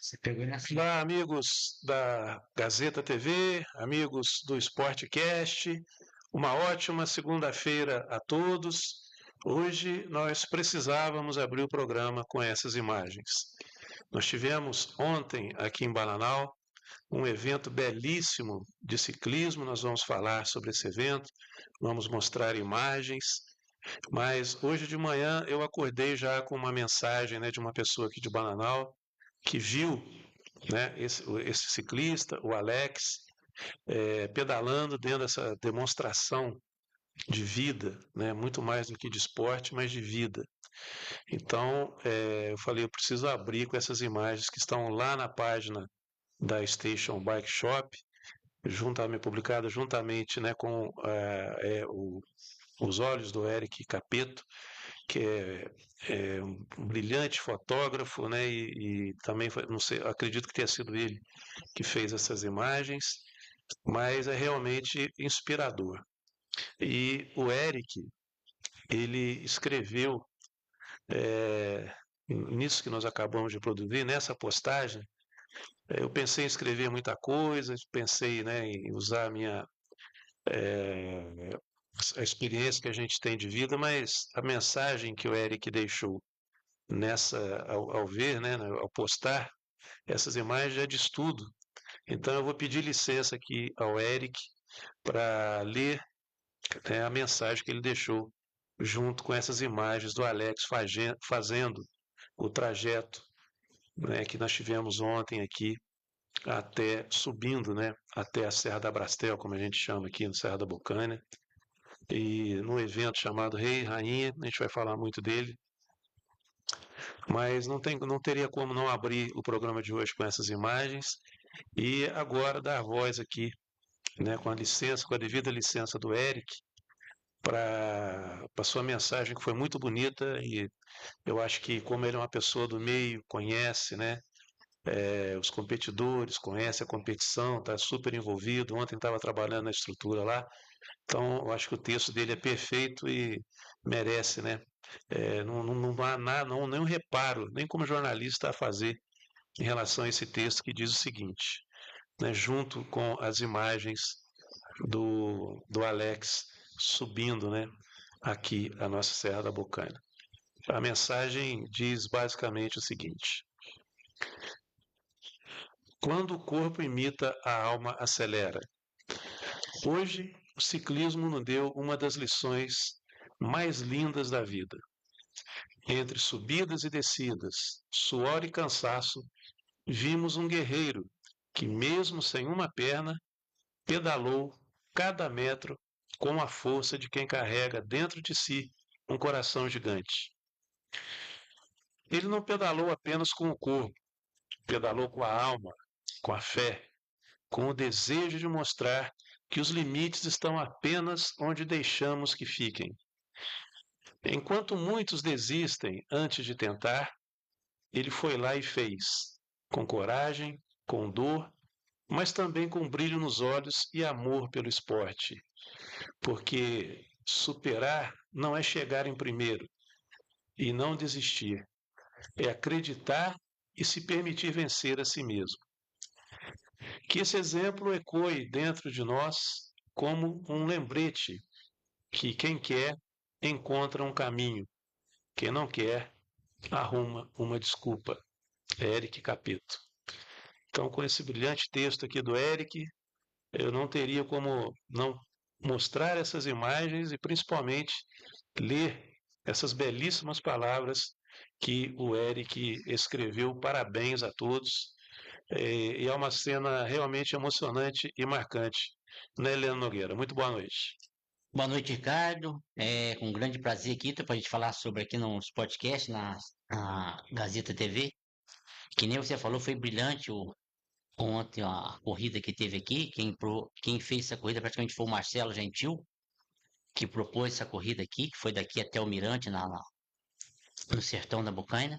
Você pegou nessa. Olá, amigos da Gazeta TV, amigos do Sportcast, uma ótima segunda-feira a todos. Hoje nós precisávamos abrir o programa com essas imagens. Nós tivemos ontem aqui em Bananal um evento belíssimo de ciclismo, nós vamos falar sobre esse evento, vamos mostrar imagens, mas hoje de manhã eu acordei já com uma mensagem, de uma pessoa aqui de Bananal que viu, esse ciclista, o Alex, pedalando dentro dessa demonstração de vida, muito mais do que de esporte, mas de vida. Então, eu falei, eu preciso abrir com essas imagens que estão lá na página da Station Bike Shop, publicada juntamente, com os olhos do Eric Capeto, que é um brilhante fotógrafo, e também foi, não sei, acredito que tenha sido ele que fez essas imagens, mas é realmente inspirador. E o Eric, ele escreveu, nisso que nós acabamos de produzir, nessa postagem, eu pensei em escrever muita coisa, pensei, em usar a experiência que a gente tem de vida, mas a mensagem que o Eric deixou ao ver, ao postar essas imagens é de estudo. Então eu vou pedir licença aqui ao Eric para ler, a mensagem que ele deixou junto com essas imagens do Alex fazendo o trajeto, que nós tivemos ontem aqui, até subindo, até a Serra da Brastel, como a gente chama aqui, na Serra da Bocaina, e num evento chamado Rei e Rainha, a gente vai falar muito dele, mas não teria como não abrir o programa de hoje com essas imagens e agora dar voz aqui, com a licença, com a devida licença do Eric, para a sua mensagem, que foi muito bonita, e eu acho que, como ele é uma pessoa do meio, conhece, os competidores, conhece a competição, está super envolvido. Ontem estava trabalhando na estrutura lá, então eu acho que o texto dele é perfeito e merece, não há nada, nenhum reparo, nem como jornalista, a fazer em relação a esse texto que diz o seguinte, junto com as imagens do Alex subindo, aqui a nossa Serra da Bocaina. A mensagem diz basicamente o seguinte: quando o corpo imita, a alma acelera. Hoje, o ciclismo nos deu uma das lições mais lindas da vida. Entre subidas e descidas, suor e cansaço, vimos um guerreiro que, mesmo sem uma perna, pedalou cada metro com a força de quem carrega dentro de si um coração gigante. Ele não pedalou apenas com o corpo, pedalou com a alma, com a fé, com o desejo de mostrar que os limites estão apenas onde deixamos que fiquem. Enquanto muitos desistem antes de tentar, ele foi lá e fez, com coragem, com dor, mas também com brilho nos olhos e amor pelo esporte. Porque superar não é chegar em primeiro e não desistir, é acreditar e se permitir vencer a si mesmo. Que esse exemplo ecoe dentro de nós como um lembrete que quem quer encontra um caminho, quem não quer arruma uma desculpa. Eric Capeto. Então, com esse brilhante texto aqui do Eric, eu não teria como não mostrar essas imagens e principalmente ler essas belíssimas palavras que o Eric escreveu. Parabéns a todos. E é uma cena realmente emocionante e marcante. Né, Helena Nogueira? Muito boa noite. Boa noite, Ricardo. É com grande prazer aqui para a gente falar sobre aqui no podcast, na Gazeta TV. Que nem você falou, foi brilhante ontem a corrida que teve aqui. Quem fez essa corrida praticamente foi o Marcelo Gentil, que propôs essa corrida aqui, que foi daqui até o Mirante, no sertão da Bocaina.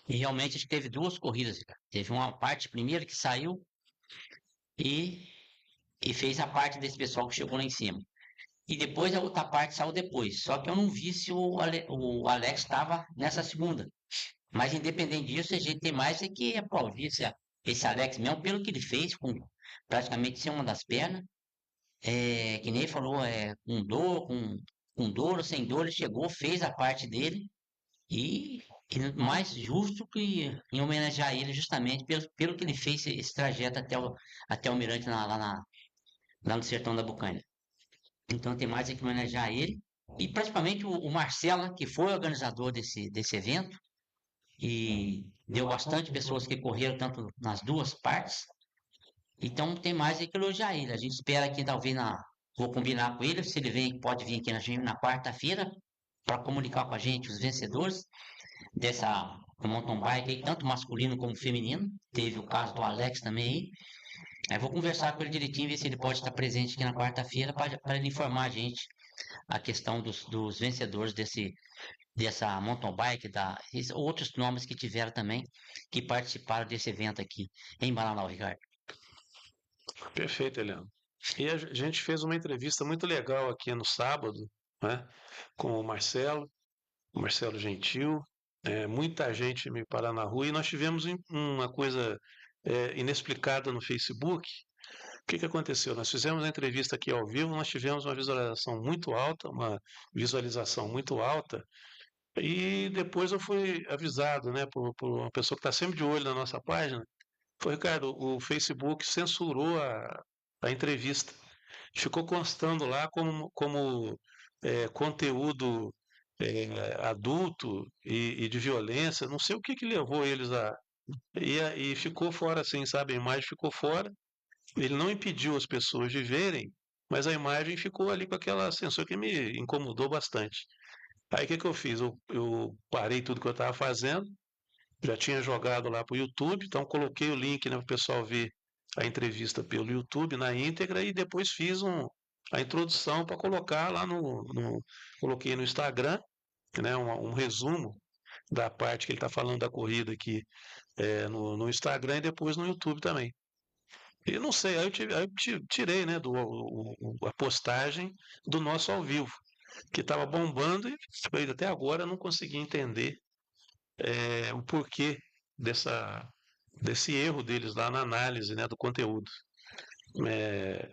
E realmente a gente teve duas corridas, cara. Teve uma parte primeiro que saiu e, e fez a parte desse pessoal que chegou lá em cima. E depois a outra parte saiu depois. Só que eu não vi se o Alex estava nessa segunda. Mas independente disso, a gente tem mais é que aplaudir esse Alex mesmo pelo que ele fez, com praticamente sem uma das pernas. Que nem ele falou, com dor ou sem dor, ele chegou, fez a parte dele e, e mais justo que em homenagear ele justamente pelo que ele fez esse trajeto até o Mirante lá no sertão da Bucanha. Então tem mais é que homenagear ele. E principalmente o Marcelo, que foi o organizador desse evento, e deu bastante pessoas que correram tanto nas duas partes. Então tem mais é que elogiar ele. A gente espera que talvez vou combinar com ele, se ele vem, pode vir aqui na quarta-feira para comunicar com a gente os vencedores dessa mountain bike aí, tanto masculino como feminino. Teve o caso do Alex também aí. Aí vou conversar com ele direitinho, ver se ele pode estar presente aqui na quarta-feira para ele informar a gente a questão dos vencedores dessa mountain bike, outros nomes que tiveram também, que participaram desse evento aqui em Bananal, Ricardo. Perfeito, Helena. E a gente fez uma entrevista muito legal aqui no sábado, né, com o Marcelo Gentil, muita gente me parar na rua, e nós tivemos uma coisa inexplicada no Facebook. O que aconteceu? Nós fizemos a entrevista aqui ao vivo, nós tivemos uma visualização muito alta, e depois eu fui avisado, né, por uma pessoa que está sempre de olho na nossa página. Foi, Ricardo, o Facebook censurou a entrevista. Ficou constando lá como conteúdo adulto e de violência. Não sei o que levou eles a. E ficou fora, assim, sabe? A imagem ficou fora. Ele não impediu as pessoas de verem, mas a imagem ficou ali com aquela censura que me incomodou bastante. Aí o que eu fiz? Eu parei tudo que eu estava fazendo, já tinha jogado lá para o YouTube, então coloquei o link, né, para o pessoal ver a entrevista pelo YouTube na íntegra, e depois fiz a introdução para colocar lá coloquei no Instagram, né, um resumo da parte que ele está falando da corrida aqui no Instagram, e depois no YouTube também. E não sei, aí eu tirei, né, a postagem do nosso ao vivo, que estava bombando, e até agora eu não consegui entender o porquê desse erro deles lá na análise, né, do conteúdo. É,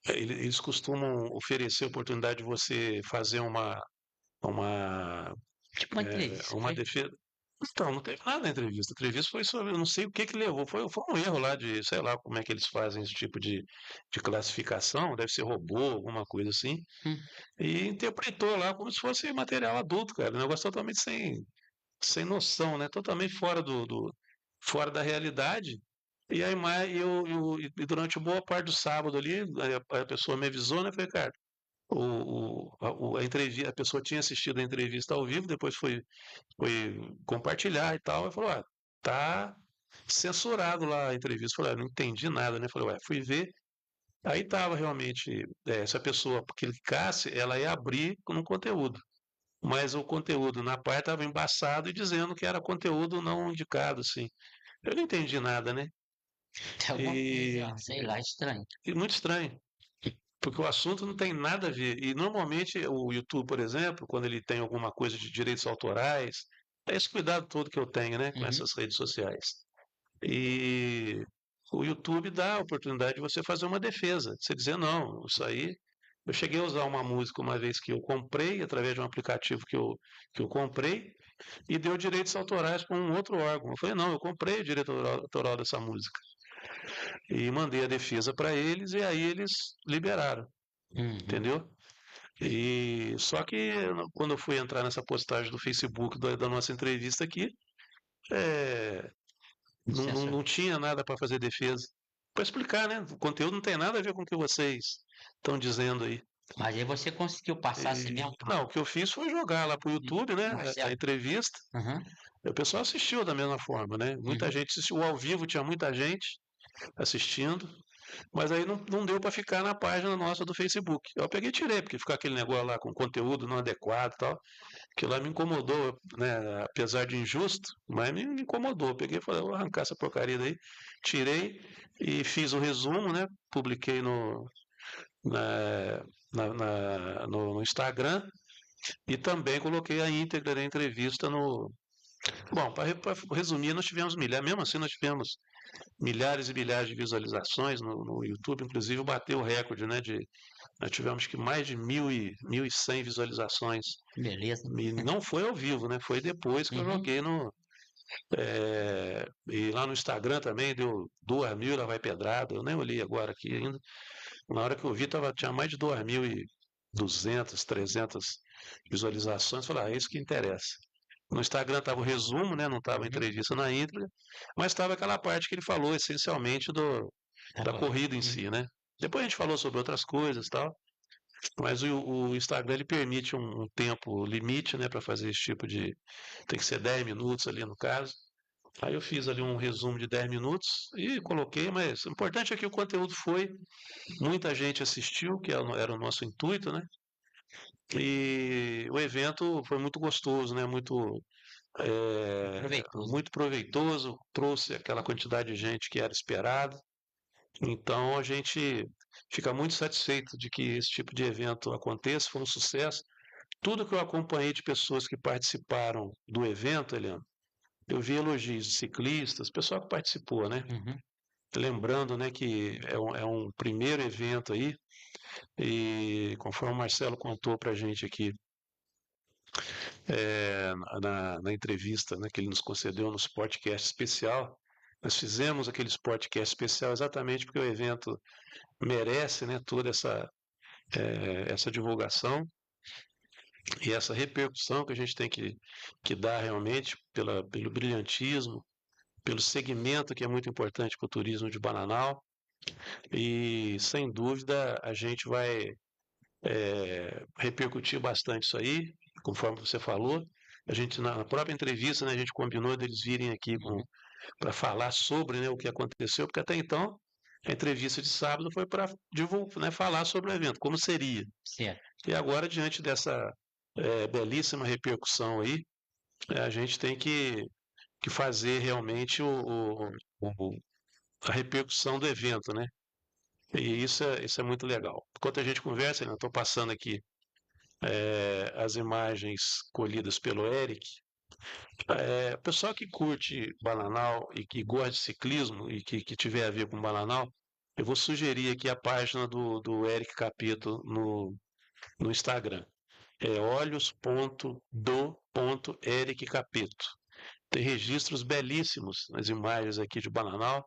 eles costumam oferecer a oportunidade de você fazer uma, Tipo uma entrevista, uma foi? defesa. Então, não teve nada na entrevista. A entrevista foi sobre, eu não sei o que levou. Foi um erro lá de, sei lá, como é que eles fazem esse tipo de classificação, deve ser robô, alguma coisa assim. Hum. E interpretou lá como se fosse material adulto, cara. Um negócio totalmente sem noção, né? Totalmente fora da realidade. E aí, e durante boa parte do sábado ali, a pessoa me avisou, né? Falei, cara, a entrevista, a pessoa tinha assistido a entrevista ao vivo, depois foi compartilhar e tal, e falou, tá censurado lá a entrevista. Falei, não entendi nada, né? Falei, fui ver. Aí tava realmente, se a pessoa clicasse, ela ia abrir no conteúdo. Mas o conteúdo na parte estava embaçado e dizendo que era conteúdo não indicado, assim. Eu não entendi nada, né? Tem alguma E, coisa, sei lá, estranho. e muito estranho, porque o assunto não tem nada a ver. E normalmente o YouTube, por exemplo, quando ele tem alguma coisa de direitos autorais, é esse cuidado todo que eu tenho, né, com Uhum. essas redes sociais. E o YouTube dá a oportunidade de você fazer uma defesa, de você dizer, não, isso aí. Eu cheguei a usar uma música uma vez que eu comprei, através de um aplicativo que eu comprei, e deu direitos autorais para um outro órgão. Eu falei, não, eu comprei o direito autoral dessa música. E mandei a defesa para eles, e aí eles liberaram, Uhum. entendeu? E só que quando eu fui entrar nessa postagem do Facebook da nossa entrevista aqui, é, Censor. não tinha nada para fazer defesa. Para explicar, né? O conteúdo não tem nada a ver com o que vocês estão dizendo aí. Mas aí você conseguiu passar assim mesmo Não, o que eu fiz foi jogar lá para o YouTube, né, a Marcelo. entrevista. Uhum. O pessoal assistiu da mesma forma, né? Muita Uhum. gente assistiu ao vivo, tinha muita gente assistindo, mas aí não deu para ficar na página nossa do Facebook. Eu peguei e tirei, porque ficar aquele negócio lá com conteúdo não adequado e tal, que lá me incomodou, né? Apesar de injusto, mas me incomodou. Eu peguei e falei, vou arrancar essa porcaria daí, tirei e fiz o resumo, né? Publiquei na, no Instagram, e também coloquei a íntegra da entrevista Bom, para resumir, nós tivemos milhares, mesmo assim nós tivemos milhares e milhares de visualizações no YouTube, inclusive bateu o recorde, né, nós tivemos que mais de 1.100 visualizações, Beleza. e não foi ao vivo, né, foi depois que eu Uhum. joguei e lá no Instagram também deu 2.000, lá vai pedrada, eu nem olhei agora aqui ainda, na hora que eu vi tinha mais de 2.200, 300 visualizações, falei, é isso que interessa. No Instagram estava o resumo, né? Não estava a Uhum. entrevista na íntegra, mas estava aquela parte que ele falou essencialmente Tá da correto. corrida em Uhum. si, né? Depois a gente falou sobre outras coisas e tal, mas o Instagram ele permite um tempo limite, né, para fazer esse tipo de. Tem que ser 10 minutos ali no caso. Aí eu fiz ali um resumo de 10 minutos e coloquei, mas o importante é que o conteúdo foi, muita gente assistiu, que era o nosso intuito, né? E o evento foi muito gostoso, né? Proveitoso. Muito proveitoso, trouxe aquela quantidade de gente que era esperado. Então a gente fica muito satisfeito de que esse tipo de evento aconteça, foi um sucesso. Tudo que eu acompanhei de pessoas que participaram do evento, Eliano, eu vi elogios de ciclistas, pessoal que participou, né? Uhum. Lembrando, né, que é um primeiro evento aí, e conforme o Marcelo contou para a gente aqui, na entrevista, né, que ele nos concedeu no podcast especial. Nós fizemos aquele podcast especial exatamente porque o evento merece, né, toda essa divulgação e essa repercussão que a gente tem que dar realmente pelo brilhantismo, pelo segmento que é muito importante para o turismo de Bananal. E, sem dúvida, a gente vai repercutir bastante isso aí, conforme você falou. A gente, na própria entrevista, né, a gente combinou deles virem aqui Uhum. para falar sobre, né, o que aconteceu, porque até então a entrevista de sábado foi para né, falar sobre o evento, como seria. Certo. E agora, diante dessa belíssima repercussão aí, a gente tem que fazer realmente a repercussão do evento, né? E isso é muito legal. Enquanto a gente conversa, eu estou passando aqui as imagens colhidas pelo Eric. O pessoal que curte Bananal e que gosta de ciclismo e que tiver a ver com Bananal, eu vou sugerir aqui a página do Eric Capito no Instagram. É olhos.do.eric Capito. Tem registros belíssimos nas imagens aqui de Bananal.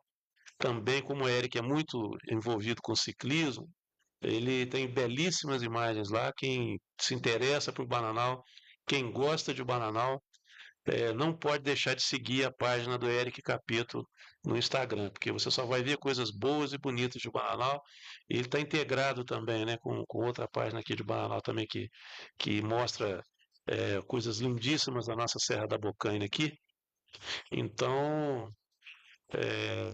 Também, como o Eric é muito envolvido com ciclismo, ele tem belíssimas imagens lá. Quem se interessa por Bananal, quem gosta de Bananal, não pode deixar de seguir a página do Eric Capito no Instagram, porque você só vai ver coisas boas e bonitas de Bananal. E ele está integrado também, né, com outra página aqui de Bananal também que mostra coisas lindíssimas da nossa Serra da Bocaina aqui. Então, é,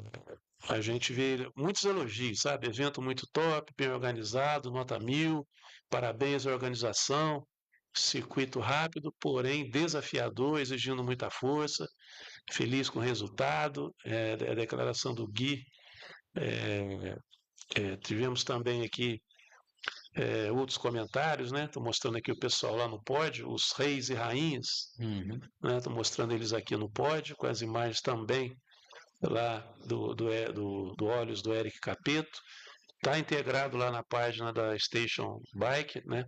a gente vê muitos elogios, sabe? Evento muito top, bem organizado, nota 1.000, parabéns à organização, circuito rápido, porém desafiador, exigindo muita força, feliz com o resultado, a declaração do Gui. Tivemos também aqui outros comentários, né? Estou mostrando aqui o pessoal lá no pódio, os reis e rainhas, Uhum. né? Estou mostrando eles aqui no pódio, com as imagens também lá do Olhos do Eric Capeto. Está integrado lá na página da Station Bike, né?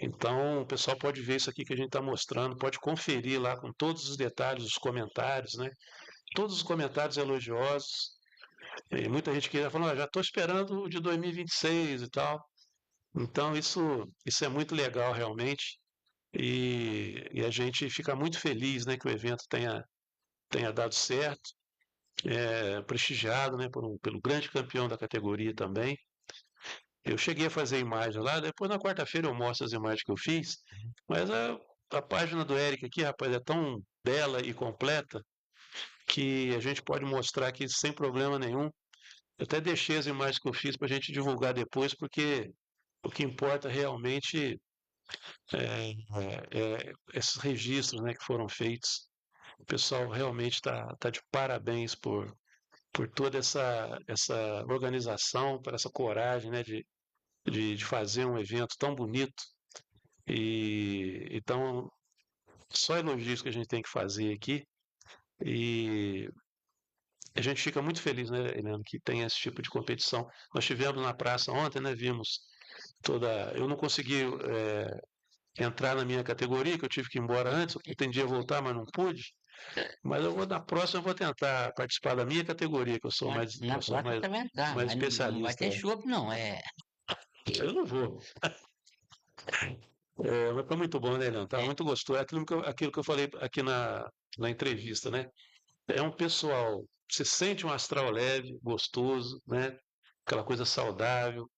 Então o pessoal pode ver isso aqui que a gente está mostrando, pode conferir lá com todos os detalhes, os comentários, né? Todos os comentários elogiosos. E muita gente que já falou, já estou esperando o de 2026 e tal. Então isso é muito legal realmente. E a gente fica muito feliz, né, que o evento tenha dado certo, prestigiado, né, pelo grande campeão da categoria também. Eu cheguei a fazer imagem lá, depois na quarta-feira eu mostro as imagens que eu fiz, mas a página do Eric aqui, rapaz, é tão bela e completa que a gente pode mostrar aqui sem problema nenhum. Eu até deixei as imagens que eu fiz para a gente divulgar depois, porque o que importa realmente esses registros, né, que foram feitos. O pessoal realmente está de parabéns por toda essa organização, por essa coragem, né, de fazer um evento tão bonito e tão só elogios que a gente tem que fazer aqui. E a gente fica muito feliz, né, Helena, que tem esse tipo de competição. Nós tivemos na praça ontem, né, vimos toda. Eu não consegui entrar na minha categoria, que eu tive que ir embora antes, eu pretendia voltar, mas não pude. Mas na próxima eu vou tentar participar da minha categoria, que eu sou mais, Na próxima você vai entrar, mais mas não vai especialista. ter chopp, não. Eu não vou. Mas foi muito bom, né, Helena? Estava É, muito gostoso. É aquilo que eu falei aqui na entrevista, né? É um pessoal, você sente um astral leve, gostoso, né? Aquela coisa saudável,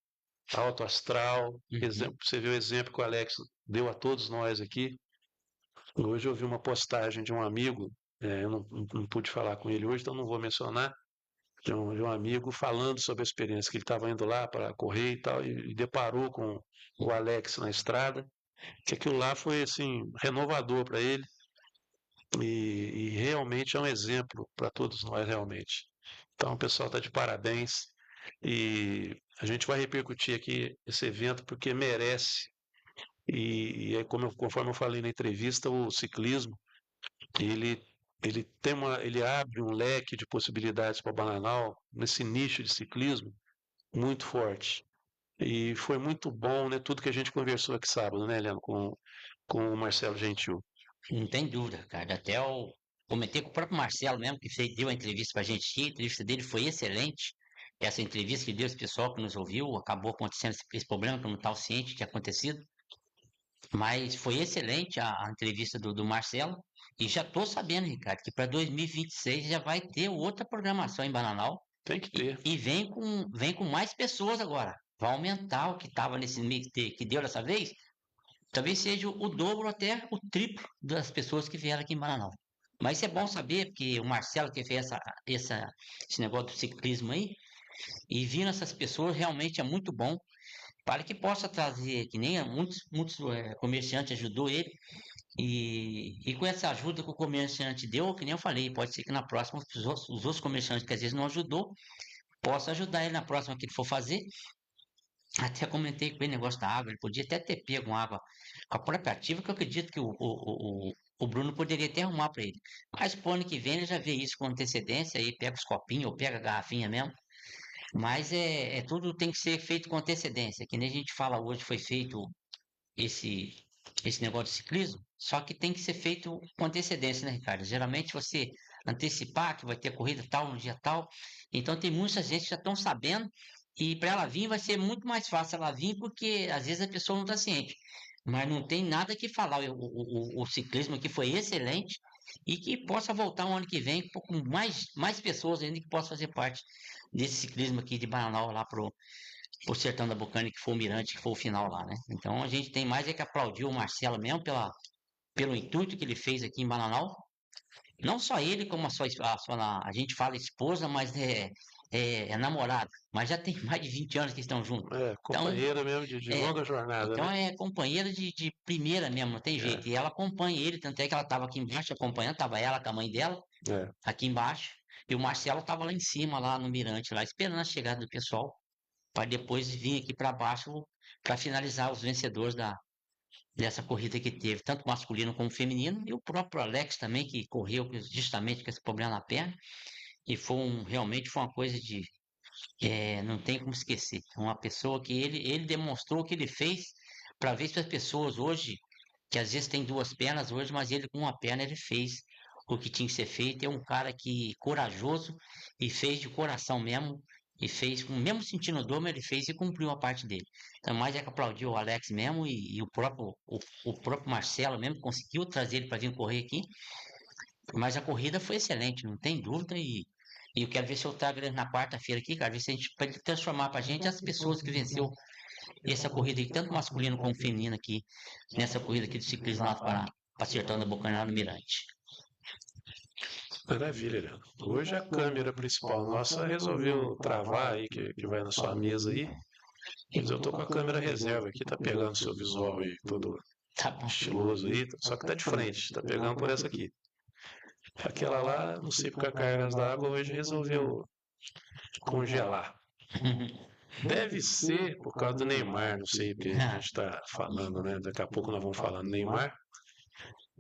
alto astral. uhum. Exemplo, você vê o exemplo que o Alex deu a todos nós aqui. Hoje eu vi uma postagem de um amigo, eu não pude falar com ele hoje, então não vou mencionar, de um amigo falando sobre a experiência que ele estava indo lá para correr e tal, e deparou com o Alex na estrada, que aquilo lá foi assim renovador para ele e realmente é um exemplo para todos nós realmente. Então o pessoal está de parabéns e a gente vai repercutir aqui esse evento porque merece e é conforme eu falei na entrevista, o ciclismo ele ele abre um leque de possibilidades para o Bananal nesse nicho de ciclismo muito forte. E foi muito bom, né, tudo que a gente conversou aqui sábado, né, Leandro, com o Marcelo Gentil. Não tem dúvida, cara. Até eu comentei com o próprio Marcelo mesmo, que deu a entrevista pra gente aqui. A entrevista dele foi excelente. Essa entrevista que deu esse pessoal que nos ouviu, acabou acontecendo esse problema que eu não estava ciente que tinha acontecido. Mas foi excelente a entrevista do Marcelo. E já estou sabendo, Ricardo, que para 2026 já vai ter outra programação em Bananal. Tem que E, ter. e vem com mais pessoas agora. Vai aumentar o que estava nesse mês que deu dessa vez. Talvez seja o dobro até o triplo das pessoas que vieram aqui em Bananal. Mas isso é bom saber, porque o Marcelo que fez esse negócio do ciclismo aí, e vindo essas pessoas realmente é muito bom para que possa trazer, que nem muitos comerciantes ajudou ele, e com essa ajuda que o comerciante deu, que nem eu falei, pode ser que na próxima os outros comerciantes que às vezes não ajudou, possa ajudar ele na próxima que ele for fazer. Até comentei com ele o negócio da água, ele podia até ter pego uma água com a própria ativa, que eu acredito que o Bruno poderia até arrumar para ele. Mas pro ano que vem ele já vê isso com antecedência, aí pega os copinhos ou pega a garrafinha mesmo. Mas tudo tem que ser feito com antecedência, que nem a gente fala hoje foi feito esse, esse negócio de ciclismo, só que tem que ser feito com antecedência, né, Ricardo? Geralmente você antecipar que vai ter corrida tal, no dia tal, então tem muita gente que já estão sabendo, e para ela vir vai ser muito mais fácil ela vir, porque às vezes a pessoa não está ciente. Mas não tem nada que falar. O ciclismo aqui foi excelente e que possa voltar um ano que vem com mais pessoas ainda que possam fazer parte desse ciclismo aqui de Bananal lá pro Sertão da Bocana, que foi o Mirante, que foi o final lá, né? Então a gente tem mais é que aplaudir o Marcelo mesmo pelo intuito que ele fez aqui em Bananal. Não só ele, como a gente fala esposa, mas é namorada. Mas já tem mais de 20 anos que estão juntos. Então, Companheira mesmo de é, longa jornada, então né? é companheira de primeira mesmo, não tem É, jeito. E ela acompanha ele, tanto é que ela estava aqui embaixo acompanhando, estava ela com a mãe dela, é. aqui embaixo. E o Marcelo estava lá em cima, lá no Mirante, lá esperando a chegada do pessoal para depois vir aqui para baixo para finalizar os vencedores dessa corrida que teve, tanto masculino como feminino, e o próprio Alex também, que correu justamente com esse problema na perna, e realmente foi uma coisa não tem como esquecer. Uma pessoa que ele demonstrou o que ele fez para ver se as pessoas hoje, que às vezes tem duas pernas hoje, mas ele com uma perna ele fez o que tinha que ser feito. É um cara que corajoso e fez de coração mesmo, e fez, mesmo sentindo dor, mas ele fez e cumpriu a parte dele. Então, mais é que aplaudiu o Alex mesmo e o próprio Marcelo mesmo conseguiu trazer ele para vir correr aqui. Mas a corrida foi excelente, não tem dúvida. E eu quero ver se eu trago ele na quarta-feira aqui, cara, ver se a gente pode transformar para a gente as pessoas que venceu essa corrida aqui, tanto masculino como feminino aqui, nessa corrida aqui do ciclismo lá para acertando a Bocanha lá no Mirante. Maravilha, Leandro. Hoje a câmera principal nossa resolveu travar aí, que vai na sua mesa aí. Mas eu tô com a câmera reserva aqui, tá pegando seu visual aí, todo Tá bom. estiloso aí, só que tá de frente, tá pegando por essa aqui. Aquela lá, não sei porque a Cargas d'Água hoje resolveu congelar. Deve ser por causa do Neymar, não sei o que a gente está falando, né? Daqui a pouco nós vamos falar do Neymar.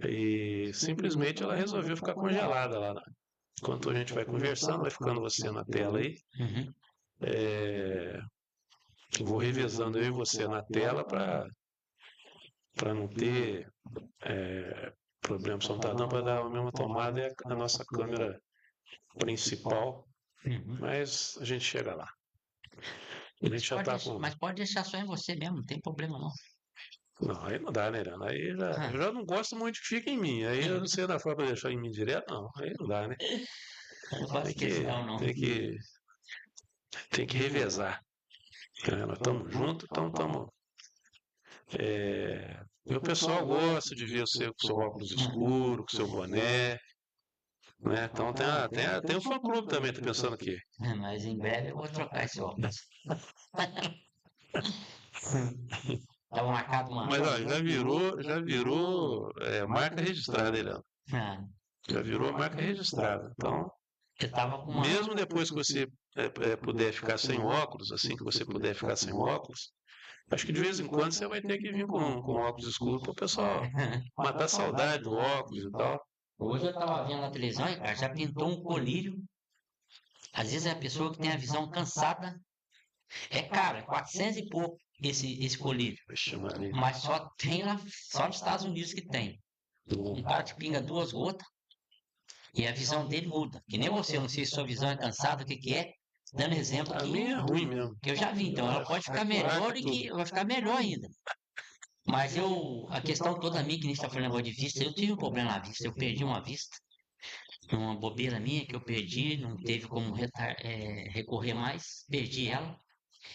E simplesmente ela resolveu ficar congelada lá. Enquanto a gente vai conversando, vai ficando você na tela aí. Uhum. É, vou revezando eu e você na tela para não ter problema. Só não tá dando para dar a mesma tomada, é a nossa câmera principal, Uhum. mas a gente chega lá. A gente já tá com. Mas pode deixar só em você mesmo, não tem problema não. Não, aí não dá, né, Irana? Aí eu já não gosto muito que fica em mim. Aí eu não sei na forma para deixar em mim direto, não. Aí não dá, né? Eu não faço Tem que, questão, não. tem que, tem que revezar. Nós estamos juntos, então estamos. E o pessoal gosta de ver você com seu óculos escuro, com seu boné, né? Então tem o fã-clube também, tá pensando aqui. Mas em breve eu vou trocar esse óculos. Tava marcado uma. Mas ó, já virou marca registrada, ele Ah, já virou marca registrada. Então, eu tava com uma. mesmo depois que você puder ficar sem óculos, assim que você puder ficar sem óculos, acho que de vez em quando você vai ter que vir com óculos escuros para o pessoal matar a saudade do óculos e tal. Hoje eu tava vendo na televisão, e, cara, já pintou um colírio. Às vezes é a pessoa que tem a visão cansada. É caro, é 400 e pouco esse colírio. Vixe, Maria. Mas só tem lá, só nos Estados Unidos que tem. Um cara que pinga 2 gotas e a visão dele muda. Que nem você, eu não sei se sua visão é cansada, o que que é. Dando exemplo A que, minha é ruim mesmo. que eu já vi. Então ela pode ficar melhor e que vai ficar melhor ainda. Mas a questão toda minha, que a gente está falando agora de vista, eu tive um problema na vista, eu perdi uma vista. Uma bobeira minha que eu perdi, não teve como recorrer mais, perdi ela.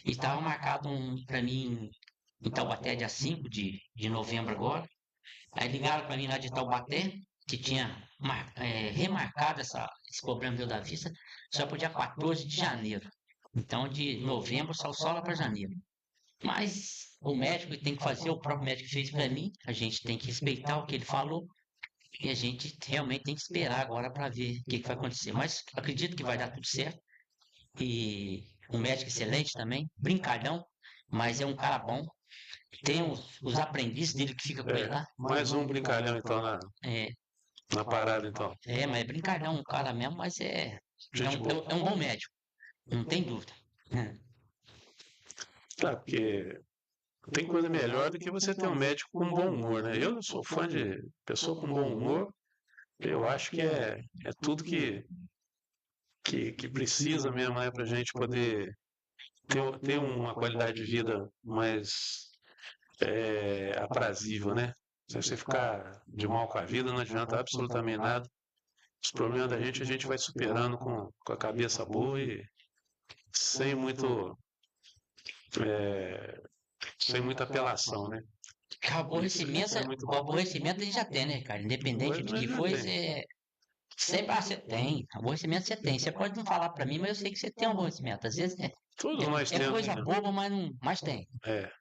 E estava marcado para mim em Taubaté, dia 5 de novembro agora. Aí ligaram para mim lá de Taubaté, que tinha remarcado esse problema meu da vista, só para o dia 14 de janeiro. Então, de novembro, só lá para janeiro. Mas o médico tem que fazer, o próprio médico fez para mim, a gente tem que respeitar o que ele falou e a gente realmente tem que esperar agora para ver o que vai acontecer. Mas acredito que vai dar tudo certo. E um médico excelente também, brincalhão, mas é um cara bom. Tem os aprendizes dele que fica com ele lá. Mais um brincalhão então É, na parada então. mas é brincalhão, um cara mesmo, mas Gente boa. é um bom médico, não tem dúvida. Tá, porque tem coisa melhor do que você ter um médico com bom humor, né? Eu sou fã de pessoa com bom humor. Eu acho que é tudo que precisa mesmo, né, para a gente poder ter uma qualidade de vida mais aprazível, né? Se você ficar de mal com a vida, não adianta absolutamente nada. Os problemas da gente a gente vai superando com a cabeça boa e sem muito sem muita apelação, né? Aborrecimento, É muito o bom. aborrecimento a gente já tem, né, cara? Independente Hoje do nós que já for, tem. sempre você tem. Aborrecimento você tem. Você pode não falar pra mim, mas eu sei que você tem um aborrecimento. Às vezes Todos nós é temos, coisa né? boba, mas tem. É.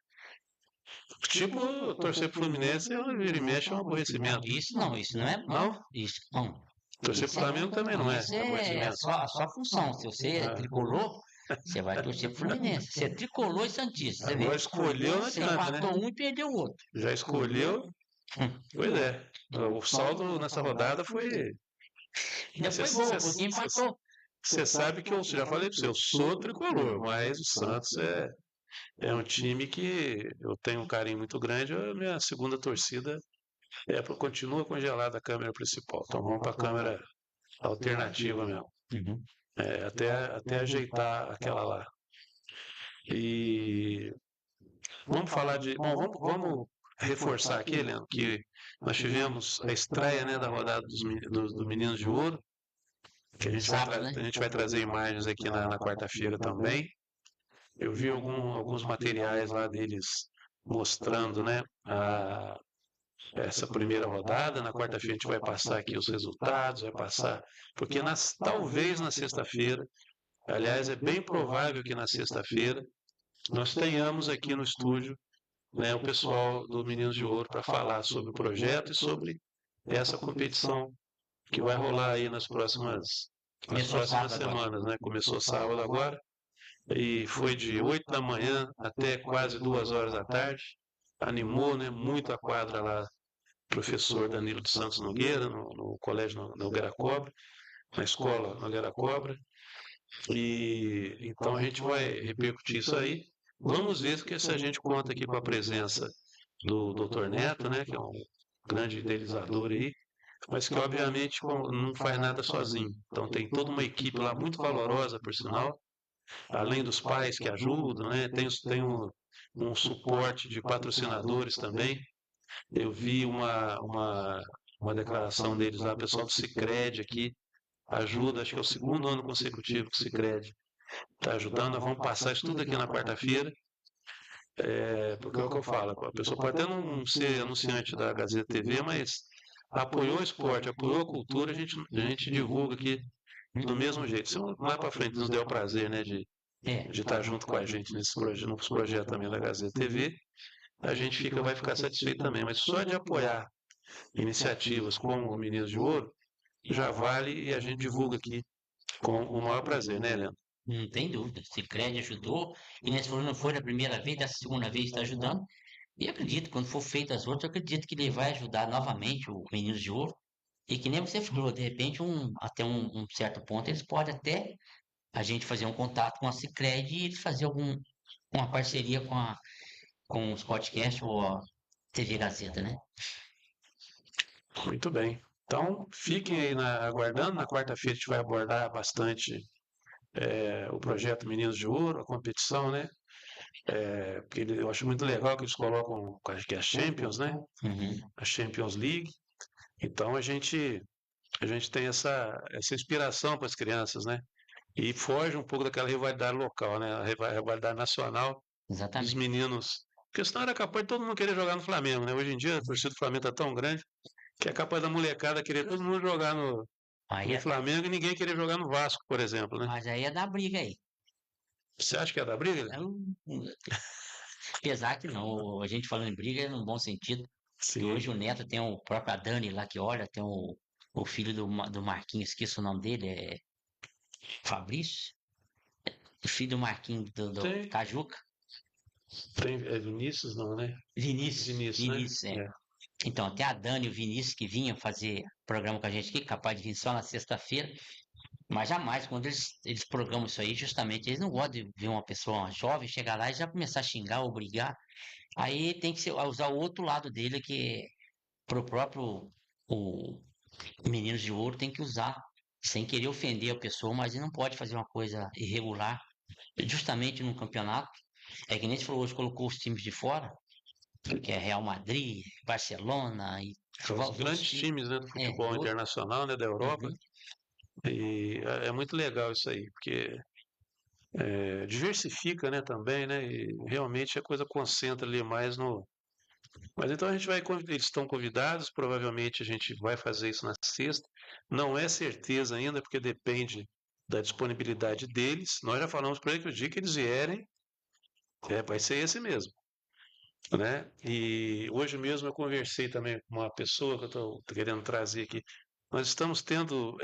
Tipo, torcer pro Fluminense, vira e mexe é um aborrecimento. Isso não é. Não? Isso não. Torcer pro Flamengo também não é Isso é aborrecimento. a sua função. Se você é Ah. tricolor, você vai torcer pro Fluminense. Você é tricolor e santista. Você vê. Agora escolheu, não Você adianta, né? empatou um e perdeu o outro. Já escolheu, pois é. O saldo nessa rodada foi. Ainda foi bom, porque empatou. Você sabe que eu já falei para você, eu sou tricolor, mas o Santos é um time que eu tenho um carinho muito grande. A minha segunda torcida continua congelada a câmera principal. Então vamos para a câmera alternativa mesmo. Uhum. Até ajeitar aquela lá. E vamos falar de. Bom, vamos reforçar aqui, Leandro, que nós tivemos a estreia, né, da rodada do Meninos de Ouro, que a gente vai trazer imagens aqui na quarta-feira também. Eu vi alguns materiais lá deles mostrando, né, essa primeira rodada. Na quarta-feira a gente vai passar aqui os resultados, vai passar, porque talvez na sexta-feira, aliás, é bem provável que na sexta-feira nós tenhamos aqui no estúdio, né, o pessoal do Meninos de Ouro para falar sobre o projeto e sobre essa competição que vai rolar aí nas próximas semanas, né? Começou sábado agora e foi de 8 da manhã até quase 2 horas da tarde. Animou, né? Muito a quadra lá professor Danilo de Santos Nogueira, no colégio Nogueira Cobra, na escola Nogueira Cobra. E então a gente vai repercutir isso aí. Vamos ver se a gente conta aqui com a presença do Dr. Neto, né, que é um grande idealizador aí, mas que obviamente não faz nada sozinho. Então tem toda uma equipe lá muito valorosa, por sinal, além dos pais que ajudam, né, tem um suporte de patrocinadores também. Eu vi uma declaração deles lá, pessoal do Sicredi aqui, ajuda, acho que é o segundo ano consecutivo que o Sicredi está ajudando. Nós vamos passar isso tudo aqui na quarta-feira, porque é o que eu falo, a pessoa pode até não ser anunciante da Gazeta TV, mas apoiou o esporte, apoiou a cultura, a gente divulga aqui do mesmo jeito. Se lá para frente nos der o prazer, né, de estar junto com a gente nos projetos também da Gazeta TV, a gente vai ficar satisfeito também. Mas só de apoiar iniciativas como o Meninos de Ouro já vale e a gente divulga aqui com o maior prazer, né, Helena? Não tem dúvida. O Sicredi ajudou, e nesse falou, não foi da primeira vez, da segunda vez está ajudando. E eu acredito, quando for feito as outras, eu acredito que ele vai ajudar novamente o Meninos de Ouro. E que nem você falou, de repente, até um certo ponto, eles podem até a gente fazer um contato com a Sicredi e eles fazer uma parceria com os podcasts ou a TV Gazeta, né? Muito bem. Então, fiquem aí aguardando. Na quarta-feira a gente vai abordar bastante o projeto Meninos de Ouro, a competição, né? Porque eu acho muito legal que eles colocam, acho que é a Champions, né? Uhum. A Champions League. Então a gente tem essa inspiração para as crianças, né? E foge um pouco daquela rivalidade local, né? A rivalidade nacional dos Exatamente. meninos. Porque senão era capaz de todo mundo querer jogar no Flamengo, né? Hoje em dia a torcida do Flamengo está tão grande que é capaz da molecada querer todo mundo jogar Aí, no Flamengo e ninguém querer jogar no Vasco, por exemplo, né? mas aí é da briga aí. Você acha que é da briga? Eu, apesar que não, a gente falando em briga é num bom sentido, que Sim. hoje o Neto tem o próprio Dani lá que olha, tem o filho do Marquinhos, esqueci o nome dele, é Fabrício, o filho do Marquinhos do Tem, Cajuca, é Vinícius, não, né? Vinícius, né? Vinícius, é. É. Então, até a Dani e o Vinícius que vinham fazer programa com a gente aqui, capaz de vir só na sexta-feira, mas jamais, quando eles programam isso aí, justamente, eles não gostam de ver uma pessoa jovem chegar lá e já começar a xingar ou brigar. Aí tem que usar o outro lado dele, que é pro próprio o Meninos de Ouro tem que usar, sem querer ofender a pessoa, mas ele não pode fazer uma coisa irregular, justamente no campeonato. É que nem você falou, hoje colocou os times de fora, que é Real Madrid, Barcelona e São os os outros grandes times. times, né, do É, futebol internacional, né, da Europa. uhum. E é muito legal isso aí, porque diversifica, né, também, né, e realmente a coisa concentra ali mais no. Mas então a gente vai, eles estão convidados, provavelmente a gente vai fazer isso na sexta. Não é certeza ainda, porque depende da disponibilidade deles. Nós já falamos para eles que o dia que eles vierem, vai ser esse mesmo, né? E hoje mesmo eu conversei também com uma pessoa que eu estou querendo trazer aqui. Nós estamos tendo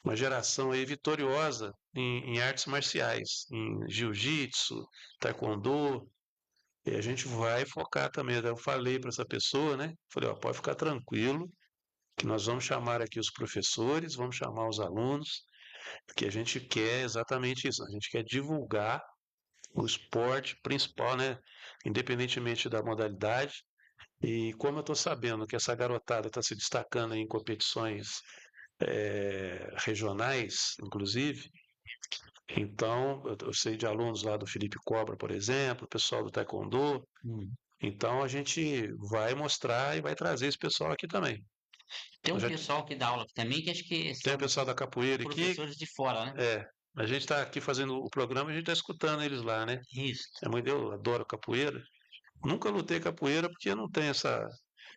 uma geração aí vitoriosa em artes marciais, em jiu-jitsu, taekwondo, e a gente vai focar também. Eu falei para essa pessoa, né? Falei, ó, pode ficar tranquilo, que nós vamos chamar aqui os professores, vamos chamar os alunos, porque a gente quer exatamente isso, a gente quer divulgar o esporte principal, né? Independentemente da modalidade. E como eu estou sabendo que essa garotada está se destacando em competições regionais, inclusive, então eu sei de alunos lá do Felipe Cobra, por exemplo, o pessoal do Taekwondo. Hum. Então a gente vai mostrar e vai trazer esse pessoal aqui também. Tem um Já pessoal que dá aula aqui também, que acho que tem o são pessoal da capoeira aqui. professores de fora, né? É, a gente está aqui fazendo o programa e a gente está escutando eles lá, né? Isso. Eu adoro capoeira. Nunca lutei capoeira porque eu não tenho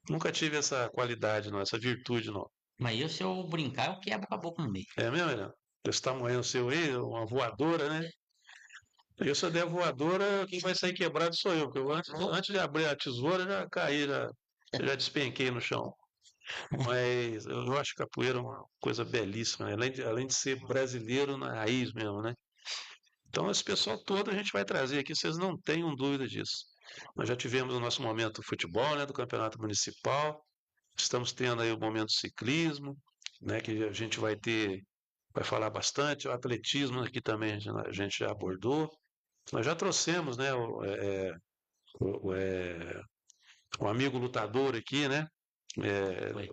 nunca tive essa qualidade, não, essa virtude, não. Mas eu, se eu brincar, eu quebro a boca no meio. É mesmo, Helena? Esse tamanho seu aí, uma voadora, né? Eu, se eu der voadora, quem vai sair quebrado sou eu, porque antes de abrir a tesoura, já caí, já despenquei no chão. Mas eu acho capoeira uma coisa belíssima, né? Além de ser brasileiro na raiz mesmo, né? Então, esse pessoal todo a gente vai trazer aqui, vocês não tenham dúvida disso. Nós já tivemos o nosso momento do futebol, né, do campeonato municipal, estamos tendo aí o momento do ciclismo, né, que a gente vai falar bastante, o atletismo aqui também a gente já abordou. Nós já trouxemos, né, o, é, o amigo lutador aqui, né,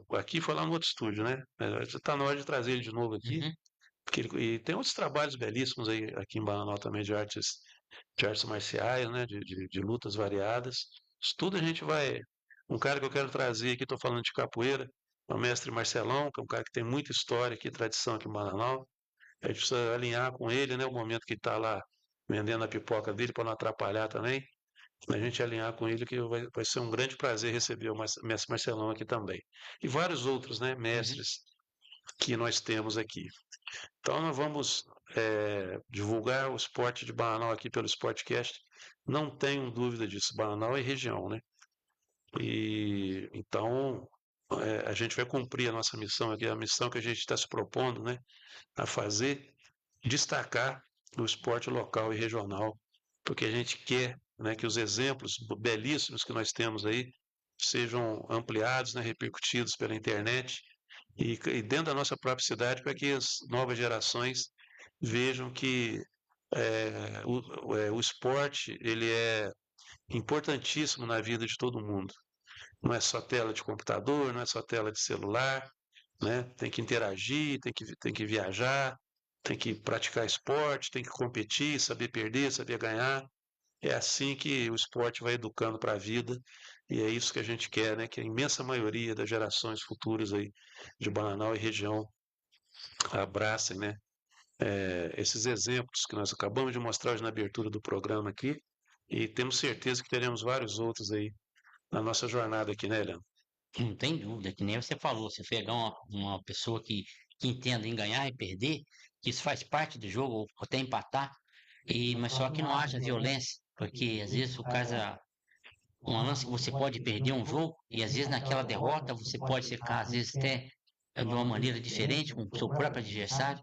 Foi. aqui foi lá no outro estúdio, né, está na hora de trazer ele de novo aqui, Uhum. porque e tem outros trabalhos belíssimos aí aqui em Bananal também de artes marciais, né, de lutas variadas. Isso tudo a gente vai. Um cara que eu quero trazer aqui, estou falando de capoeira, é o mestre Marcelão, que é um cara que tem muita história aqui, tradição aqui em Bananal. A gente precisa alinhar com ele, né, o momento que ele está lá vendendo a pipoca dele, para não atrapalhar também. A gente alinhar com ele, que vai ser um grande prazer receber o mestre Marcelão aqui também. E vários outros, né, Uhum. mestres que nós temos aqui. Então, nós vamos divulgar o esporte de Bananal aqui pelo Sportcast. Não tenho dúvida disso. Bananal é região, né? E então a gente vai cumprir a nossa missão aqui, a missão que a gente está se propondo, né, a fazer, destacar o esporte local e regional, porque a gente quer, né, que os exemplos belíssimos que nós temos aí sejam ampliados, né, repercutidos pela internet e dentro da nossa própria cidade, para que as novas gerações vejam que o esporte ele é importantíssimo na vida de todo mundo. Não é só tela de computador, não é só tela de celular, né? Tem que interagir, tem que viajar, tem que praticar esporte, tem que competir, saber perder, saber ganhar. É assim que o esporte vai educando para a vida e é isso que a gente quer, né? Que a imensa maioria das gerações futuras aí de Bananal e região abracem, né? Esses exemplos que nós acabamos de mostrar hoje na abertura do programa aqui e temos certeza que teremos vários outros aí na nossa jornada aqui, né, Helena? Não tem dúvida, que nem você falou, se pegar uma pessoa que entenda em ganhar e perder, que isso faz parte do jogo, ou até empatar, mas só que não haja violência, porque às vezes o caso um lance que você pode perder um jogo, e às vezes naquela derrota você pode ficar, às vezes até de uma maneira diferente com o seu próprio adversário,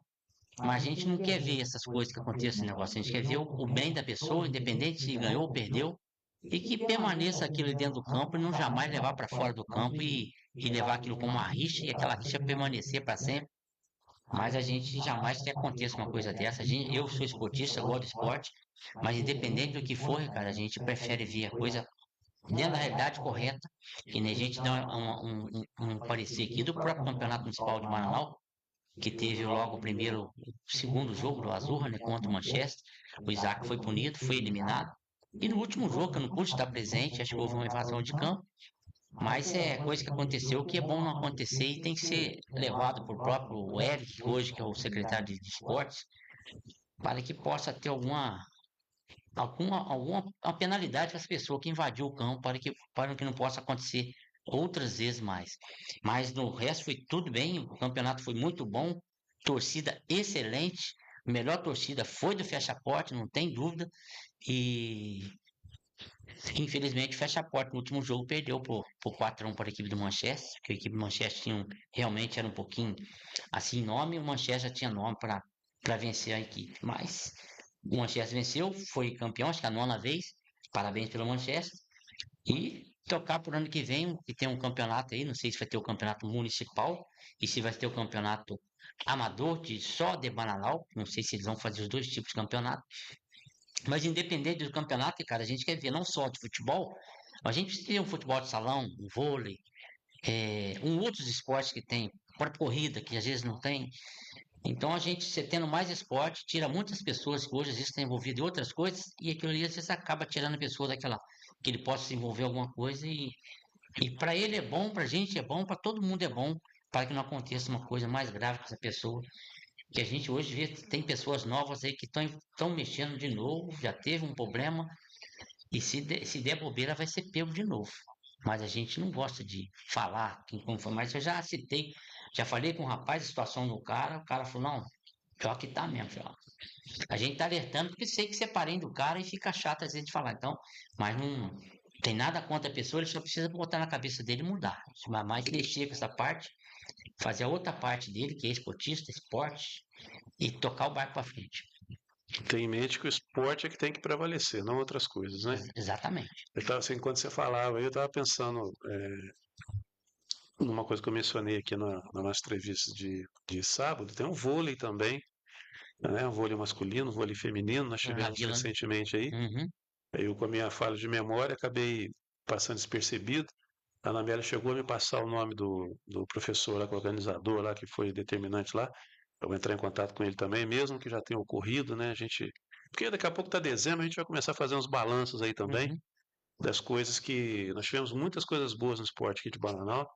mas a gente não quer ver essas coisas que acontecem no negócio, a gente quer ver o bem da pessoa, independente se ganhou ou perdeu, e que permaneça aquilo dentro do campo e não jamais levar para fora do campo e levar aquilo como uma rixa e aquela rixa permanecer para sempre. Mas a gente jamais quer que aconteça uma coisa dessa. Eu sou esportista, eu gosto do esporte, mas independente do que for, cara, a gente prefere ver a coisa dentro da realidade correta, que nem a gente dá um parecer aqui do próprio Campeonato Municipal de Manaus, que teve logo o primeiro, o segundo jogo do Azurra, né, contra o Manchester. O Isaac foi punido, foi eliminado. E no último jogo, que eu não pude estar presente, acho que houve uma invasão de campo, mas é coisa que aconteceu que é bom não acontecer e tem que ser levado por próprio Eric, hoje, que é o secretário de esportes, para que possa ter alguma uma penalidade para as pessoas que invadiu o campo para que não possa acontecer outras vezes mais. Mas no resto foi tudo bem, o campeonato foi muito bom, torcida excelente, a melhor torcida foi do Fecha-Porte, não tem dúvida, e infelizmente o Fecha-Porte no último jogo perdeu por 4-1 para a equipe do Manchester, que a equipe do Manchester realmente era um pouquinho assim nome, o Manchester já tinha nome para vencer a equipe, mas o Manchester venceu, foi campeão, acho que é a nona vez. Parabéns pelo Manchester. E tocar por ano que vem, que tem um campeonato aí, não sei se vai ter o campeonato municipal e se vai ter o campeonato amador de só de Bananal. Não sei se eles vão fazer os dois tipos de campeonato. Mas independente do campeonato, cara, a gente quer ver não só de futebol, a gente precisa ter um futebol de salão, um vôlei, outros esportes que tem, para corrida, que às vezes não tem. Então a gente, você tendo mais esporte, tira muitas pessoas que hoje às vezes estão envolvidas em outras coisas, e aquilo ali às vezes acaba tirando a pessoa daquela, que ele possa se envolver em alguma coisa, e para ele é bom, para a gente é bom, para todo mundo é bom, para que não aconteça uma coisa mais grave com essa pessoa. Que a gente hoje vê, tem pessoas novas aí que estão mexendo de novo, já teve um problema, e se der bobeira vai ser pego de novo. Mas a gente não gosta de falar como foi, mas eu já citei, já falei com o rapaz a situação do cara, o cara falou, não, pior que tá mesmo, João. A gente tá alertando porque sei que você é parente do cara e fica chato às vezes de falar. Então, mas não tem nada contra a pessoa, ele só precisa botar na cabeça dele e mudar. Mas mais mexer com essa parte, fazer a outra parte dele, que é esportista, esporte, e tocar o barco para frente. tem em mente que o esporte é que tem que prevalecer, não outras coisas, né? Exatamente. Eu tava, assim, enquanto você falava, eu estava pensando numa coisa que eu mencionei aqui na nossa entrevista de sábado, tem um vôlei também, né? Um vôlei masculino, um vôlei feminino, nós Na tivemos Vila, né? recentemente aí. Uhum. Eu, com a minha falha de memória, acabei passando despercebido. A Anabela chegou a me passar o nome do professor lá, que é o organizador lá, que foi determinante lá. Eu vou entrar em contato com ele também, mesmo que já tenha ocorrido, né? A gente. Porque daqui a pouco está dezembro, a gente vai começar a fazer uns balanços aí também, Uhum. das coisas que. Nós tivemos muitas coisas boas no esporte aqui de Bananal,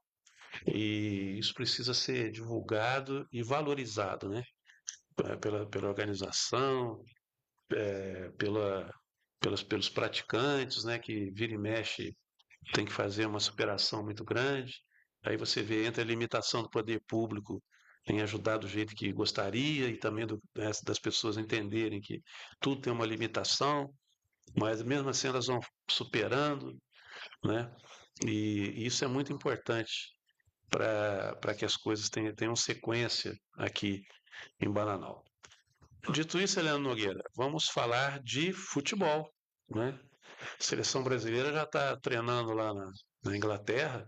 e isso precisa ser divulgado e valorizado, né? Pela organização, pelos praticantes, né? Que vira e mexe tem que fazer uma superação muito grande. Aí você vê, entra a limitação do poder público em ajudar do jeito que gostaria e também das pessoas entenderem que tudo tem uma limitação, mas mesmo assim elas vão superando, né? E isso é muito importante para que as coisas tenham sequência aqui em Bananal. Dito isso, Helena Nogueira, vamos falar de futebol, né? A seleção brasileira já está treinando lá na Inglaterra,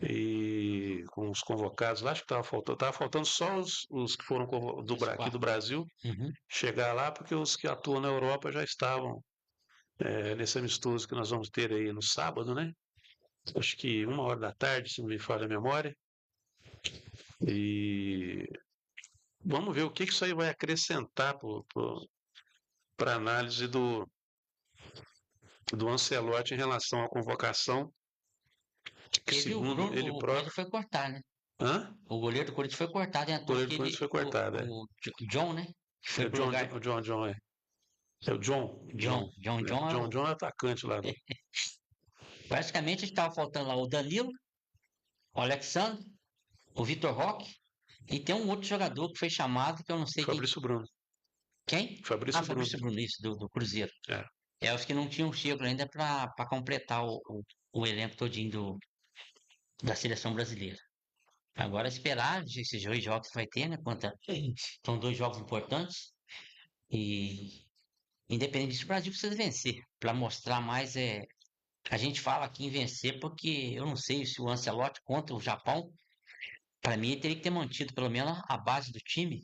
e com os convocados lá, acho que estava faltando só os que foram aqui do Brasil Uhum. chegar lá, porque os que atuam na Europa já estavam nesse amistoso que nós vamos ter aí no sábado, né? Acho que 1 hora da tarde, se não me falha a memória. E vamos ver o que isso aí vai acrescentar para a análise do Ancelotti em relação à convocação, que Teve o segundo Bruno, ele o coisa próprio. foi cortar, né? Hã? O goleiro do Corinthians foi cortado e O entrou goleiro do Corinthians foi cortado, é. o John, né? Que É foi o pro John, lugar. John, é. É o John, John. John é John é atacante lá. praticamente estava faltando lá o Danilo, o Alexandre, o Vitor Roque e tem um outro jogador que foi chamado que eu não sei quem. Fabrício Bruno. Quem? Ah, Fabrício Bruno. Fabrício Bruno, isso, do Cruzeiro. É. É os que não tinham chego ainda para completar o elenco todinho da seleção brasileira. Agora esperar esses 2 jogos que vai ter, né? São 2 jogos importantes. E independente disso, o Brasil precisa vencer para mostrar mais. A gente fala aqui em vencer porque eu não sei se o Ancelotti contra o Japão, para mim ele teria que ter mantido pelo menos a base do time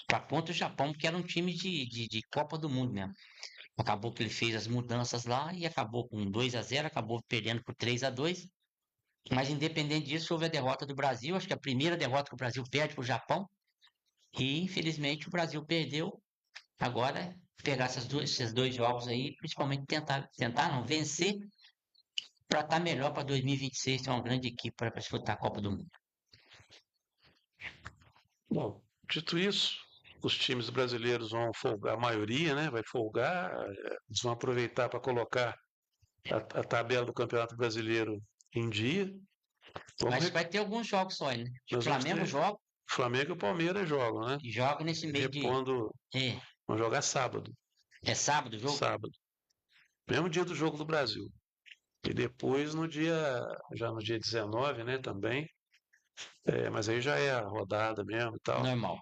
para contra o Japão, porque era um time de Copa do Mundo mesmo. Acabou que ele fez as mudanças lá e acabou com 2-0, acabou perdendo por 3-2. Mas independente disso, houve a derrota do Brasil, acho que a primeira derrota que o Brasil perde para o Japão. E infelizmente o Brasil perdeu. Agora pegar esses dois jogos aí, principalmente tentar não vencer para estar melhor para 2026, ter uma grande equipe para disputar a Copa do Mundo. Bom, dito isso, os times brasileiros vão folgar, a maioria, né? Vai folgar, eles vão aproveitar para colocar a tabela do Campeonato Brasileiro em dia. Mas vai ter alguns jogos só, né? O Nós vamos Flamengo ter joga Flamengo e Palmeiras jogam, né? e joga nesse meio de. Repondo, É, vão jogar sábado. é sábado o jogo? Sábado. Mesmo dia do jogo do Brasil. E depois já no dia 19, né, também. Mas aí já é a rodada mesmo e tal. Normal.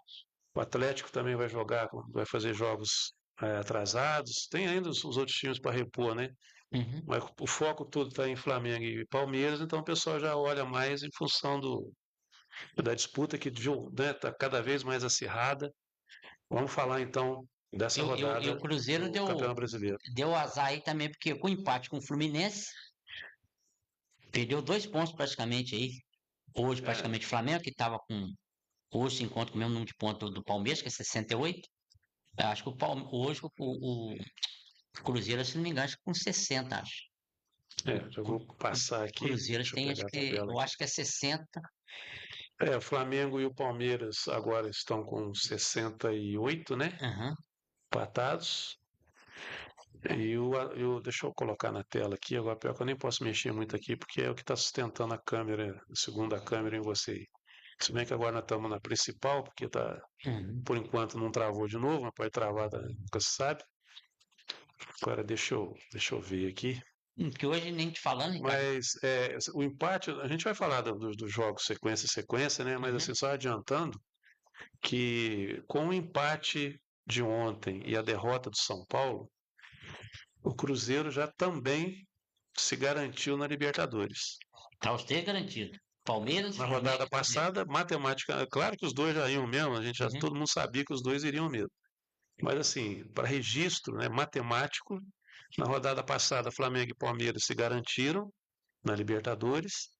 O Atlético também vai jogar, vai fazer jogos atrasados. Tem ainda os outros times para repor, né? Uhum. Mas o foco todo está em Flamengo e Palmeiras, então o pessoal já olha mais em função da disputa que está cada vez mais acirrada. Vamos falar então dessa E rodada o Cruzeiro do Campeonato Brasileiro. deu azar aí também, porque com o empate com o Fluminense, perdeu 2 pontos praticamente aí. Hoje, praticamente, o Flamengo, que estava com. Hoje se encontra com o mesmo número de pontos do Palmeiras, que é 68. Eu acho que hoje o Cruzeiro, se não me engano, acho que com 60, acho. Já vou passar O aqui. Cruzeiro Deixa eu tem, acho pegar a que, tabela eu aqui. acho que é 60. O Flamengo e o Palmeiras agora estão com 68, né? Aham. Empatados. Deixa eu colocar na tela aqui, agora pior que eu nem posso mexer muito aqui, porque é o que está sustentando a câmera, a segunda câmera em você. Se bem que agora nós estamos na principal, porque Uhum. por enquanto não travou de novo, mas pode travar, nunca se sabe. Agora deixa eu ver aqui. Que hoje nem te falando, Ricardo. Mas o empate, a gente vai falar dos jogos sequência, né? Mas Uhum. assim, só adiantando que com o empate de ontem e a derrota do São Paulo, o Cruzeiro já também se garantiu na Libertadores. Tá os três garantidos. Palmeiras, Na Flamengo rodada e Cruzeiro. passada, matemática, claro que os dois já iam mesmo, Uhum. todo mundo sabia que os dois iriam mesmo. Mas assim, para registro, né, matemático, na rodada passada, Flamengo e Palmeiras se garantiram na Libertadores.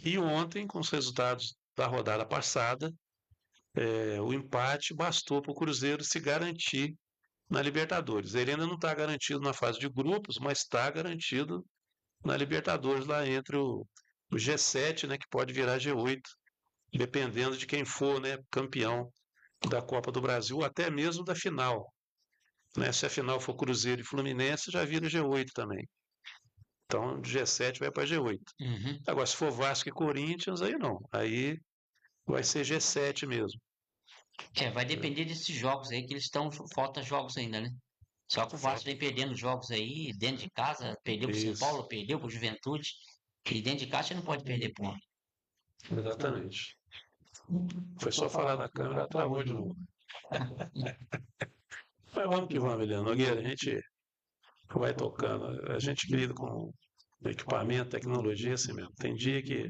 E ontem, com os resultados da rodada passada, o empate bastou para o Cruzeiro se garantir na Libertadores. Ele ainda não está garantido na fase de grupos, mas está garantido na Libertadores, lá entre o G7, né, que pode virar G8, dependendo de quem for, né, campeão da Copa do Brasil, ou até mesmo da final. Né? Se a final for Cruzeiro e Fluminense, já vira G8 também. Então, de G7 vai para G8. Uhum. Agora, se for Vasco e Corinthians, aí não. Aí vai ser G7 mesmo. Vai depender desses jogos aí que eles estão. Falta jogos ainda, né? Só que o Vasco vem perdendo jogos aí, dentro de casa, perdeu pro São Isso, Paulo, perdeu pro Juventude. E dentro de casa você não pode perder ponto. exatamente. Foi só falar na câmera, travou de novo. Mas vamos que vamos, Eliane Nogueira. A gente vai tocando. A gente lida com equipamento, tecnologia, assim mesmo. Tem dia que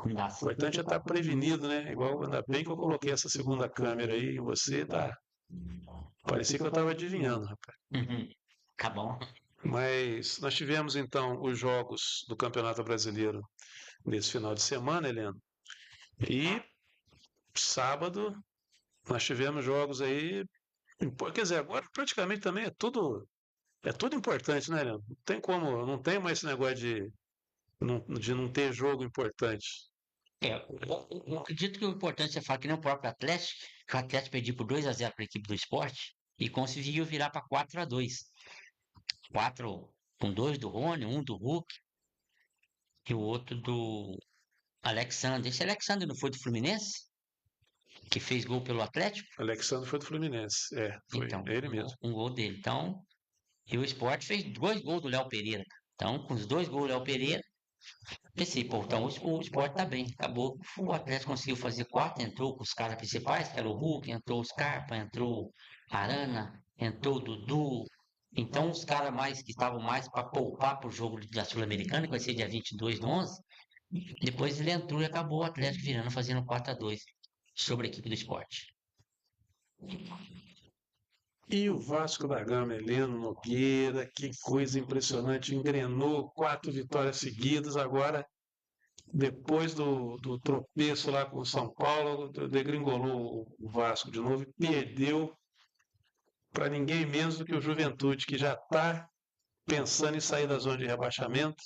Não dá o importante é estar prevenido, né? Igual, ainda bem que eu coloquei essa segunda câmera aí e você tá. Parecia que eu estava adivinhando, rapaz. Uhum. Tá bom. Mas nós tivemos então os jogos do Campeonato Brasileiro nesse final de semana, Helena. E sábado nós tivemos jogos aí. Quer dizer, agora praticamente também é tudo importante, né, Helena? Não tem como, não tem mais esse negócio de não ter jogo importante. Eu acredito que o importante é falar que nem o próprio Atlético, que o Atlético perdeu por 2-0 para a equipe do Sport e conseguiu virar para 4-2. 4 com dois do Rony, um do Hulk e o outro do Alexandre. Esse Alexandre não foi do Fluminense? Que fez gol pelo Atlético? Alexandre foi do Fluminense. Foi Então, ele mesmo. um gol dele. Então, e o Sport fez 2 gols do Léo Pereira. Então, com os 2 gols do Léo Pereira, pensei, pô, então o Sport tá bem, acabou. O Atlético conseguiu fazer 4, entrou com os caras principais, que era o Hulk, entrou o Scarpa, entrou Arana, entrou o Dudu. Então, os caras mais que estavam mais para poupar para o jogo da Sul-Americana, que vai ser dia 22 do 11, depois ele entrou e acabou o Atlético virando, fazendo 4-2 sobre a equipe do Sport. E o Vasco da Gama, Heleno Nogueira, que coisa impressionante, engrenou 4 vitórias seguidas. Agora, depois do tropeço lá com o São Paulo, degringolou o Vasco de novo e perdeu para ninguém menos do que o Juventude, que já está pensando em sair da zona de rebaixamento.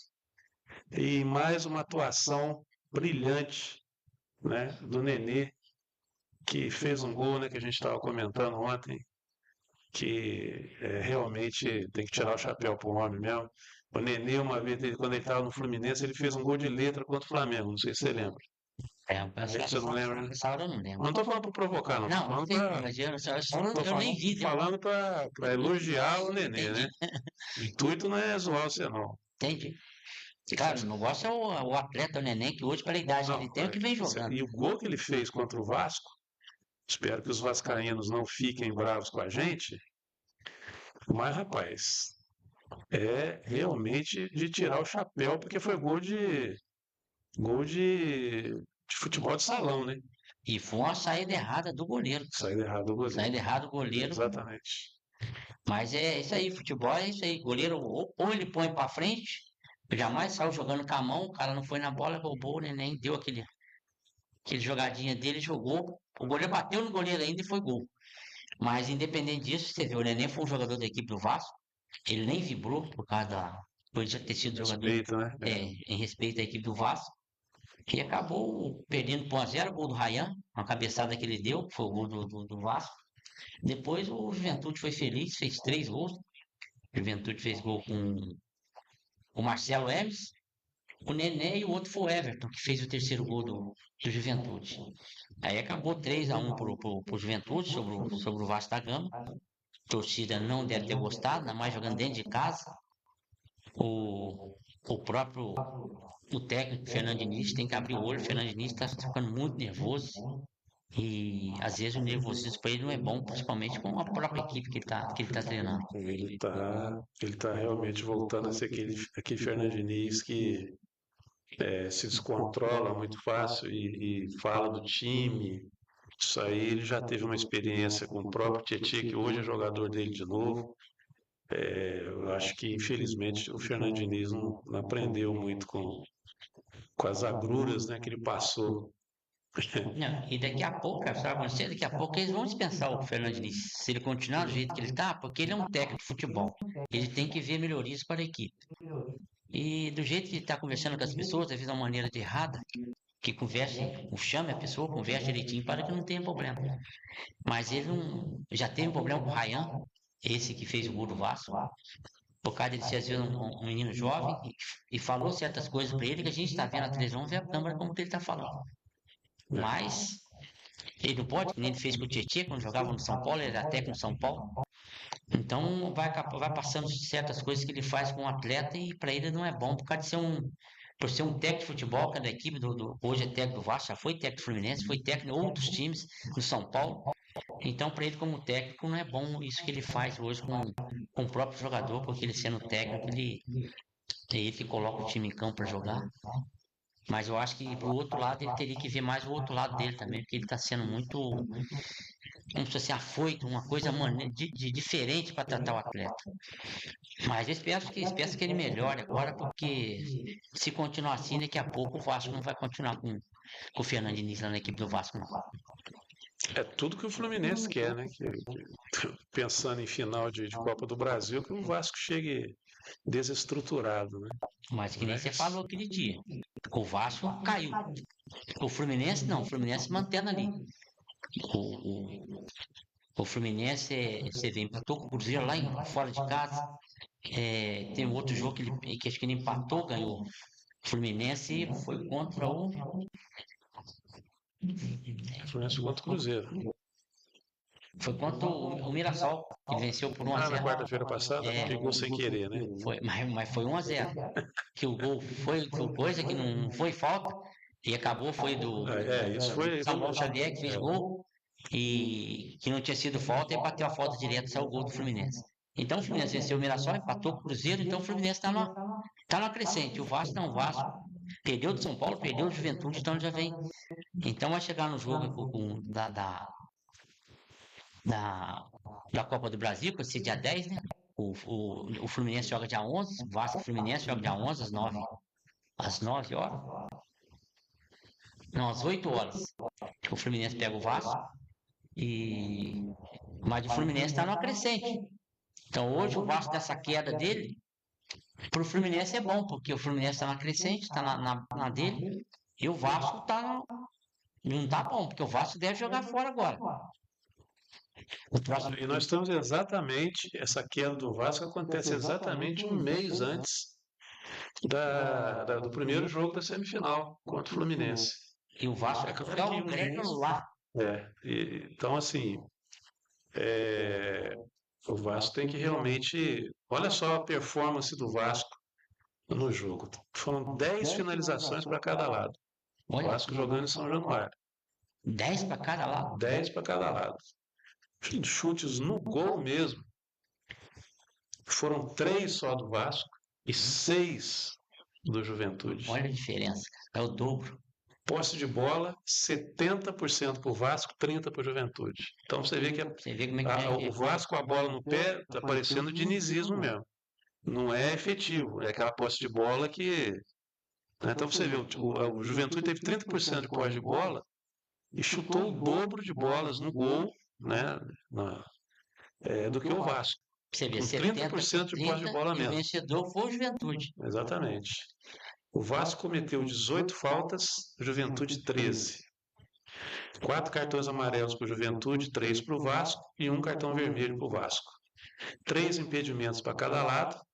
E mais uma atuação brilhante, né, do Nenê, que fez um gol, né, que a gente estava comentando ontem, que realmente tem que tirar o chapéu para o homem mesmo. O Nenê, uma vez, quando ele estava no Fluminense, ele fez um gol de letra contra o Flamengo, não sei se você lembra. Você não lembra, né? Essa hora eu não lembro. Não estou falando para provocar, não. Não, não Estou tem falando mas para eu nem vi. falando para elogiar o Nenê, Entendi, né? O intuito não é zoar você, não. entendi. Cara, o negócio é o atleta, o neném, que hoje, pela idade que Não, ele tem, é o que vem jogando. e o gol que ele fez contra o Vasco, espero que os vascaínos não fiquem bravos com a gente, mas, rapaz, é realmente de tirar o chapéu, porque foi gol de futebol de salão, né? E foi uma saída errada do goleiro. Saída errada do goleiro. Saída errada do goleiro. Exatamente. Mas é isso aí, futebol é isso aí. Goleiro, ou ele põe pra frente, jamais saiu jogando com a mão, o cara não foi na bola, roubou, o neném deu aquele jogadinha dele, jogou. O goleiro bateu no goleiro ainda e foi gol. Mas independente disso, você vê, o neném foi um jogador da equipe do Vasco, ele nem vibrou por causa por ele já ter sido jogador Respeito, né? em respeito à equipe do Vasco. Que acabou perdendo por 1-0, o gol do Ryan, uma cabeçada que ele deu, que foi o gol do Vasco. Depois o Juventude foi feliz, fez 3 gols. O Juventude fez gol com o Marcelo Hermes, o Nené e o outro foi o Everton, que fez o terceiro gol do Juventude. Aí acabou 3-1 pro Juventude sobre o Vasco da Gama. A torcida não deve ter gostado, ainda mais jogando dentro de casa. O próprio técnico Fernando Diniz tem que abrir o olho. O Fernando Diniz está ficando muito nervoso. E às vezes o nervosismo para ele não é bom, principalmente com a própria equipe que ele tá treinando. Ele tá realmente voltando a ser aquele Fernando Diniz que se descontrola muito fácil e fala do time. Isso aí ele já teve uma experiência com o próprio Tietchan, que hoje é jogador dele de novo. Eu acho que, infelizmente, o Fernando Diniz não aprendeu muito com as agruras, né, que ele passou. Não, e daqui a pouco, cara, sabe o que vai acontecer? Daqui a pouco eles vão dispensar o Fernando Diniz, se ele continuar do jeito que ele tá, porque ele é um técnico de futebol. Ele tem que ver melhorias para a equipe. E do jeito que ele está conversando com as pessoas, às vezes de uma maneira de errada, que converse, chame a pessoa, converse direitinho para que não tenha problema. Mas ele não, já teve um problema com o Ryan, esse que fez o gol do Vasco, por causa de ser às vezes um menino jovem, e falou certas coisas para ele que a gente está vendo na televisão, vê a câmera como que ele está falando. Mas ele não pode, que nem ele fez com o Tietchan, quando jogava no São Paulo, ele era técnico no São Paulo. Então vai passando certas coisas que ele faz com o atleta e para ele não é bom, por causa de por ser um técnico de futebol, cada equipe hoje é técnico do Vasco, já foi técnico do Fluminense, foi técnico de outros times no São Paulo. Então, para ele como técnico, não é bom isso que ele faz hoje com o próprio jogador, porque ele sendo técnico, é ele que coloca o time em campo para jogar. Mas eu acho que pro outro lado ele teria que ver mais o outro lado dele também, porque ele está sendo muito, como se fosse afoito, uma coisa de diferente para tratar o atleta. Mas eu espero que ele melhore agora, porque se continuar assim, daqui a pouco o Vasco não vai continuar com o Fernando Diniz lá na equipe do Vasco, não. É tudo que o Fluminense quer, né? Pensando em final de Copa do Brasil, que o Vasco chegue desestruturado, né? Mas que nem você falou aquele dia. O Vasco caiu. O Fluminense não, o Fluminense mantendo ali. O Fluminense, você vê, empatou com o Cruzeiro lá fora de casa. Tem um outro jogo que acho que ele empatou, ganhou. O Fluminense foi contra o. Fluminense contra o Cruzeiro. Foi contra o Mirassol, que venceu por 1 a Na 0. quarta-feira passada, pegou sem querer, né? Mas foi 1 a 0. Que o gol foi coisa que não foi falta. E acabou, foi do Isso foi. Samuel Xavier que fez gol. E que não tinha sido falta, e bateu a falta direto, saiu o gol do Fluminense. Então o Fluminense venceu o Mirassol, empatou com o Cruzeiro, então o Fluminense tá na crescente. O Vasco não, o Vasco perdeu do São Paulo, perdeu do Juventude, então já vem. Então vai chegar no jogo da, da Copa do Brasil, que vai ser dia 10, né? O Fluminense joga dia 11, o Vasco e o Fluminense joga dia 11, às 9 horas. Não, às 8 horas. O Fluminense pega o Vasco. Mas o Fluminense está numa crescente. Então hoje o Vasco dessa queda dele, para o Fluminense é bom, porque o Fluminense está na crescente, está na dele, e o Vasco não está bom, porque o Vasco deve jogar fora agora. E nós estamos exatamente, essa queda do Vasco acontece exatamente um mês antes do primeiro jogo da semifinal contra o Fluminense. E o Vasco vai jogar o Grêmio lá. Então, assim, o Vasco tem que realmente. Olha só a performance do Vasco no jogo. Foram 10 finalizações para cada lado. O Vasco jogando em São Januário. 10 para cada lado? 10 para cada lado. Chutes no gol mesmo. Foram 3 só do Vasco e 6 do Juventude. Olha a diferença, cara. É o dobro. Posse de bola, 70% para o Vasco, 30% para o Juventude. Então você vê que o Vasco com a bola no pé está parecendo dinizismo mesmo. Não é efetivo, é aquela posse de bola que. Né? Então você vê, o Juventude teve 30% de posse de bola e chutou o dobro de bolas no gol, né, do que o Vasco. Você vê, com 30% de posse de bola mesmo. O vencedor foi o Juventude. Exatamente. O Vasco cometeu 18 faltas, Juventude 13. 4 cartões amarelos para o Juventude, 3 para o Vasco e 1 cartão vermelho para o Vasco. 3 impedimentos para cada lado.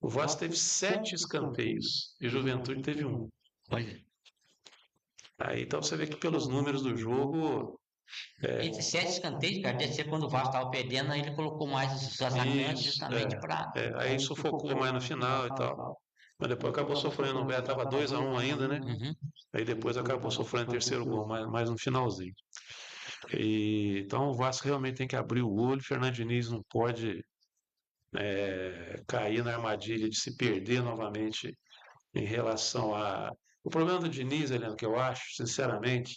O Vasco teve 7 escanteios e o Juventude teve 1. Olha. Aí então você vê que pelos números do jogo. Entre 7 escanteios, cara, deve ser quando o Vasco estava perdendo, aí ele colocou mais os atacantes justamente para. Aí sufocou mais no final e tal. Mas depois acabou sofrendo, estava 2-1 ainda, né? Uhum. Aí depois acabou sofrendo o terceiro gol, mais no finalzinho. Então o Vasco realmente tem que abrir o olho. O Fernando Diniz não pode cair na armadilha de se perder novamente em relação a. O problema do Diniz, Heleno, que eu acho, sinceramente,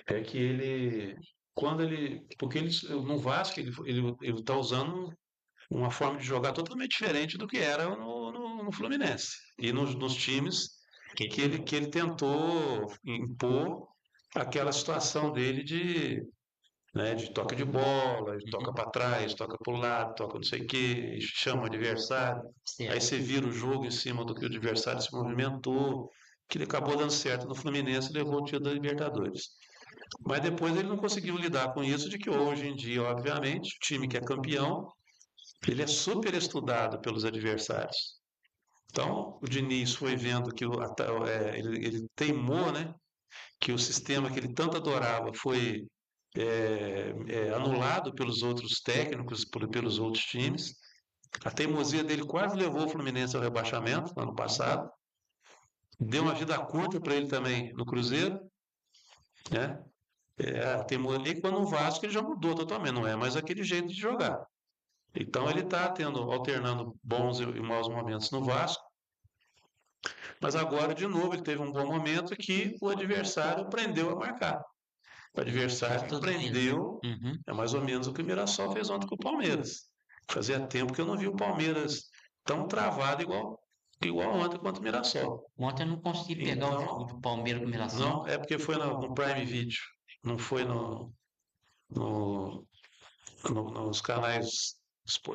é que ele, quando ele, porque ele, no Vasco ele está usando uma forma de jogar totalmente diferente do que era no Fluminense e nos times que ele tentou impor aquela situação dele de toca de bola, toca para trás, toca para o lado, toca não sei o quê, chama o adversário. Aí você vira o jogo em cima do que o adversário se movimentou, que ele acabou dando certo no Fluminense e levou o título da Libertadores. Mas depois ele não conseguiu lidar com isso, de que hoje em dia, obviamente, o time que é campeão, ele é super estudado pelos adversários. Então, o Diniz foi vendo que ele teimou, né, que o sistema que ele tanto adorava foi anulado pelos outros técnicos, pelos outros times. A teimosia dele quase levou o Fluminense ao rebaixamento no ano passado. Deu uma vida curta para ele também no Cruzeiro, né? E quando o Vasco ele já mudou totalmente, não é mais aquele jeito de jogar. Então ele está alternando bons e maus momentos no Vasco, mas agora de novo ele teve um bom momento que o adversário aprendeu a marcar. O adversário aprendeu, é mais ou menos o que o Mirassol fez ontem com o Palmeiras. Fazia tempo que eu não vi o Palmeiras tão travado igual ontem contra o Mirassol. Ontem eu não consegui pegar o jogo do Palmeiras com o Mirassol. Não, é porque foi no Prime Video, não foi no, nos canais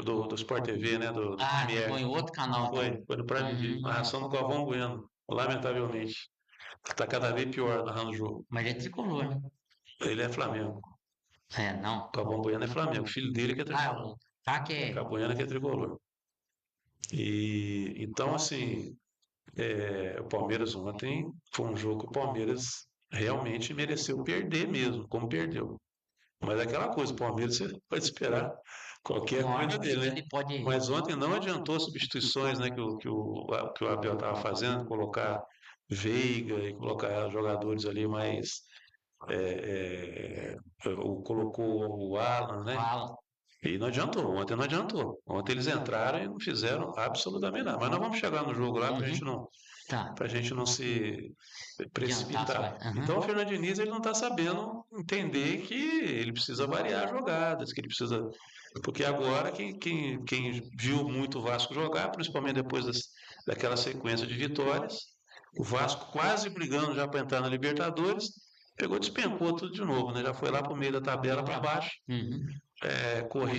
do Sport TV, né? Do Foi em outro canal. Foi no Prime Video, narração do Galvão Bueno, lamentavelmente. Está cada vez pior narrando o jogo. Mas ele é tricolor, né? Ele é Flamengo. Não. O Galvão Bueno é Flamengo, o filho dele que é tricolor. O Bueno que é tricolor. E então, assim, o Palmeiras ontem foi um jogo que o Palmeiras realmente mereceu perder mesmo, como perdeu. Mas é aquela coisa, o Palmeiras você pode esperar qualquer coisa dele, né? Mas ontem não adiantou as substituições, né, que o Abel estava fazendo, colocar Veiga e colocar jogadores ali mais. Colocou o Alan, né? E não adiantou, ontem não adiantou. Ontem eles entraram e não fizeram absolutamente nada. Mas nós vamos chegar no jogo lá para a gente não se precipitar. Então o Fernando Diniz ele não está sabendo entender que ele precisa variar jogadas, que ele precisa. Porque agora quem viu muito o Vasco jogar, principalmente depois daquela sequência de vitórias, o Vasco quase brigando já para entrar na Libertadores, despencou tudo de novo, né? Já foi lá para o meio da tabela para baixo. Correr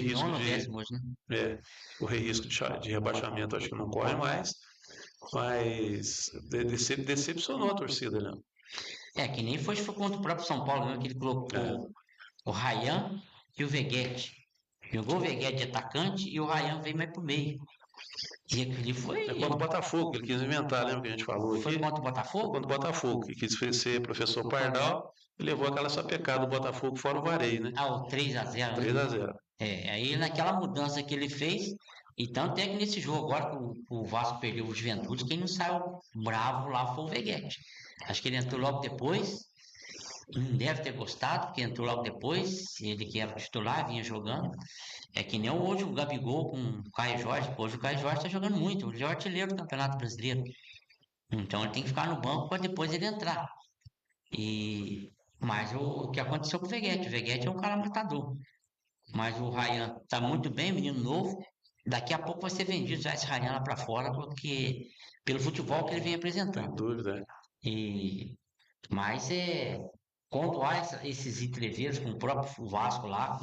risco de rebaixamento, acho que não corre mais, mas decepcionou a torcida, né? Que nem foi contra o próprio São Paulo, né, que ele colocou o Ryan e o Veguete. Jogou o Veguete de atacante e o Ryan veio mais pro meio. E aquele foi. Contra o Botafogo, ele quis inventar, lembra que a gente falou aqui? Foi contra o Botafogo? Foi contra o Botafogo, que quis ser professor Pardal e levou aquela sapecada do Botafogo fora o vareio, né? O 3-0. 3-0. Aí naquela mudança que ele fez, e tanto é que nesse jogo agora que o Vasco perdeu o Juventude, quem não saiu bravo lá foi o Veguete. Acho que ele entrou logo depois, não deve ter gostado, porque entrou logo depois, ele que era titular, vinha jogando. É que nem hoje o Gabigol com o Caio Jorge, hoje o Caio Jorge está jogando muito, ele é o artilheiro do Campeonato Brasileiro. Então ele tem que ficar no banco para depois ele entrar. Mas o que aconteceu com o Veguete é um cara matador. Mas o Ryan está muito bem, menino novo. Daqui a pouco vai ser vendido já esse Ryan lá para fora, porque pelo futebol que ele vem apresentando. Sem dúvida. Mas quando há esses entreveros com o próprio Vasco lá,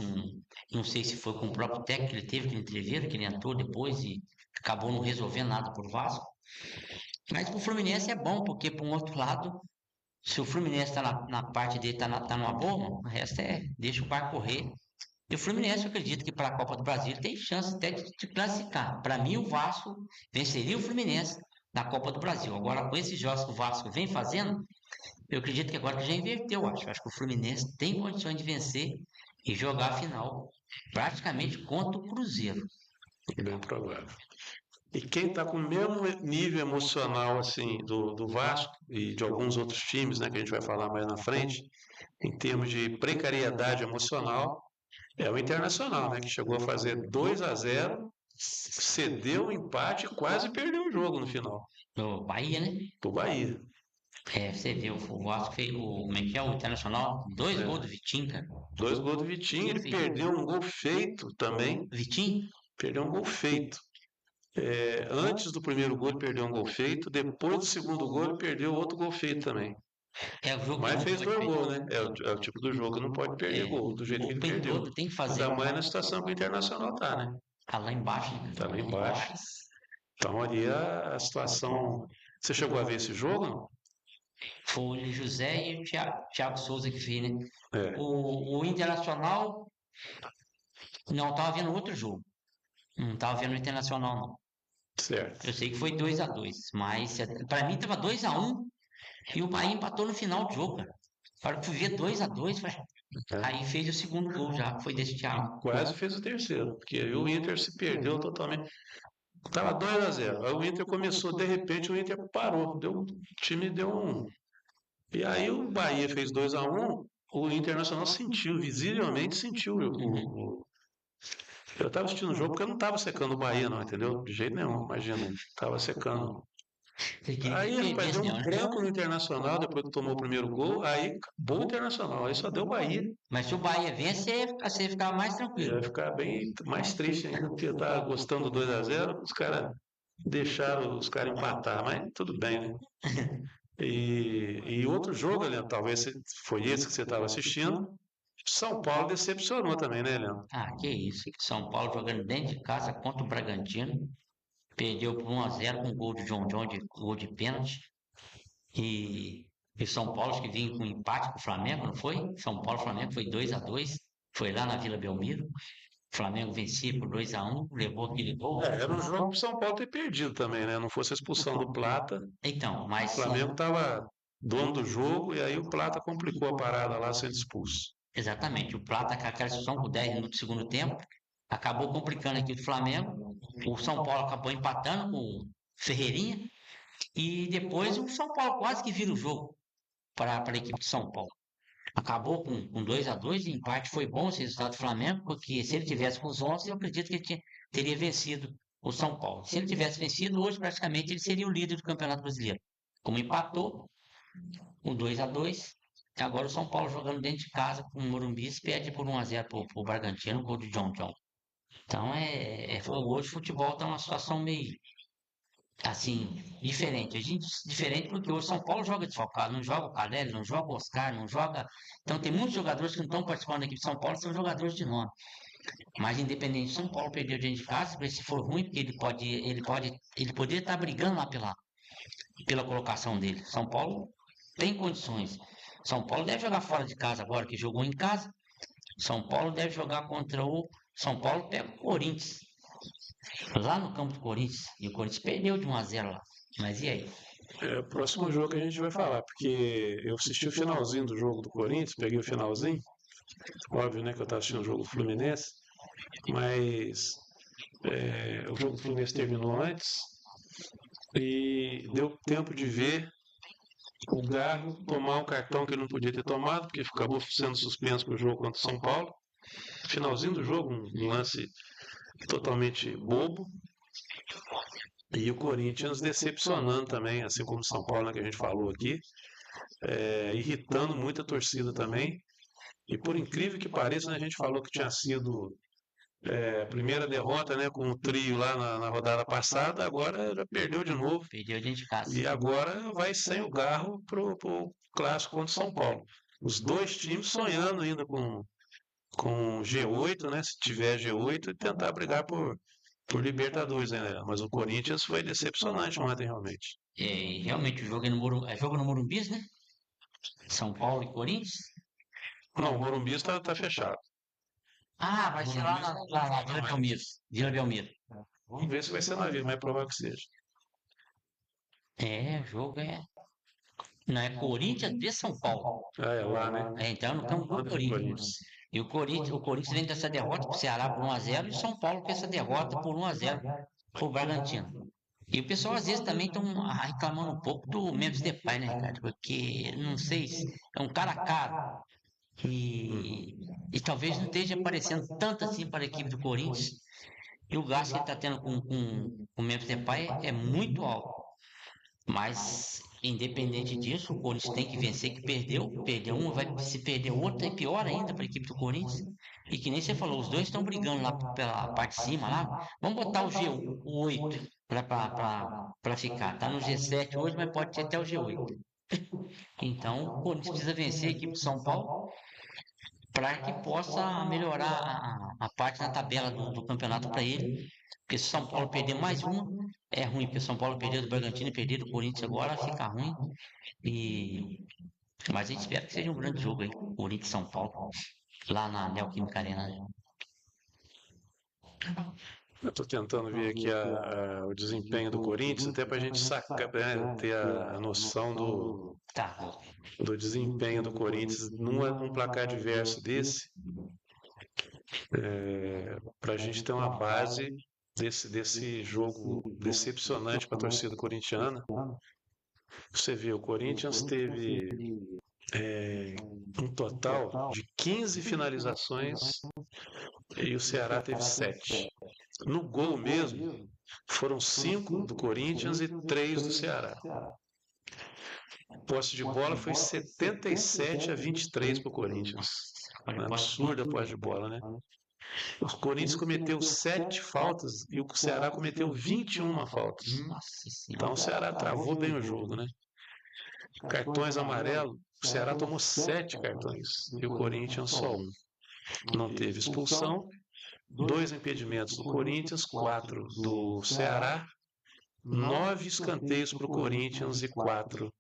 não sei se foi com o próprio técnico que ele teve, aquele entreveiro, que ele entrou depois e acabou não resolvendo nada por Vasco. Mas para o Fluminense é bom, porque por um outro lado, se o Fluminense está na parte dele, está numa boa, o resto deixa o barco correr. E o Fluminense, eu acredito que para a Copa do Brasil tem chance até de classificar. Para mim, o Vasco venceria o Fluminense na Copa do Brasil. Agora, com esses jogos que o Vasco vem fazendo, eu acredito que agora já inverteu, acho que o Fluminense tem condições de vencer e jogar a final praticamente contra o Cruzeiro. Bem provável. E quem está com o mesmo nível emocional assim do Vasco e de alguns outros times, né, que a gente vai falar mais na frente, em termos de precariedade emocional, é o Internacional, né? Que chegou a fazer 2-0, cedeu o empate e quase perdeu o jogo no final. Do Bahia, né? Pro Bahia. Você viu, o Vasco fez como é que é, o Internacional, 2 gols do Vitinho, cara. 2 gols do Vitinho, ele perdeu um gol feito também. Vitinho? Perdeu um gol feito. Antes do primeiro gol, ele perdeu um gol feito. Depois do segundo gol, ele perdeu outro gol feito também. O jogo Mas não fez pode 2 gols, né? É o tipo do jogo que não pode perder gol, do jeito que ele perdeu. Tem que fazer. Ainda mais na situação que o Internacional tá, né? Tá lá embaixo, né? Tá lá embaixo. Então ali a situação. Você chegou a ver esse jogo, não? Foi o José e o Thiago Souza que fez, né? É. O Internacional não tava vendo outro jogo. Não tava vendo o Internacional, não. Certo. Eu sei que foi 2-2, mas para mim tava 2-1 e o Bahia empatou no final do jogo, cara. A hora que fui ver 2-2, aí fez o segundo gol já, foi desse Thiago. Quase fez o terceiro, porque aí o Inter se perdeu totalmente. Tava 2-0. Aí o Inter começou, de repente o Inter parou. O time deu um. E aí o Bahia fez 2-1. O Internacional sentiu, visivelmente sentiu eu estava assistindo o jogo porque eu não estava secando o Bahia, não, entendeu? De jeito nenhum, imagina. Estava secando. Aí, rapaz, deu um branco no Internacional depois que tomou o primeiro gol. Aí acabou o Internacional. Aí só deu o Bahia. Mas se o Bahia vence, você ia ficar mais tranquilo. Ia ficar bem mais triste ainda, porque eu estava gostando do 2-0. Os caras deixaram os caras empatar, mas tudo bem, né? E outro jogo, Leandro, talvez foi esse que você estava assistindo. São Paulo decepcionou também, né, Leandro? Que isso. São Paulo jogando dentro de casa contra o Bragantino. Perdeu por 1-0 com gol de John John, gol de pênalti. E São Paulo que vinha com empate com o Flamengo, não foi? São Paulo e Flamengo foi 2-2. Foi lá na Vila Belmiro. O Flamengo vencia por 2-1, levou aquele gol. Era um jogo para São Paulo ter perdido também, né? Não fosse a expulsão do Plata. Então, O Flamengo estava dono do jogo e aí o Plata complicou a parada lá sendo expulso. Exatamente. O Plata, com aquela expulsão com 10 minutos do segundo tempo, acabou complicando aqui o Flamengo. O São Paulo acabou empatando com o Ferreirinha. E depois o São Paulo quase que vira o jogo para a equipe de São Paulo. Acabou com 2-2, o empate foi bom esse resultado do Flamengo, porque se ele tivesse com os 11, eu acredito que ele teria vencido o São Paulo. Se ele tivesse vencido, hoje praticamente ele seria o líder do Campeonato Brasileiro. Como empatou, um 2-2, agora o São Paulo jogando dentro de casa com o Morumbi, perde por 1-0 para o Bragantino, gol de John John. Então hoje o futebol está uma situação meio assim, diferente. A gente diferente porque hoje São Paulo joga desfalcado, não joga o Caleri, não joga o Oscar, não joga. Então tem muitos jogadores que não estão participando da equipe de São Paulo, são jogadores de nome. Mas independente, São Paulo perdeu dentro de casa, se for ruim, porque ele poderia estar brigando lá pela colocação dele. São Paulo tem condições. São Paulo deve jogar fora de casa agora, que jogou em casa. São Paulo deve jogar contra o. São Paulo pega o Corinthians. Lá no campo do Corinthians. E o Corinthians perdeu de 1-0 lá. Mas e aí? É o próximo jogo que a gente vai falar, porque eu assisti o finalzinho do jogo do Corinthians, peguei o finalzinho. Óbvio, né, que eu estava assistindo o jogo do Fluminense, mas o jogo do Fluminense terminou antes e deu tempo de ver o Garro tomar um cartão que ele não podia ter tomado, porque acabou sendo suspenso para o jogo contra o São Paulo. Finalzinho do jogo, um lance totalmente bobo. E o Corinthians decepcionando também, assim como o São Paulo, né, que a gente falou aqui, irritando muito a torcida também. E por incrível que pareça, né, a gente falou que tinha sido a primeira derrota, né, com o trio lá na rodada passada, agora já perdeu de novo. Perdeu dentro de casa. E agora vai sem o Garro pro clássico contra o São Paulo. Os dois times sonhando ainda com G8, né, se tiver G8, e tentar brigar por Libertadores, né? Mas o Corinthians foi decepcionante ontem, realmente. E realmente o jogo é no Morumbi, jogo no Morumbi, né? São Paulo e Corinthians? Não, o Morumbi está fechado. Vai ser lá na Vila Belmiro. Vila Belmiro. Vamos ver se vai ser na Vila, mas é provável que seja. O jogo é. Não, é Corinthians de São Paulo. É lá, né? Então no campo do Corinthians. E o Corinthians vem dessa derrota para o Ceará por 1-0 e o São Paulo com essa derrota por 1-0 para o Bragantino. E o pessoal às vezes também estão reclamando um pouco do Memphis Depay, né, cara? Porque, não sei, é um cara caro. Uhum. E talvez não esteja aparecendo tanto assim para a equipe do Corinthians. E o gasto que ele está tendo com o Memphis Depay é muito alto. Mas, independente disso, o Corinthians tem que vencer, que perdeu um, vai se perder outro, é pior ainda para a equipe do Corinthians. E que nem você falou, os dois estão brigando lá pela parte de cima, lá. Vamos botar o G8 para ficar. Tá no G7 hoje, mas pode ter até o G8. Então, o Corinthians precisa vencer a equipe de São Paulo para que possa melhorar a parte na tabela do campeonato para ele. Porque se o São Paulo perder mais uma, é ruim, porque o São Paulo perder do Bragantino e perder do Corinthians agora, fica ruim. E... Mas a gente espera que seja um grande jogo aí, Corinthians e São Paulo, lá na Neoquímica Arena, né? Eu estou tentando ver aqui o desempenho do Corinthians, até para a gente sacar, né, ter a noção Tá. do desempenho do Corinthians num placar diverso desse, para a gente ter uma base desse jogo decepcionante para a torcida corintiana. Você vê, o Corinthians teve um total de 15 finalizações e o Ceará teve 7. No gol mesmo, foram 5 do Corinthians e 3 do Ceará. Posse de bola foi 77-23 para o Corinthians. Olha, É absurda a posse de bola, né? O Corinthians cometeu 7 faltas e o Ceará cometeu 21 faltas. Nossa Então senhora. o Ceará travou bem o jogo, né? Cartões amarelos, o Ceará tomou 7 cartões e o Corinthians só um. Não teve expulsão, 2 impedimentos do Corinthians, 4 do Ceará, 9 escanteios para o Corinthians e 4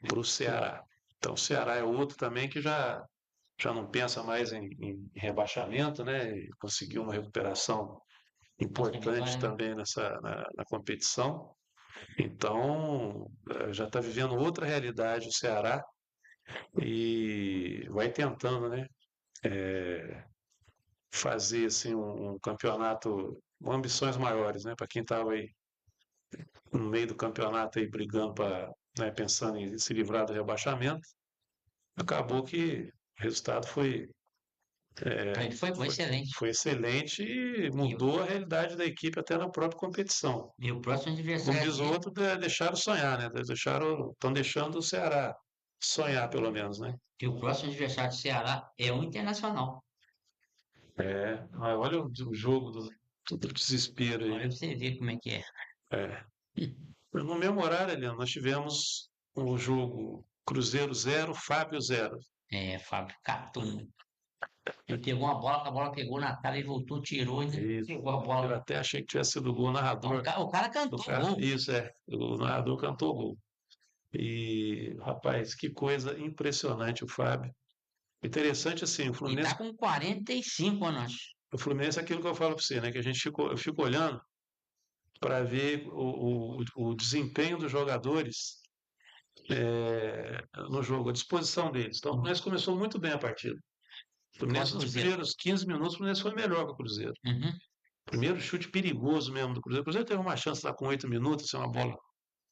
para o Ceará. Então o Ceará é outro também que já não pensa mais em rebaixamento, né? E conseguiu uma recuperação importante também na competição. Então, já está vivendo outra realidade o Ceará e vai tentando, né, fazer assim, um campeonato com ambições maiores, né, para quem estava aí no meio do campeonato aí brigando para, né, pensando em se livrar do rebaixamento. Acabou que o resultado Pra ele foi excelente. foi excelente e E, mudou a realidade da equipe até na própria competição. e o próximo Como adversário diz o dele, outro, deixaram sonhar, né? Estão deixando o Ceará sonhar, pelo menos, né? e o próximo adversário do Ceará é o Internacional. Mas olha o jogo do desespero Olha pra aí. você ver como é que é. É. No mesmo horário, Eliana, nós tivemos o jogo Cruzeiro 0, Fábio 0. É, Fábio Catum. Ele pegou uma bola, a bola pegou na cara, ele voltou, tirou e Isso. pegou a Eu bola. até achei que tivesse sido o gol Então, narrador. o cara Do cantou o cara. gol. Isso, é. O narrador cantou o gol. E, rapaz, que coisa impressionante o Fábio. Interessante assim, E tá com 45 anos. o Fluminense é aquilo que eu falo para você, né? Que eu fico olhando para ver o desempenho dos jogadores no jogo, a disposição deles. Então, o Fluminense começou muito bem a partida. O Contra Fluminense, o nos Cruzeiro. primeiros 15 minutos, o Fluminense foi melhor que o Cruzeiro. Uhum. Primeiro chute perigoso mesmo do Cruzeiro. O Cruzeiro teve uma chance lá com 8 minutos, se uma bola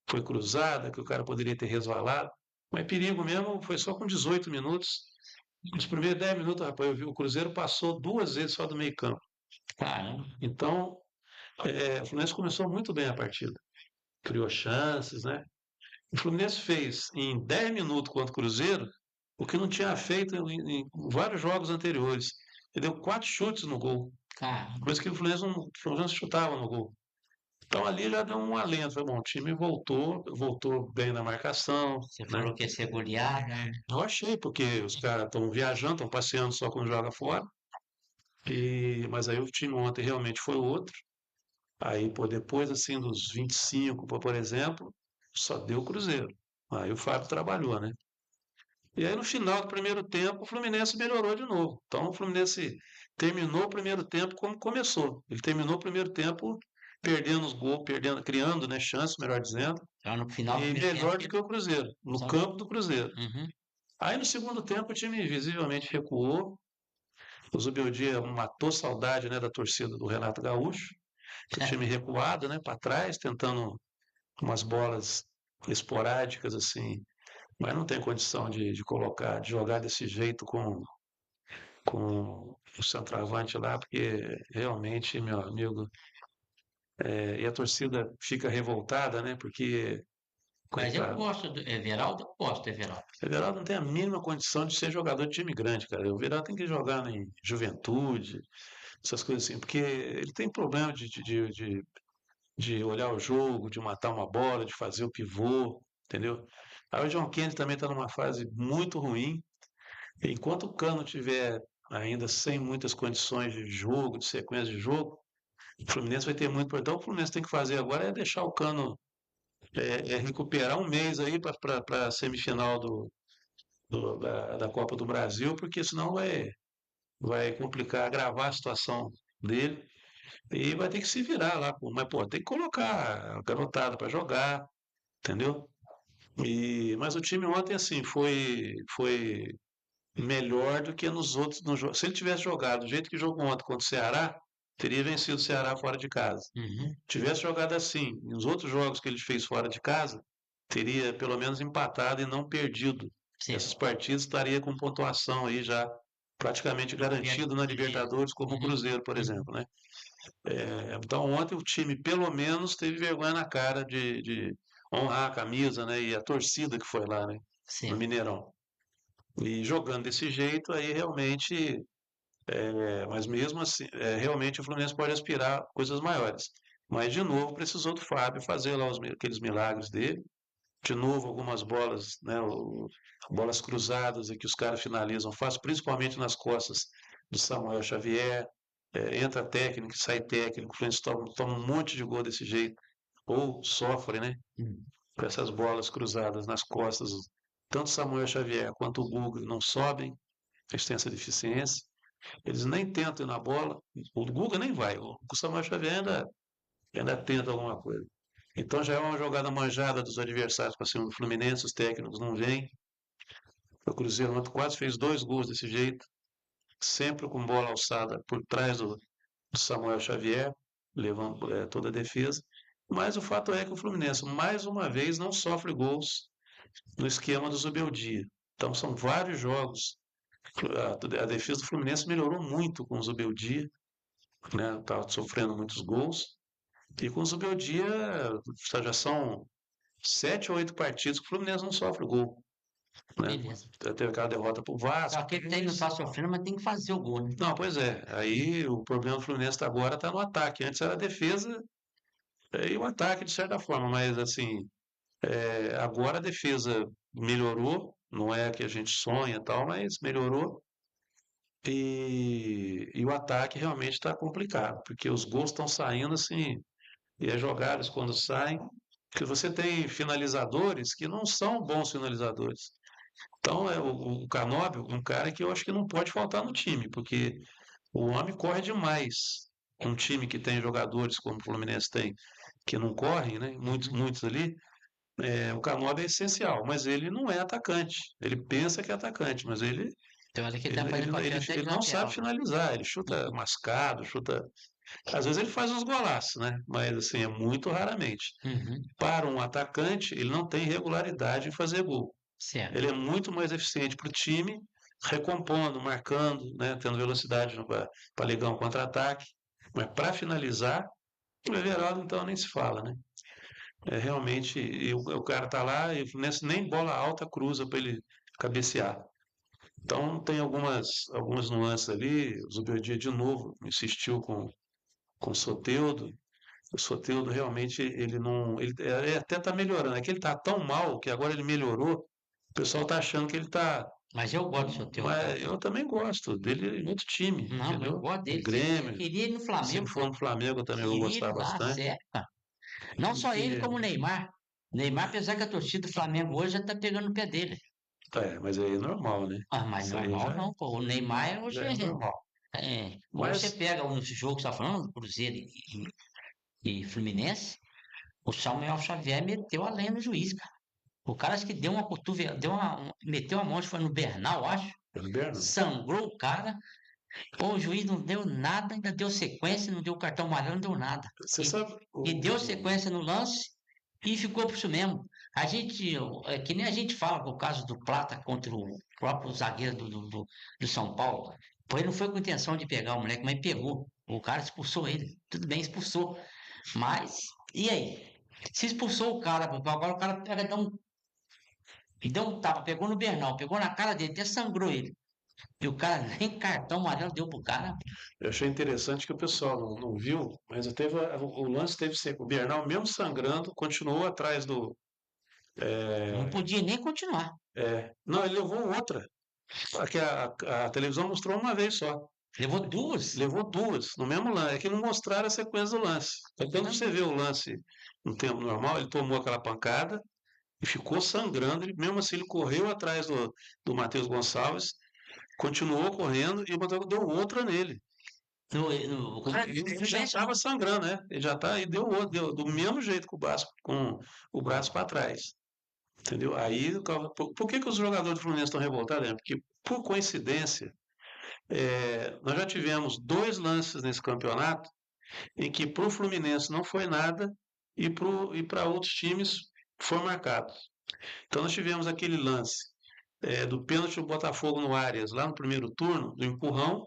foi cruzada, que o cara poderia ter resvalado. Mas perigo mesmo foi só com 18 minutos. Nos primeiros 10 minutos, rapaz, eu vi o Cruzeiro passou 2 vezes só do meio campo. Caramba. Então, o Fluminense começou muito bem a partida. Criou chances, né? O Fluminense fez em 10 minutos contra o Cruzeiro o que não tinha feito em vários jogos anteriores. Ele deu 4 chutes no gol. Caramba. Coisa que o Fluminense chutava no gol. Então ali já deu um alento. Foi bom, o time voltou bem na marcação, Você né? falou que ia ser goleada. Eu achei, porque os caras estão viajando, estão passeando só quando joga fora. Mas aí o time ontem realmente foi outro. Aí, pô, depois assim dos 25, por exemplo, só deu o Cruzeiro. Aí o Fábio trabalhou, né? E aí no final do primeiro tempo o Fluminense melhorou de novo. Então o Fluminense terminou o primeiro tempo como começou. Ele terminou o primeiro tempo perdendo os gols, criando, né, chances, melhor dizendo, Então, no final do e primeiro tempo. melhor do que o Cruzeiro, no campo do Cruzeiro. Uhum. Aí no segundo tempo o time visivelmente recuou. O Zubeldia matou saudade, né, da torcida do Renato Gaúcho. O time recuado, né, para trás, tentando umas bolas esporádicas, assim, mas não tem condição de colocar, de jogar desse jeito com o centroavante lá, porque realmente, meu amigo, e a torcida fica revoltada, né? Porque, Mas eu coitado, gosto do Everaldo, eu gosto do Everaldo. o Everaldo não tem a mínima condição de ser jogador de time grande, cara. O Everaldo tem que jogar em juventude, essas coisas assim, porque ele tem problema de olhar o jogo, de matar uma bola, de fazer o pivô, entendeu? Aí o John Kennedy também está numa fase muito ruim. Enquanto o Cano tiver ainda sem muitas condições de jogo, de sequência de jogo, o Fluminense vai ter muito. Então o Fluminense tem que fazer agora é deixar o Cano recuperar um mês aí para a semifinal da Copa do Brasil, porque senão vai complicar, agravar a situação dele e vai ter que se virar lá. Mas, pô, tem que colocar a garotada para jogar, entendeu? Mas o time ontem, assim, foi melhor do que nos outros. No jogo. Se ele tivesse jogado do jeito que jogou ontem contra o Ceará, teria vencido o Ceará fora de casa. Uhum, Tivesse jogado assim, nos outros jogos que ele fez fora de casa, teria pelo menos empatado e não perdido. Essas certo. partidas estaria com pontuação aí já praticamente garantido na Isso. Libertadores, como o Uhum, Cruzeiro, por uhum, exemplo, né? Então ontem o time pelo menos teve vergonha na cara de honrar a camisa, né? E a torcida que foi lá, né? No certo. Mineirão. E jogando desse jeito, aí realmente, mas mesmo assim, realmente o Fluminense pode aspirar a coisas maiores. Mas de novo precisou do Fábio fazer lá aqueles milagres dele. De novo algumas bolas, né? Bolas cruzadas e que os caras finalizam fácil, principalmente nas costas do Samuel Xavier. Entra técnico, sai técnico, o Fluminense toma um monte de gol desse jeito. Ou sofre, né? Hum. Com essas bolas cruzadas nas costas. Tanto Samuel Xavier quanto o Guga não sobem, eles têm essa deficiência. Eles nem tentam ir na bola. O Guga nem vai. O Samuel Xavier ainda tenta alguma coisa. Então já é uma jogada manjada dos adversários para cima do Fluminense, os técnicos não vêm. O Cruzeiro ontem quase fez 2 gols desse jeito, sempre com bola alçada por trás do Samuel Xavier, levando toda a defesa. Mas o fato é que o Fluminense, mais uma vez, não sofre gols no esquema do Zubeldia. Então são vários jogos. A defesa do Fluminense melhorou muito com o Zubeldia, né? Estava sofrendo muitos gols. E com o Zubeldia já são 7 ou 8 partidas que o Fluminense não sofre gol. Né? Beleza. Teve aquela derrota para o Só Vasco, que ele não tá sofrendo, mas tem que fazer o gol, né? não, pois é. Aí o problema do Fluminense agora está no ataque. Antes era a defesa e o ataque, de certa forma, mas assim, agora a defesa melhorou, não é que a gente sonha e tal, mas melhorou. E o ataque realmente está complicado, porque os gols estão saindo assim, e as jogadas quando saem, que você tem finalizadores que não são bons finalizadores. Então, o Canóbio, um cara que eu acho que não pode faltar no time, porque o homem corre demais. Um time que tem jogadores como o Fluminense tem, que não correm, né? Muitos, Uhum. muitos ali, o Canóbio é essencial, mas ele não é atacante. Ele pensa que é atacante, mas ele, Tem hora que ele tá ele, fazendo ele, papel ele, até de ele não sabe lateral, né? finalizar. Ele chuta mascado, chuta. Às vezes ele faz uns golaços, né? Mas assim, é muito raramente. Uhum. Para um atacante, ele não tem regularidade em fazer gol. Certo. Ele é muito mais eficiente para o time, recompondo, marcando, né, tendo velocidade para ligar um contra-ataque. Mas para finalizar, o Everaldo então nem se fala, né? Realmente, o cara tá lá e o Fluminense nem bola alta cruza para ele cabecear. Então tem algumas nuances ali. O Zubeldia de novo insistiu com o Soteldo. O Soteldo realmente ele não, ele até está melhorando. É que ele está tão mal que agora ele melhorou. O pessoal está achando que ele está. Mas eu gosto do Soteldo, tá? Mas eu também gosto dele em outro time, Não, mas eu entendeu? gosto No dele. Eu Grêmio. queria ele no Se ele Flamengo, for cara. no Flamengo também eu vou Queria ele gostar lá, bastante. sério, cara. Não só ele, Porque, como o Neymar. Neymar, apesar que a torcida do Flamengo hoje já tá pegando o pé dele. mas aí é normal, né? Ah, mas Isso aí normal não, pô. O Neymar hoje já é normal. hoje você Mas, pega nesse jogo que você tá falando, Cruzeiro e Fluminense, o Samuel Xavier meteu a lenha no juiz, cara. O cara acho que deu uma cotovelada, meteu a mão, acho que foi no Bernal, acho. pelo Berno, Sangrou o cara. Pô, o juiz não deu nada, ainda deu sequência, não deu cartão amarelo, não deu nada. você E, sabe, e deu sequência no lance E ficou por isso mesmo. A gente, é que nem a gente fala com o caso do Plata contra o próprio zagueiro do São Paulo. Pô, ele não foi com intenção de pegar o moleque, mas pegou. O cara expulsou ele. Tudo bem, expulsou. Mas, e aí? Se expulsou o cara, agora o cara pega, deu um tapa, pegou no Bernal, pegou na cara dele, até sangrou ele. E o cara nem cartão amarelo deu pro cara. Eu achei interessante que o pessoal não viu, mas o lance teve sempre. O Bernal, mesmo sangrando, continuou atrás do. Não É, podia nem continuar. não, ele levou outra. Que a televisão mostrou uma vez só. Levou duas. Levou duas no mesmo lance. É que não mostraram a sequência do lance. Então, quando você vê o lance no tempo normal, ele tomou aquela pancada e ficou sangrando. Mesmo assim, ele correu atrás do Matheus Gonçalves, continuou correndo e o Matheus deu outra nele. O cara Ele já fecha. estava sangrando, né? Ele já tá, e deu outro, deu do mesmo jeito com o braço para trás. Entendeu? Aí, por que os jogadores do Fluminense estão revoltados? Porque, por coincidência, nós já tivemos dois lances nesse campeonato em que para o Fluminense não foi nada e para outros times foi marcado. Então nós tivemos aquele lance do pênalti do Botafogo no Arias, lá no primeiro turno, do empurrão,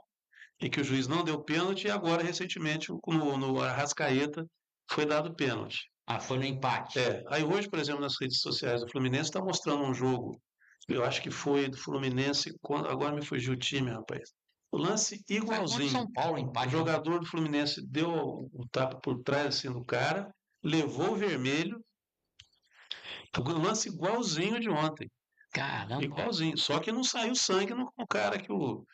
em que o juiz não deu pênalti e agora, recentemente, no Arrascaeta, foi dado pênalti. Ah, foi no empate. Aí hoje, por exemplo, nas redes sociais do Fluminense, está mostrando um jogo, eu acho que foi do Fluminense, agora me fugiu o time, rapaz. O lance Foi contra o igualzinho. São Paulo, o O empate. jogador do Fluminense deu um tapa por trás assim do cara, levou o vermelho. O lance igualzinho de ontem. Caramba. Igualzinho. Só que não saiu sangue no cara que eu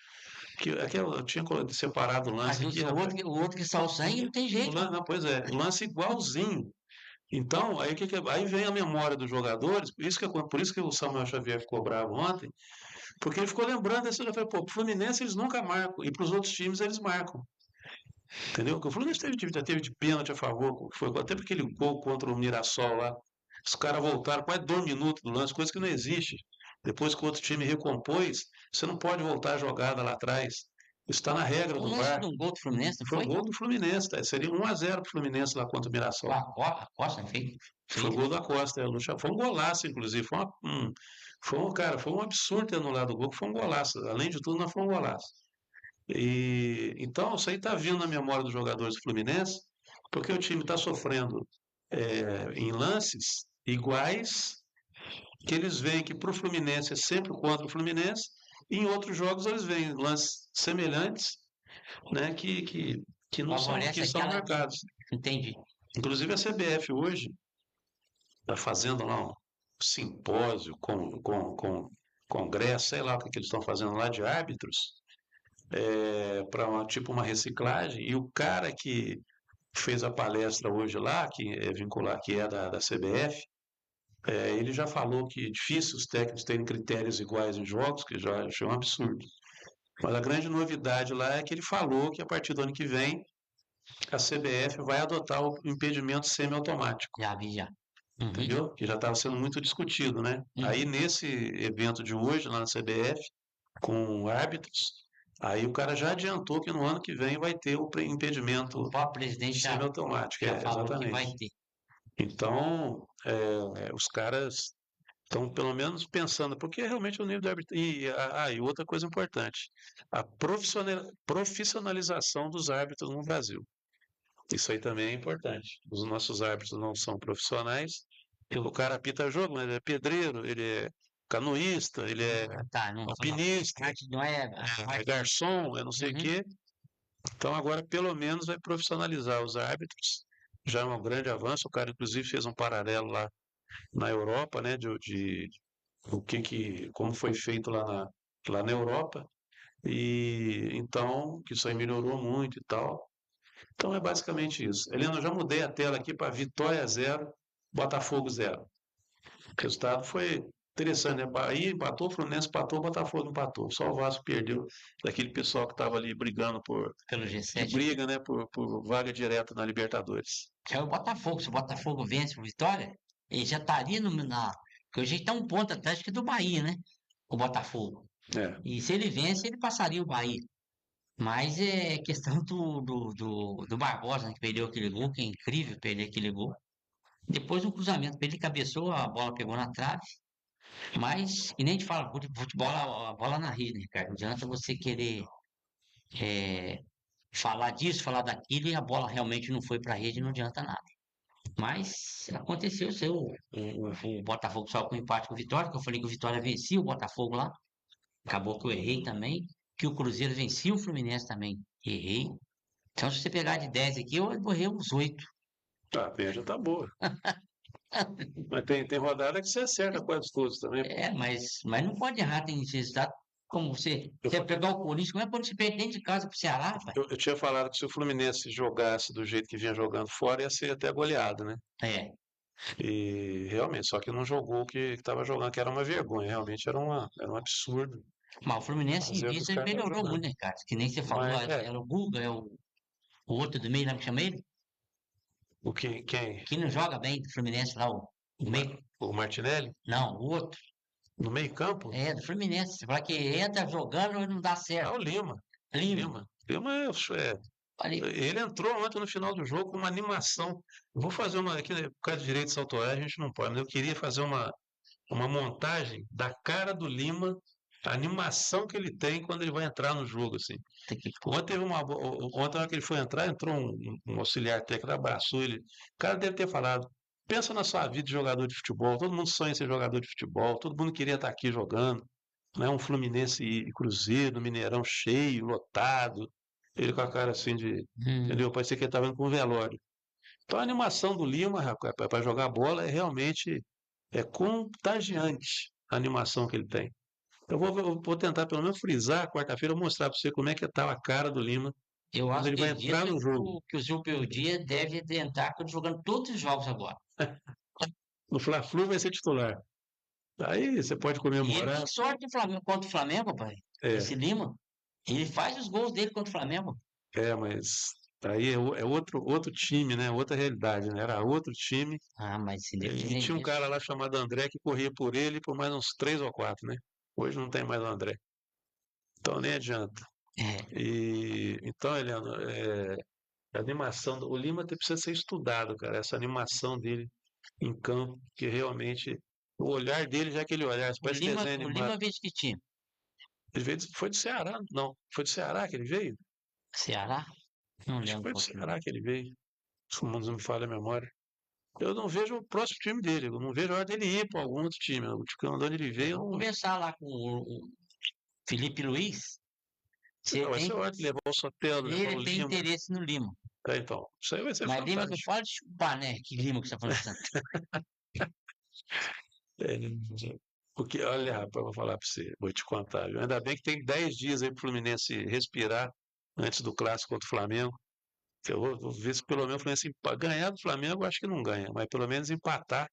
tinha separado o Mas lance aqui, o rapaz. outro, o outro que saiu sangue não tem jeito. Não, pois é, o lance igualzinho. Então, aí, aí vem a memória dos jogadores, por isso que o Samuel Xavier ficou bravo ontem, porque ele ficou lembrando desse, ele falou, pô, pro Fluminense eles nunca marcam, e para os outros times eles marcam. Entendeu? Porque o Fluminense já teve de pênalti a favor, que foi até porque aquele gol contra o Mirassol lá. Os caras voltaram quase 2 minutos do lance, coisa que não existe. Depois que o outro time recompôs, você não pode voltar a jogada lá atrás. Isso está na regra O do lance VAR. de um gol do Fluminense, não Foi foi? gol do Fluminense, tá? Seria 1-0 pro Fluminense lá contra o Mirassol. A Costa fez. Foi Fez. gol da Costa, foi um golaço, inclusive. Cara, foi um absurdo ter anulado o gol, que foi um golaço. Além de tudo, não foi um golaço. Então, isso aí está vindo na memória dos jogadores do Fluminense, porque o time está sofrendo em lances iguais, que eles veem que para o Fluminense é sempre contra o Fluminense, e em outros jogos eles veem lances semelhantes, né, que não são, Favorece que são aquela. marcados. Entendi. Inclusive a CBF hoje está fazendo lá um simpósio com congresso, sei lá o que eles estão fazendo lá de árbitros, para tipo uma reciclagem, e o cara que fez a palestra hoje lá, que é vincular, que é da CBF, ele já falou que é difícil os técnicos terem critérios iguais em jogos, que já achei um absurdo. Mas a grande novidade lá é que ele falou que a partir do ano que vem a CBF vai adotar o impedimento semiautomático, Já vi, já. Uhum. entendeu? Que já estava sendo muito discutido, né? Aí Uhum. nesse evento de hoje lá na CBF, com árbitros, aí o cara já adiantou que no ano que vem vai ter o O impedimento próprio presidente semiautomático, já falou que vai exatamente. ter. Então, os caras estão pelo menos pensando, porque realmente o nível de arbitragem. E outra coisa importante, a profissionalização dos árbitros no Brasil. Isso aí também é importante. Os nossos árbitros não são profissionais. O cara apita jogo, mas ele é pedreiro, ele é canoísta, ele é Tá, não, alpinista, não é a é parte. garçom, é não sei o Uhum. quê. Então agora pelo menos vai profissionalizar os árbitros. Já é um grande avanço. O cara inclusive fez um paralelo lá na Europa, né, de como foi feito lá na Europa. E então que isso aí melhorou muito e tal. Então é basicamente isso. Helena, eu já mudei a tela aqui para Vitória 0, Botafogo 0. O resultado foi interessante, né? Bahia empatou, Fluminense empatou, Botafogo empatou. Só o Vasco perdeu daquele pessoal que estava ali brigando Pelo que G7. briga, né, por vaga direta na Libertadores. Que é o Botafogo. Se o Botafogo vence o Vitória, ele já estaria na. Porque hoje ele está um ponto atrás que do Bahia, né? O Botafogo. É, E se ele vence, ele passaria o Bahia. Mas é questão do Barbosa, né, que perdeu aquele gol, que é incrível perder aquele gol. Depois um cruzamento, ele cabeçou, a bola pegou na trave, mas, e nem a gente fala, futebol, a bola na rede, né, Ricardo? Não adianta você querer é, falar disso, falar daquilo, e a bola realmente não foi para a rede, não adianta nada. Mas aconteceu, o Botafogo só com empate com o Vitória, que eu falei que o Vitória vencia o Botafogo lá, acabou que eu errei também, que o Cruzeiro vencia o Fluminense também, errei. Então, se você pegar de 10 aqui, eu errei uns 8. Tá, a média tá boa. Mas tem rodada que você acerta quase todos também, pô. Mas não pode errar, tem esse resultado. Como Eu, você pegar o Corinthians, como é quando você perde dentro de casa pro Ceará, pai? eu tinha falado que se o Fluminense jogasse do jeito que vinha jogando fora, ia ser até goleado, né? É, E realmente, só que não jogou o que estava jogando, que era uma vergonha, realmente era um absurdo mas o Fluminense em fazer o que os vista ele caras estavam melhorou jogando. muito, né, cara? Que nem você falou, Mas, era o Guga, o outro do meio, lembra que chama ele? quem? Que não joga bem do Fluminense lá, o meio. O Martinelli? Não, o outro. No meio-campo? É, do Fluminense. Você fala que entra jogando e não dá Ah, o certo. Lima. Lima. Lima. Lima Falei, ele entrou ontem no final do jogo com uma animação. Eu vou fazer uma aqui, né, por causa de direitos autorais, a gente não pode, mas eu queria fazer uma montagem da cara do Lima, a animação que ele tem quando ele vai entrar no jogo, assim. tem que pôr. Ontem, ontem na hora que ele foi entrar, entrou um auxiliar técnico, abraçou ele. O cara deve ter falado, pensa na sua vida de jogador de futebol, todo mundo sonha em ser jogador de futebol, todo mundo queria estar aqui jogando, né? Um Fluminense e Cruzeiro, Mineirão cheio, lotado, ele com a cara assim de, Hum, entendeu? Parecia que ele estava indo com um velório. Então a animação do Lima, rapaz, para jogar bola é realmente contagiante a animação que ele tem. Eu vou tentar pelo menos frisar quarta-feira, mostrar para você como é que tá a cara do Lima eu quando acho ele que vai disso entrar é no jogo. que o Super Dia deve tentar jogando todos os jogos agora. No Fla-Flu vai ser titular. Aí você pode E ele tem comemorar. sorte do Flamengo, contra o Flamengo, pai. É, Esse Lima. Ele faz os gols dele contra o Flamengo. mas aí é outro time, né? Outra realidade, né? Era outro time. Ah, mas E independente tinha um cara disso. lá chamado André que corria por ele e por mais uns três ou quatro, né? Hoje não tem mais o André. Então nem adianta. É, E então, Eliano, a animação o Lima precisa ser estudado, cara. Essa animação dele em campo, que realmente o olhar dele, já é aquele olhar, parece desenho O animado. Lima veio de que time? Ele veio, foi do Ceará, não? Foi do Ceará que ele veio? Ceará? Não Acho que lembro foi do qual time. Ceará que ele veio. Se o mundo não me falha a memória. Eu não vejo o próximo time dele, eu não vejo a hora dele ir para algum outro time. O time onde ele Eu veio, vou não. conversar lá com o Felipe Luiz, se Não, vai ser hora de levar o Sotelo, levar o ele tem Lima. interesse no Lima. Tá, então, isso aí vai ser Mas Lima que eu fantástico. falo de chupar, né? Que Lima que você tá falando de Santos. É, porque, olha, rapaz, eu vou falar para você, vou te contar, viu? Ainda bem que tem 10 dias aí para o Fluminense respirar antes do clássico contra o Flamengo. Eu vou ver se pelo menos o Fluminense ganhar do Flamengo, eu acho que não ganha, mas pelo menos empatar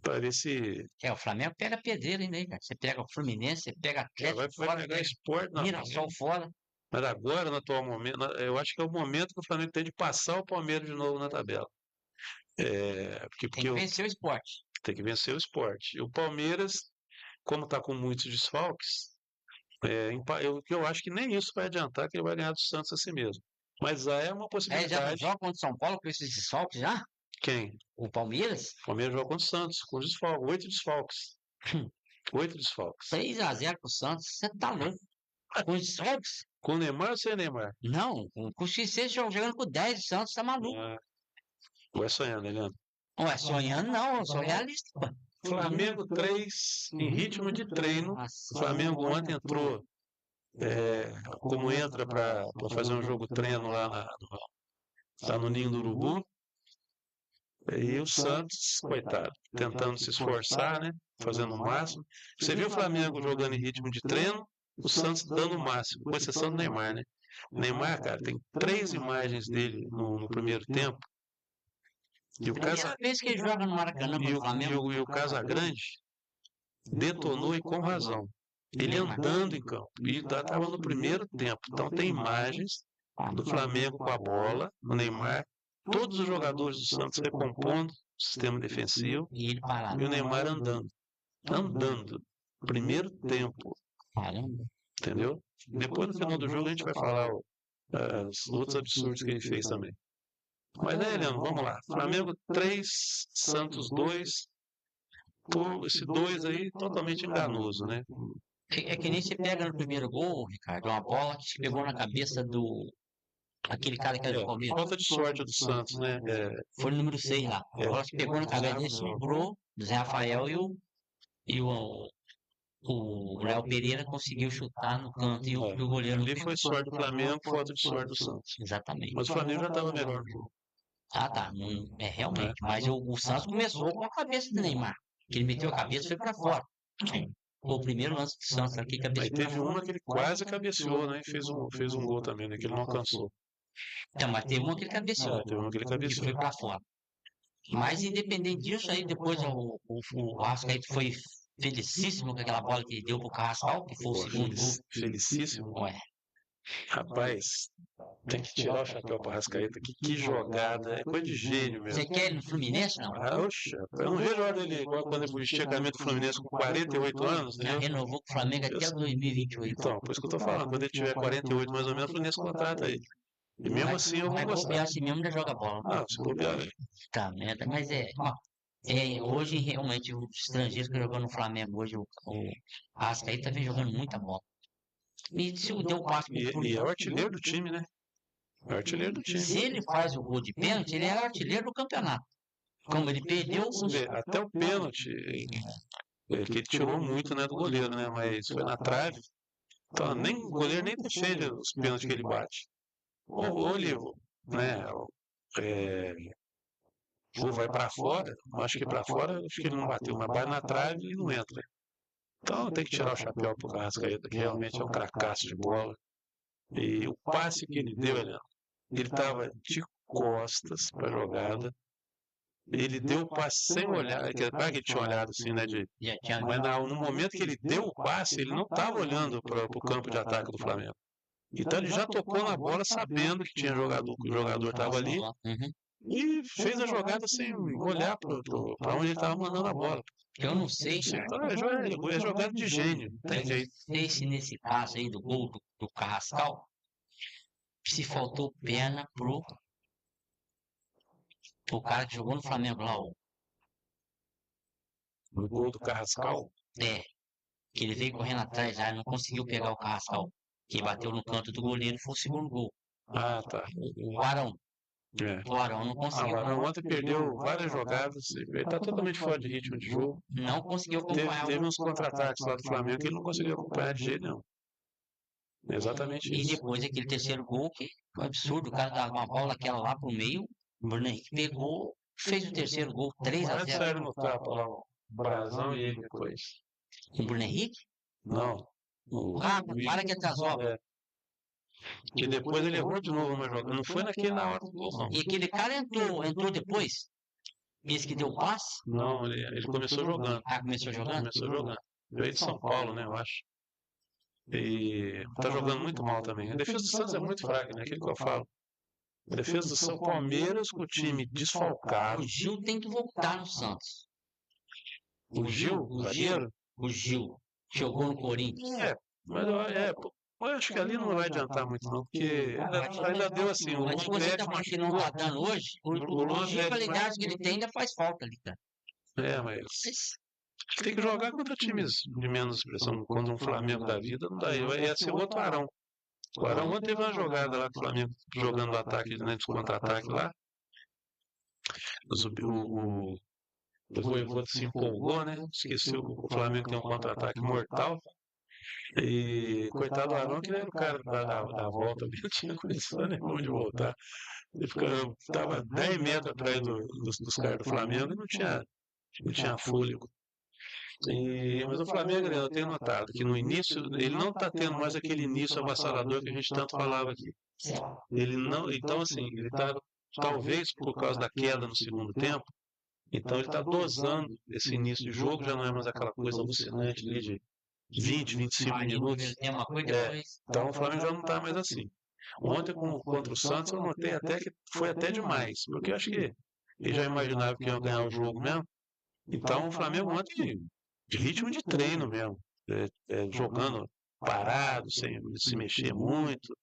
para ver se É, o Flamengo pega pedreiro ainda aí, cara. Você pega o Fluminense, você pega vai, Atlético vai fora, pegar pega esporte. Não, Mirassol fora. mas agora, no atual momento, eu acho que é o momento que o Flamengo tem de passar o Palmeiras de novo na tabela. Tem que vencer o esporte. tem que vencer o esporte. E o Palmeiras, como está com muitos desfalques, eu acho que nem isso vai adiantar, que ele vai ganhar do Santos assim mesmo. Mas é uma É, já não possibilidade. joga contra o São Paulo com esses desfalques já? Quem? O Palmeiras? O Palmeiras joga contra o Santos, com os desfalques, 8 desfalques. 8 desfalques. 3-0 pro Santos. Você tá louco. Com os desfalques? Com o Neymar ou sem Neymar? Não, com o XC jogando com 10 o Santos, tá maluco. Ah, vai sonhando, Eliano. Ué, sonhando não, eu sou realista. Pô. Flamengo 3 em ritmo de treino. O Nossa, Flamengo ontem entrou como entra para fazer um jogo treino lá no Ninho do Urubu. E o Santos, coitado, tentando se esforçar, né? Fazendo o máximo. Você viu o Flamengo jogando em ritmo de treino, o Santos dando o máximo, com exceção do Neymar, né? O Neymar, cara, tem 3 imagens dele no primeiro tempo. E o, primeira vez que ele joga no Maracanã e contra o o, e Flamengo. o, e o Casagrande detonou e com razão. Ele andando em campo. E estava no primeiro tempo. Então tem imagens do Flamengo com a bola, o Neymar, todos os jogadores do Santos recompondo o sistema defensivo E ele e o parado. Neymar andando. Andando. Primeiro tempo, Caramba. entendeu? Depois no final do jogo a gente vai falar os outros absurdos que ele fez também. Mas aí, Leandro, vamos lá. Flamengo 3, Santos 2. Esse 2 aí totalmente enganoso, né? É que nem você pega no primeiro gol, Ricardo, uma bola que se pegou na cabeça do aquele cara que era do Palmeiras. Falta de sorte do Santos, né? Foi o número 6 lá. A bola que pegou na cabeça dele, sobrou do Zé Rafael e o Léo Pereira conseguiu chutar no canto e o goleiro. Ali foi sorte do Flamengo, falta de sorte do Santos. Exatamente. Mas o Flamengo já estava melhor no jogo. Ah, tá. É realmente. Mas o Santos começou com a cabeça do Neymar. Que ele meteu a cabeça e foi pra fora. Foi o primeiro lance do Santos aqui, Aí cabeceou. teve uma que ele quase cabeceou, né? E fez um gol também, né? Que ele não alcançou. Então, mas teve uma que ele cabeceou. Teve uma que ele E cabeceou. foi pra fora. Mas independente disso, aí depois o Arrascaeta foi felicíssimo com aquela bola que deu pro Carrascal, que foi o segundo gol. Felicíssimo. Ué, Rapaz, tem que tirar o chapéu para Arrascaeta. Que jogada. É coisa de gênio mesmo. você quer ele no Fluminense, não? Oxa, eu não vejo a hora dele igual quando ele foi esticamento do Fluminense com 48 anos, Já entendeu? renovou com o Flamengo até 2028. Então, por isso que eu tô falando. Quando ele tiver 48 mais ou menos, o Fluminense contrata ele. E mesmo assim eu vou Mas gostar. bobear assim mesmo ainda joga bola. Ah, se bobear. Tá, merda. Mas hoje realmente os estrangeiros que jogam no Flamengo hoje, o Arrascaeta vem jogando muita bola. E se deu o passe pro E é o artilheiro do time, né? É o artilheiro do time. Se ele faz o gol de pênalti, ele é o artilheiro do campeonato. Como ele perdeu, Você vê, até o pênalti, que ele tirou muito, né, do goleiro, né? Mas foi na trave. Então, o goleiro nem defende os pênaltis que ele bate. Ou ele, né? Ou vai para fora, acho que para fora, acho que ele não bateu, mas vai na trave e não entra. Então tem que tirar o chapéu pro Carrascaeta, que realmente é um cracaço de bola. E o passe que ele deu, ele estava de costas para a jogada. Ele deu o passe sem olhar, claro que ele tinha olhado assim, né? Mas no momento que ele deu o passe, ele não estava olhando para o campo de ataque do Flamengo. Então ele já tocou na bola sabendo que tinha jogador, que o jogador estava ali. E fez a jogada sem olhar para onde ele estava mandando a bola. Eu não sei, Então é jogada de gênio. Tem jeito. sei se nesse caso aí do gol do Carrascal, se faltou perna pro cara que jogou no Flamengo lá, No gol do Carrascal. que ele veio correndo atrás já, não conseguiu pegar o Carrascal, que bateu no canto do goleiro, foi o segundo gol. Ah, tá. O Arão. É. O Arão não conseguiu. O Arão ontem perdeu várias jogadas, ele está totalmente fora de ritmo de jogo. Não conseguiu acompanhar. Teve uns contra-ataques lá do Flamengo que ele não conseguiu acompanhar de jeito nenhum. Exatamente E isso. depois aquele terceiro gol, que foi um absurdo, o cara dava uma bola aquela lá pro meio, o Bruno Henrique pegou, fez o terceiro gol, 3 a Quase 0. saíram no tapa lá, o Brazão e ele depois. O Bruno Henrique? Não. Para que atrasou. Que depois ele errou de novo uma jogada. Não foi na hora do gol, não. E aquele cara entrou depois? Esse que deu o passe? Não, ele começou jogando. Ah, começou jogando? Começou jogando. Veio de São Paulo, né, eu acho. E tá jogando muito mal também. A defesa do Santos é muito fraca, né? Aquilo que eu falo. A defesa do São Palmeiras com o time desfalcado. O Gil tem que voltar no Santos. O Gil, o zagueiro? O Gil. Jogou no Corinthians. Mas eu acho que ali não vai adiantar muito, não, porque ainda deu assim. Mas se você tá falando que não tá dando hoje, o Gil, a qualidade que ele tem, ainda faz falta ali, cara. Mas tem que jogar contra times de menos expressão, contra um Flamengo da vida, não dá. Ia ser outro Arão. O Arão ontem teve uma jogada lá do Flamengo jogando o ataque, né, de contra-ataque lá. O Voivoda se empolgou, né? Esqueceu que o Flamengo tem um contra-ataque mortal. E coitado do Arão, que era o cara da volta ali, não tinha condição nenhuma de voltar. Ele estava 10 metros atrás dos caras do Flamengo e não tinha fôlego. Mas o Flamengo, eu tenho notado que no início, ele não está tendo mais aquele início avassalador que a gente tanto falava aqui. Ele não, então assim, ele está, talvez por causa da queda no segundo tempo, então ele está dosando esse início de jogo, já não é mais aquela coisa alucinante ali de 20, 25 minutos. Então o Flamengo já não está mais assim. Ontem contra o Santos eu notei até que foi até demais, porque eu acho que ele já imaginava que ia ganhar o jogo mesmo. Então o Flamengo ontem de ritmo de treino mesmo, jogando parado, sem se mexer muito,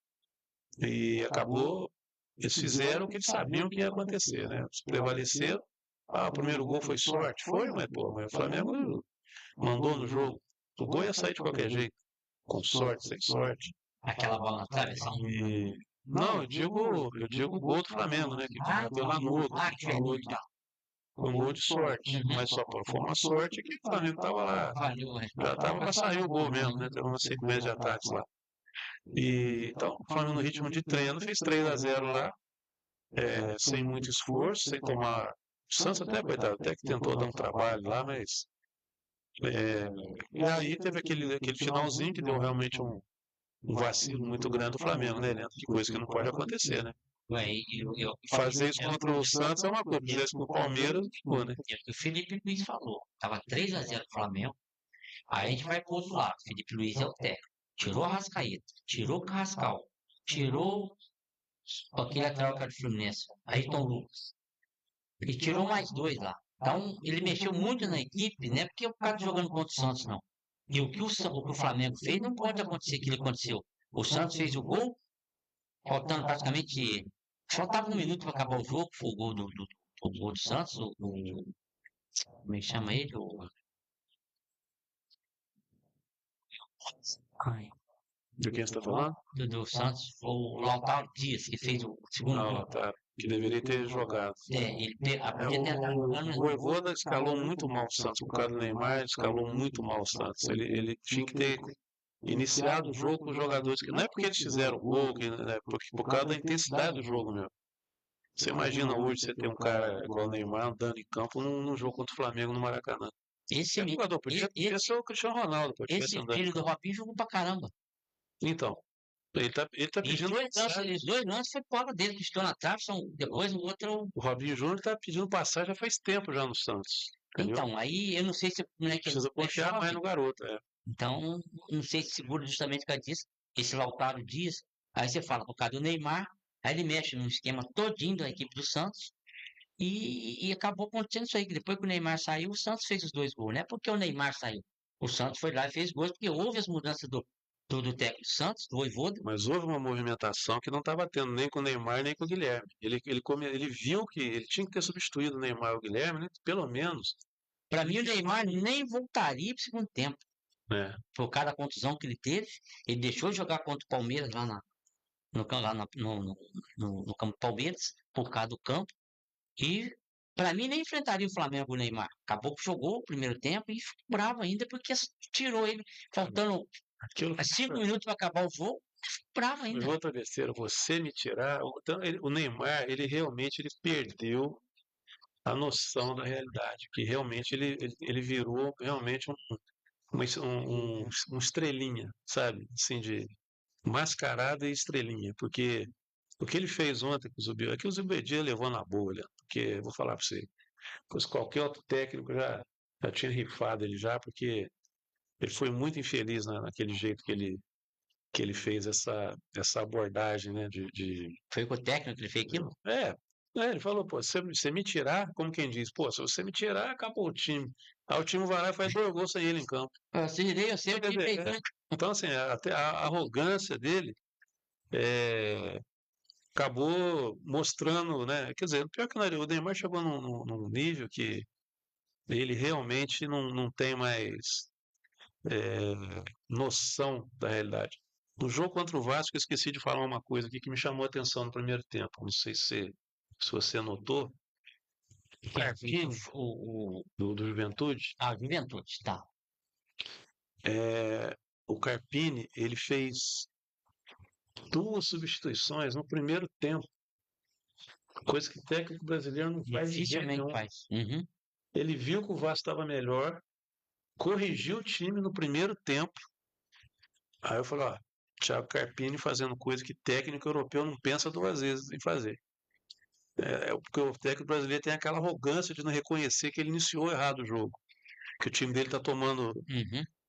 e acabou Eles fizeram o que eles sabiam que ia acontecer, né? Eles prevaleceram. O primeiro gol foi sorte? Foi, mas, mas o Flamengo mandou no jogo. O gol ia sair de qualquer jeito, com sorte, sem sorte. Aquela bola na travessão. Não, eu digo o gol do Flamengo, né? Que bateu na nuca, que falou que foi um gol de sorte. Mas só foi uma sorte que o Flamengo estava lá. Já estava para sair o gol mesmo, né? Teve uma sequência de ataques lá. E, então, o Flamengo no ritmo de treino fez 3-0 lá, sem muito esforço, sem tomar. O Santos até, coitado, até que tentou dar um trabalho lá, mas. E aí teve aquele finalzinho que deu realmente um vacilo muito grande do Flamengo, né, Leandro? Que coisa que não pode acontecer, né? Fazer isso contra o Santos é uma coisa, fazer isso com o Palmeiras, ficou, né? O Felipe Luiz falou, tava 3-0 pro Flamengo, aí a gente vai pro outro lado, Felipe Luiz é o técnico, tirou a Arrascaeta, tirou o Carrascal, tirou aquele lateral que era do Fluminense, Ayrton Lucas, e tirou mais dois lá. Então, ele mexeu muito na equipe, não é porque o cara jogando contra o Santos, não. E o que o Flamengo fez não pode acontecer aquilo que aconteceu. O Santos fez o gol, faltando praticamente. Faltava um minuto para acabar o jogo, foi o gol do gol do Santos, como é que chama ele? Ai, De quem você está falando? do Santos, foi o Lautaro Dias, que fez o segundo gol. Tá. Que deveria ter jogado. Ele podia tentar jogar, O Vojvoda escalou muito mal o Santos. Por causa do Neymar, escalou muito mal o Santos. Ele tinha que ter iniciado o jogo com os jogadores que não é porque eles fizeram o gol, né, porque por causa da intensidade do jogo mesmo. Você imagina hoje você ter um cara igual o Neymar andando em campo num jogo contra o Flamengo no Maracanã. Esse jogador podia ser o Cristiano Ronaldo, esse filho do Robinho jogou pra caramba. Então, ele tá pedindo. Os dois lances foi fora dele, que estou na trave, depois o outro. O Robinho Júnior tá pedindo passagem já faz tempo já no Santos. Entendeu? Então, aí eu não sei se o moleque precisa confiar mais no garoto. Então, não sei se segura justamente por causa disso. Esse Lautaro Dias, aí você fala por causa do Neymar, aí ele mexe no esquema todinho da equipe do Santos. E acabou acontecendo isso aí, que depois que o Neymar saiu, o Santos fez os dois gols. Não é porque o Neymar saiu. O Santos foi lá e fez gols, porque houve as mudanças do técnico do Santos, do Vojvoda. Mas houve uma movimentação que não estava tendo nem com o Neymar, nem com o Guilherme. Ele viu que ele tinha que ter substituído o Neymar e o Guilherme, né? Pelo menos. Para mim, o Neymar nem voltaria para o segundo tempo. Por causa da contusão que ele teve, ele deixou de jogar contra o Palmeiras lá no campo Palmeiras, por causa do campo. E, para mim, nem enfrentaria o Flamengo o Neymar. Acabou que jogou o primeiro tempo e ficou bravo ainda, porque tirou ele, faltando 5 minutos para acabar o jogo, ficou bravo ainda. Outra besteira, você me tirar. Então, o Neymar, ele realmente perdeu a noção da realidade, que realmente ele virou realmente um estrelinha, sabe? Assim, de mascarada e estrelinha, porque o que ele fez ontem com o Zubeldia, é que o Zubeldia levou na boa, porque, vou falar para você, qualquer outro técnico já tinha rifado ele já, porque ele foi muito infeliz naquele jeito que ele fez essa abordagem, né, Foi com o técnico que ele fez aquilo? Ele falou, pô, se você me tirar, como quem diz, pô, se você me tirar, acabou o time. Aí o time vai lá e faz 2 gols sem ele em campo. Eu sei o time fez. Então, assim, até a arrogância dele acabou mostrando, né? Quer dizer, pior que o Neymar chegou num nível que ele realmente não tem mais noção da realidade. No jogo contra o Vasco, eu esqueci de falar uma coisa aqui que me chamou a atenção no primeiro tempo. Não sei se você notou. O Carpini, do Juventude. Juventude, tá. O Carpini, ele fez 2 substituições no primeiro tempo. Coisa que o técnico brasileiro não faz. Dificilmente faz. Uhum. Ele viu que o Vasco estava melhor, corrigiu o time no primeiro tempo. Aí eu falei, Thiago Carpini fazendo coisa que técnico europeu não pensa 2 vezes em fazer. Porque o técnico brasileiro tem aquela arrogância de não reconhecer que ele iniciou errado o jogo. Que o time dele está tomando.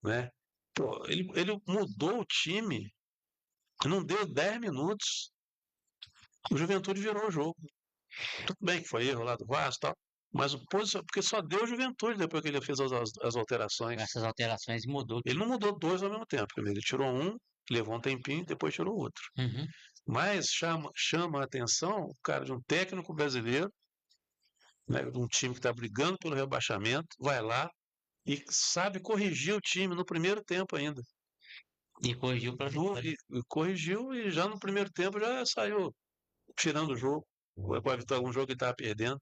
Né? Pô, ele mudou o time, não deu 10 minutos, o Juventude virou o jogo. Tudo bem que foi erro lá do Vasco e tal, mas porque só deu o Juventude depois que ele fez as alterações. Essas alterações mudou. Ele não mudou 2 ao mesmo tempo. Ele tirou um, levou um tempinho e depois tirou outro. Uhum. Mas chama a atenção o cara de um técnico brasileiro, né, de um time que está brigando pelo rebaixamento, vai lá e sabe corrigir o time no primeiro tempo ainda. E corrigiu pra vitória. E corrigiu e já no primeiro tempo já saiu tirando o jogo, para evitar algum jogo que estava perdendo.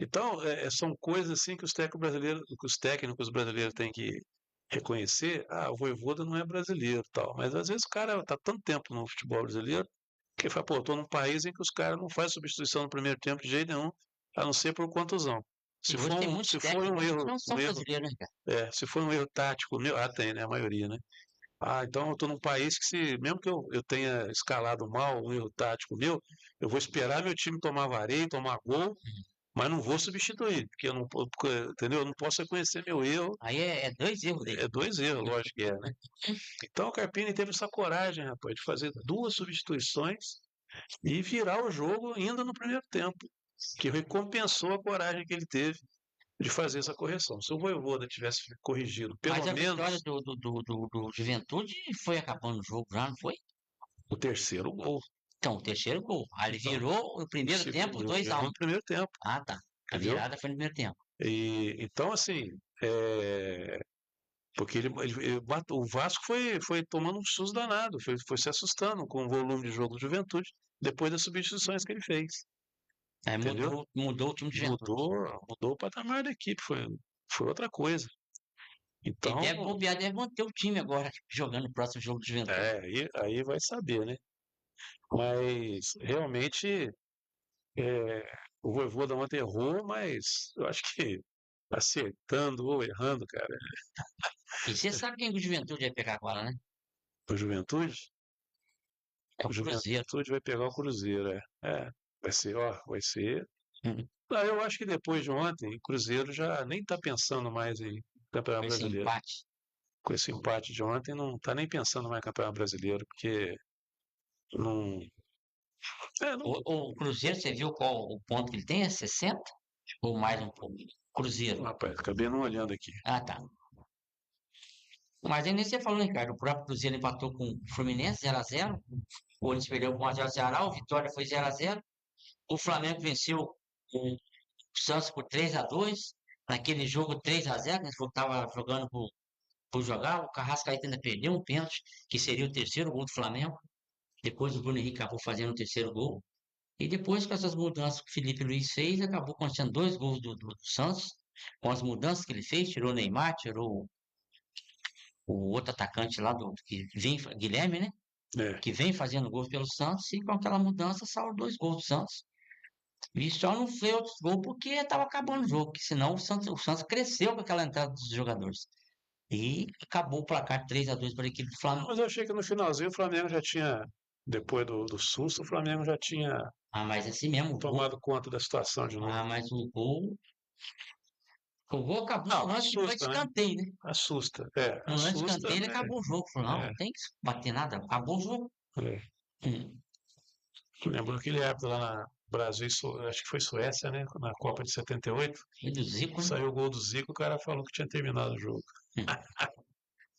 Então, são coisas assim que os técnicos brasileiros têm que reconhecer. Ah, o Vojvoda não é brasileiro, tal. Mas às vezes o cara está tanto tempo no futebol brasileiro que ele fala, pô, eu tô num país em que os caras não fazem substituição no primeiro tempo de jeito nenhum, a não ser por contusão. E hoje tem muitos Se for técnicos um que erro, não são brasileiros, né, cara? se for um erro tático meu, tem, né, a maioria, né? Ah, então eu estou num país que mesmo que eu tenha escalado mal um erro tático meu, eu vou esperar meu time tomar vareio, tomar gol, mas não vou substituir, porque eu não, entendeu? Eu não posso reconhecer meu erro. Aí é dois erros dele. É dois erros, lógico que é, né? Então o Carpini teve essa coragem, rapaz, de fazer duas substituições e virar o jogo ainda no primeiro tempo, que recompensou a coragem que ele teve de fazer essa correção. Se o Vojvoda tivesse corrigido, Mas pelo a vitória menos do Juventude foi acabando o jogo já, não foi? o terceiro gol. Então, o terceiro gol. Aí ele Então, virou o primeiro tempo, virou 2-1. no primeiro tempo, Ah, tá. A entendeu? virada foi no primeiro tempo. Então, assim, porque o Vasco foi tomando um susto danado, foi se assustando com o volume de jogo do Juventude depois das substituições que ele fez, Aí entendeu? mudou o time de Juventude. Mudou o patamar da equipe, foi outra coisa. Ele Então, deve bobear, deve manter o time agora, jogando o próximo jogo do Juventude. aí vai saber, né? Mas realmente o Vojvoda ontem errou, mas eu acho que acertando ou errando, cara, E você sabe quem o Juventude vai pegar agora, né? o Juventude, É o o Cruzeiro. Juventude vai pegar o Cruzeiro, vai ser, ó, vai ser. Uhum. Eu acho que depois de ontem, o Cruzeiro já nem está pensando mais em Campeonato Com esse Brasileiro. empate. Com esse empate de ontem, não está nem pensando mais em Campeonato Brasileiro, porque não. Não. O Cruzeiro, você viu qual o ponto que ele tem? É 60? Ou mais um pouco? Cruzeiro. Rapaz, acabei não olhando aqui. Ah, tá. Mas aí nem você falou, né, cara? O próprio Cruzeiro empatou com o Fluminense 0-0. O Corinthians perdeu com 1-0 Ceará. O Vitória foi 0-0. O Flamengo venceu o Santos por 3-2. Naquele jogo 3-0, né? Que estava jogando por jogar. O Carrascaeta ainda perdeu um pênalti, que seria o terceiro gol do Flamengo. Depois o Bruno Henrique acabou fazendo o terceiro gol. E depois, com essas mudanças que o Felipe Luiz fez, acabou acontecendo dois gols do Santos. Com as mudanças que ele fez, tirou o Neymar, tirou o outro atacante lá que vem, Guilherme, né? É. Que vem fazendo gols pelo Santos, e com aquela mudança saiu dois gols do Santos. E só não fez outros gols porque estava acabando o jogo, que senão o Santos cresceu com aquela entrada dos jogadores. E acabou o placar 3-2 para a equipe do Flamengo. Mas eu achei que no finalzinho o Flamengo já tinha, depois do susto, o Flamengo já tinha Ah, mas assim mesmo, tomado conta da situação de novo. Ah, mas o gol. O gol acabou Não, no lance que foi de assusta, né? escanteio, né? Assusta. No lance de Assusta, escanteio ele né? acabou o jogo. Falou, não, É, não tem que bater nada, acabou o jogo. é. Hum. Lembrou aquele árbitro lá na Brasil, acho que foi Suécia, né? Na Copa de 78. E do Zico, né? Saiu o gol do Zico, o cara falou que tinha terminado o jogo. Hum.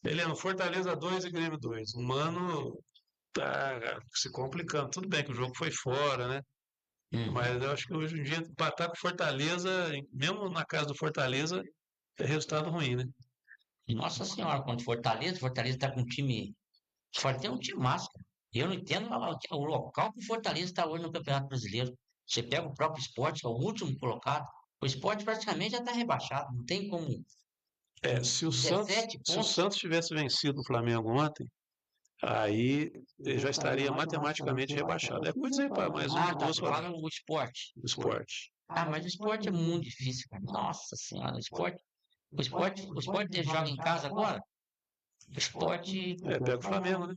Heleno, Fortaleza 2 e Grêmio 2. O Mano tá se complicando. Tudo bem que o jogo foi fora, né? Mas eu acho que hoje em dia empatar com Fortaleza, mesmo na casa do Fortaleza, é resultado ruim, né? Nossa Senhora, contra o Fortaleza tá com um time. Fortaleza é um time máscara. Eu não entendo o local que o Fortaleza está hoje no Campeonato Brasileiro. Você pega o próprio Sport, que é o último colocado. O Sport praticamente já está rebaixado. Não tem como. Se o Santos, 17 se o pontos. Santos tivesse vencido o Flamengo ontem, aí ele já estaria matematicamente rebaixado. É coisa aí para mais Ah, tá. duas Você fala rodadas o Sport. do esporte. Ah, mas o esporte é muito difícil, cara. Nossa Senhora, o esporte joga em casa agora? O esporte. Pega o Flamengo, né?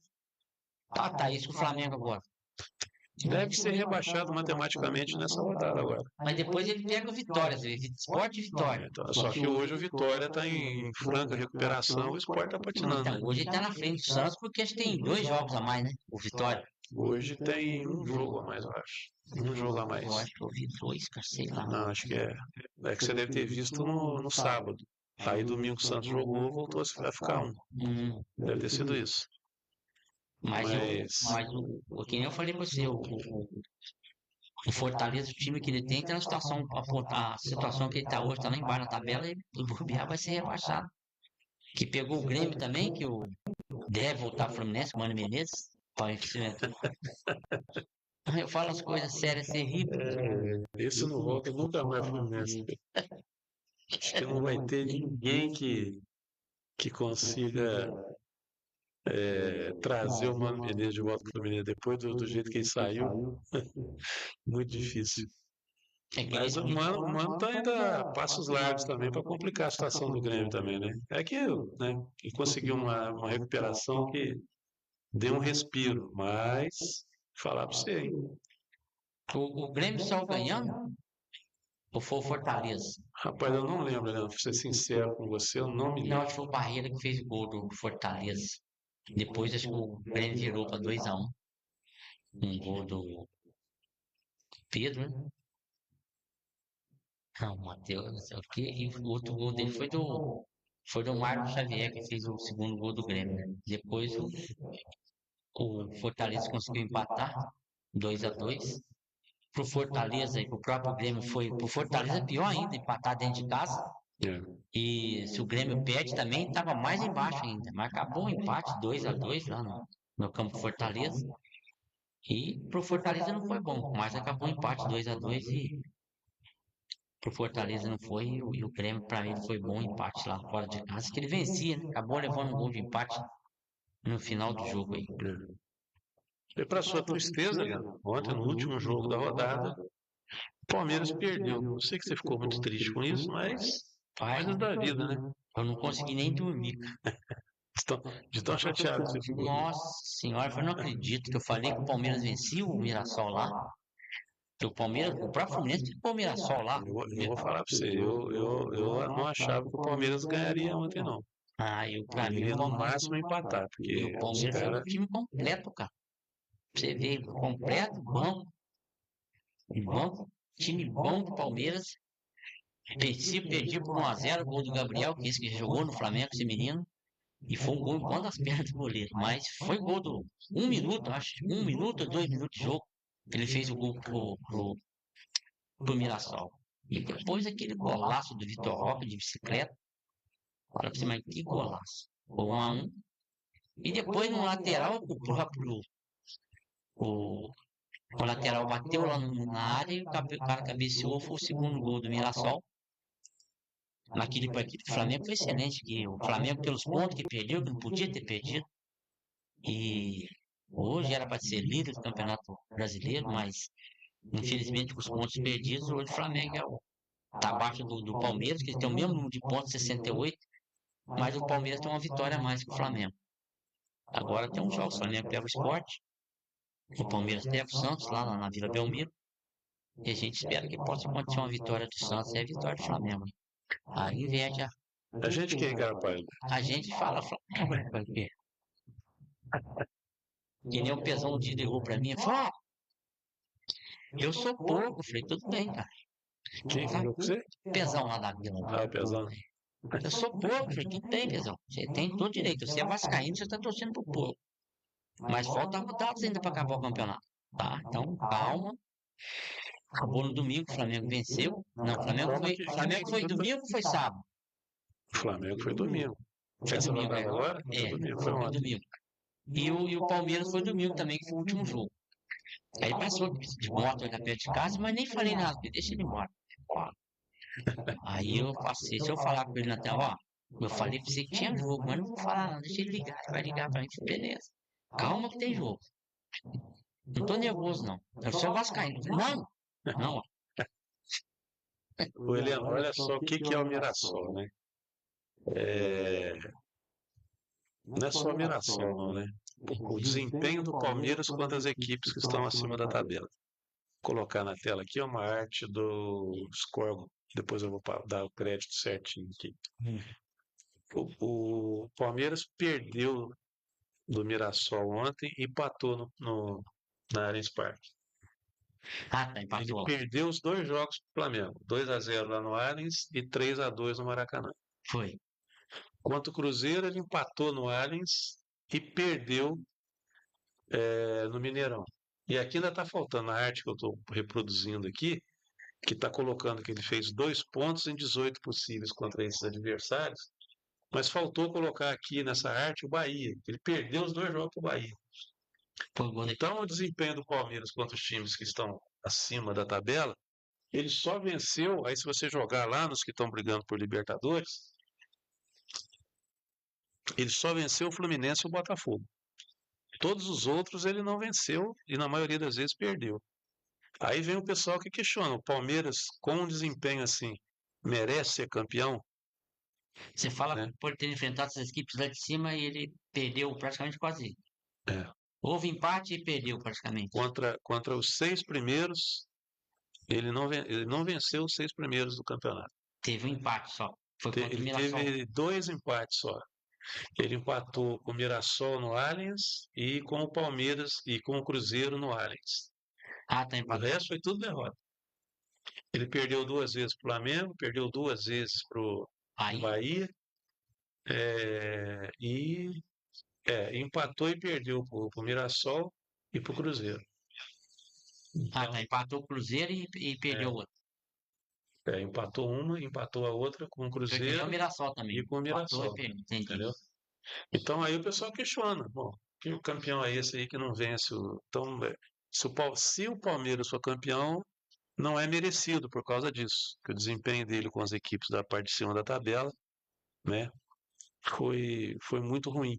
Ah, tá, isso com o Flamengo agora. Deve ser rebaixado matematicamente nessa rodada agora. Mas depois ele pega o Vitória, você vê, Esporte e Vitória. Então, só que hoje o Vitória está em franca recuperação, o Sport está patinando, Então, né? hoje ele tá na frente do Santos porque acho que tem 2 jogos a mais, né? O Vitória. Hoje tem um jogo a mais, eu acho. Um jogo a mais. Eu acho que eu vi 2, cara, sei lá. Não, acho que é. É que você deve ter visto no sábado. Aí domingo o Santos jogou, voltou a ficar um. Hum. Deve ter sido isso. Mas Mas que nem eu falei pra você, o Fortaleza, o time que ele tem, tá na situação, a situação que ele tá hoje, tá lá embaixo na tabela, e o bobear vai ser rebaixado. Que pegou o Grêmio também, que deve voltar pro Fluminense, com o Mano Menezes, para investimento. Eu falo as coisas sérias, você ri. esse não volta nunca mais pro Fluminense. Acho que não vai ter ninguém que consiga trazer o Mano Menezes de volta pro Fluminense depois do jeito que ele saiu. Muito difícil. É que Mas o Mano tá ainda a passos largos também para complicar a situação do Grêmio também, né? É que, né, ele conseguiu uma recuperação que deu um respiro, mas falar para você, hein? o Grêmio saiu ganhando, ou foi o Fortaleza? Rapaz, eu não lembro, né? Pra ser sincero com você, eu não me Não, lembro. acho que foi o Parreira que fez o gol do Fortaleza. Depois acho que o Grêmio virou para 2-1. Um gol do Pedro, né? Não, Matheus, não sei o quê. E o outro gol dele foi do Marcos Xavier, que fez o segundo gol do Grêmio, né? Depois o Fortaleza conseguiu empatar 2-2. Pro Fortaleza e pro próprio Grêmio foi. Pro Fortaleza é pior ainda, empatar dentro de casa. É. E se o Grêmio perde também, estava mais embaixo ainda. Mas acabou o empate 2-2 lá no campo Fortaleza. E pro Fortaleza não foi bom, mas acabou o empate 2-2 e pro Fortaleza não foi. E o Grêmio, para ele, foi bom o empate lá fora de casa, que ele vencia, né? Acabou levando um gol de empate no final do jogo aí. E para sua tristeza, Leandro, ontem no último jogo da rodada, o Palmeiras perdeu. Eu sei que você ficou muito triste com isso, mas Pai, coisas da vida, né? eu não consegui nem dormir. De tão chateado que você ficou. Nossa senhora, eu não acredito que eu falei que o Palmeiras vencia o Mirassol lá. Que o Palmeiras, o próprio Fluminense ficou o Mirassol lá. Eu vou falar para você, eu não achava que o Palmeiras ganharia ontem, não. Ah, Eu pra mim, iria no máximo empatar, o porque os Palmeiras jogou caras. o time completo, cara. Pra você vê, completo, bom, time bom do Palmeiras. Perdi por 1-0 o gol do Gabriel, que é esse que jogou no Flamengo, esse menino. E foi um gol bom das pernas do goleiro. Mas foi gol do 1 minuto, acho. 1 minuto ou 2 minutos de jogo. Ele fez o gol pro Mirassol. E depois aquele golaço do Vitor Roque de bicicleta. Fala pra você, mas que golaço. Foi 1-1. E depois no lateral, o, o lateral bateu lá na área e o cara cabeceou. Foi o segundo gol do Mirassol. Naquele para equipe do Flamengo foi excelente. Que o Flamengo, pelos pontos que perdeu, que não podia ter perdido. E hoje era para ser líder do Campeonato Brasileiro, mas infelizmente com os pontos perdidos, hoje o Flamengo tá abaixo do Palmeiras, que eles têm o mesmo número de pontos, 68, mas o Palmeiras tem uma vitória a mais que o Flamengo. Agora tem um jogo, o Flamengo pega o Sport, o Palmeiras pega o Santos lá na Vila Belmiro, e a gente espera que possa acontecer uma vitória do Santos e a vitória do Flamengo. Aí inverte A gente quem, rapaz? a gente fala Flamengo, vai ver. Que nem o Pezão um dia ligou pra mim e falou: eu sou pouco. Eu falei: tudo bem, cara. Quem Tá? falou com você? Pezão lá da Vila. Ah, pesão. Eu sou pouco. Eu falei: tudo bem, Pezão. Você tem todo direito. Você é vascaíno, você tá torcendo pro pouco. Mas falta rodadas ainda pra acabar o campeonato. Tá? Então, calma. Acabou no domingo, o Flamengo venceu. Não, Calma o Flamengo foi domingo ou foi sábado? O Flamengo foi domingo. Foi Essa domingo, rodada agora? Foi domingo, foi foi ontem. domingo. E o Palmeiras foi domingo também, que foi o último jogo. Aí passou de moto aqui perto de casa, mas nem falei nada, falei: deixa ele embora. Aí eu passei, se eu falar com ele na tela, ó, eu falei pra você que tinha jogo, mas não vou falar não, deixa ele ligar, ele vai ligar pra mim, beleza. Calma que tem jogo. Não tô nervoso não. Eu sou vascaíno. Não, não. Ô, Heleno, olha só o que é o Mirassol, né? É, não é só o Mirassol, não, né? O desempenho do Palmeiras contra as equipes que estão acima da tabela. Vou colocar na tela aqui uma arte do score. Depois eu vou dar o crédito certinho aqui. O Palmeiras perdeu do Mirassol ontem e empatou na Allianz Parque. Ah, tá, Ele empatou. perdeu os dois jogos para o Flamengo, 2-0 lá no Allianz e 3-2 no Maracanã. Foi. Quanto o Cruzeiro, ele empatou no Allianz e perdeu no Mineirão. E aqui ainda está faltando a arte que eu estou reproduzindo aqui, que está colocando que ele fez 2 pontos em 18 possíveis contra esses adversários, mas faltou colocar aqui nessa arte o Bahia. Ele perdeu os 2 jogos para o Bahia. Foi o gol Então, o desempenho do Palmeiras contra os times que estão acima da tabela, ele só venceu. Aí, se você jogar lá nos que estão brigando por Libertadores, ele só venceu o Fluminense e o Botafogo. Todos os outros ele não venceu e, na maioria das vezes, perdeu. Aí vem o pessoal que questiona: o Palmeiras, com um desempenho assim, merece ser campeão? Você fala Né? por ter enfrentado essas equipes lá de cima e ele perdeu praticamente quase. É. Houve empate e perdeu praticamente. Contra os 6 primeiros, ele não venceu os 6 primeiros do campeonato. Teve um empate só. Foi contra o Ele Mirassol. teve 2 empates só. Ele empatou com o Mirassol no Allianz e com o Palmeiras e com o Cruzeiro no Allianz. Ah, tá O empatado. resto foi tudo derrota. Ele perdeu 2 vezes para o Flamengo, perdeu 2 vezes para o Aí, Bahia, e empatou e perdeu para o Mirassol e para o Cruzeiro. tá, Então, empatou o Cruzeiro e perdeu é, o outro. empatou uma, empatou a outra com o Foi que nem o Cruzeiro Mirassol e também. com o Empatou e Mirassol, perdeu. Entendi. entendeu? Então aí o pessoal questiona: bom, que o campeão é esse aí que não vence? Então, se o Palmeiras for campeão, não é merecido por causa disso, que o desempenho dele com as equipes da parte de cima da tabela, né, foi muito ruim.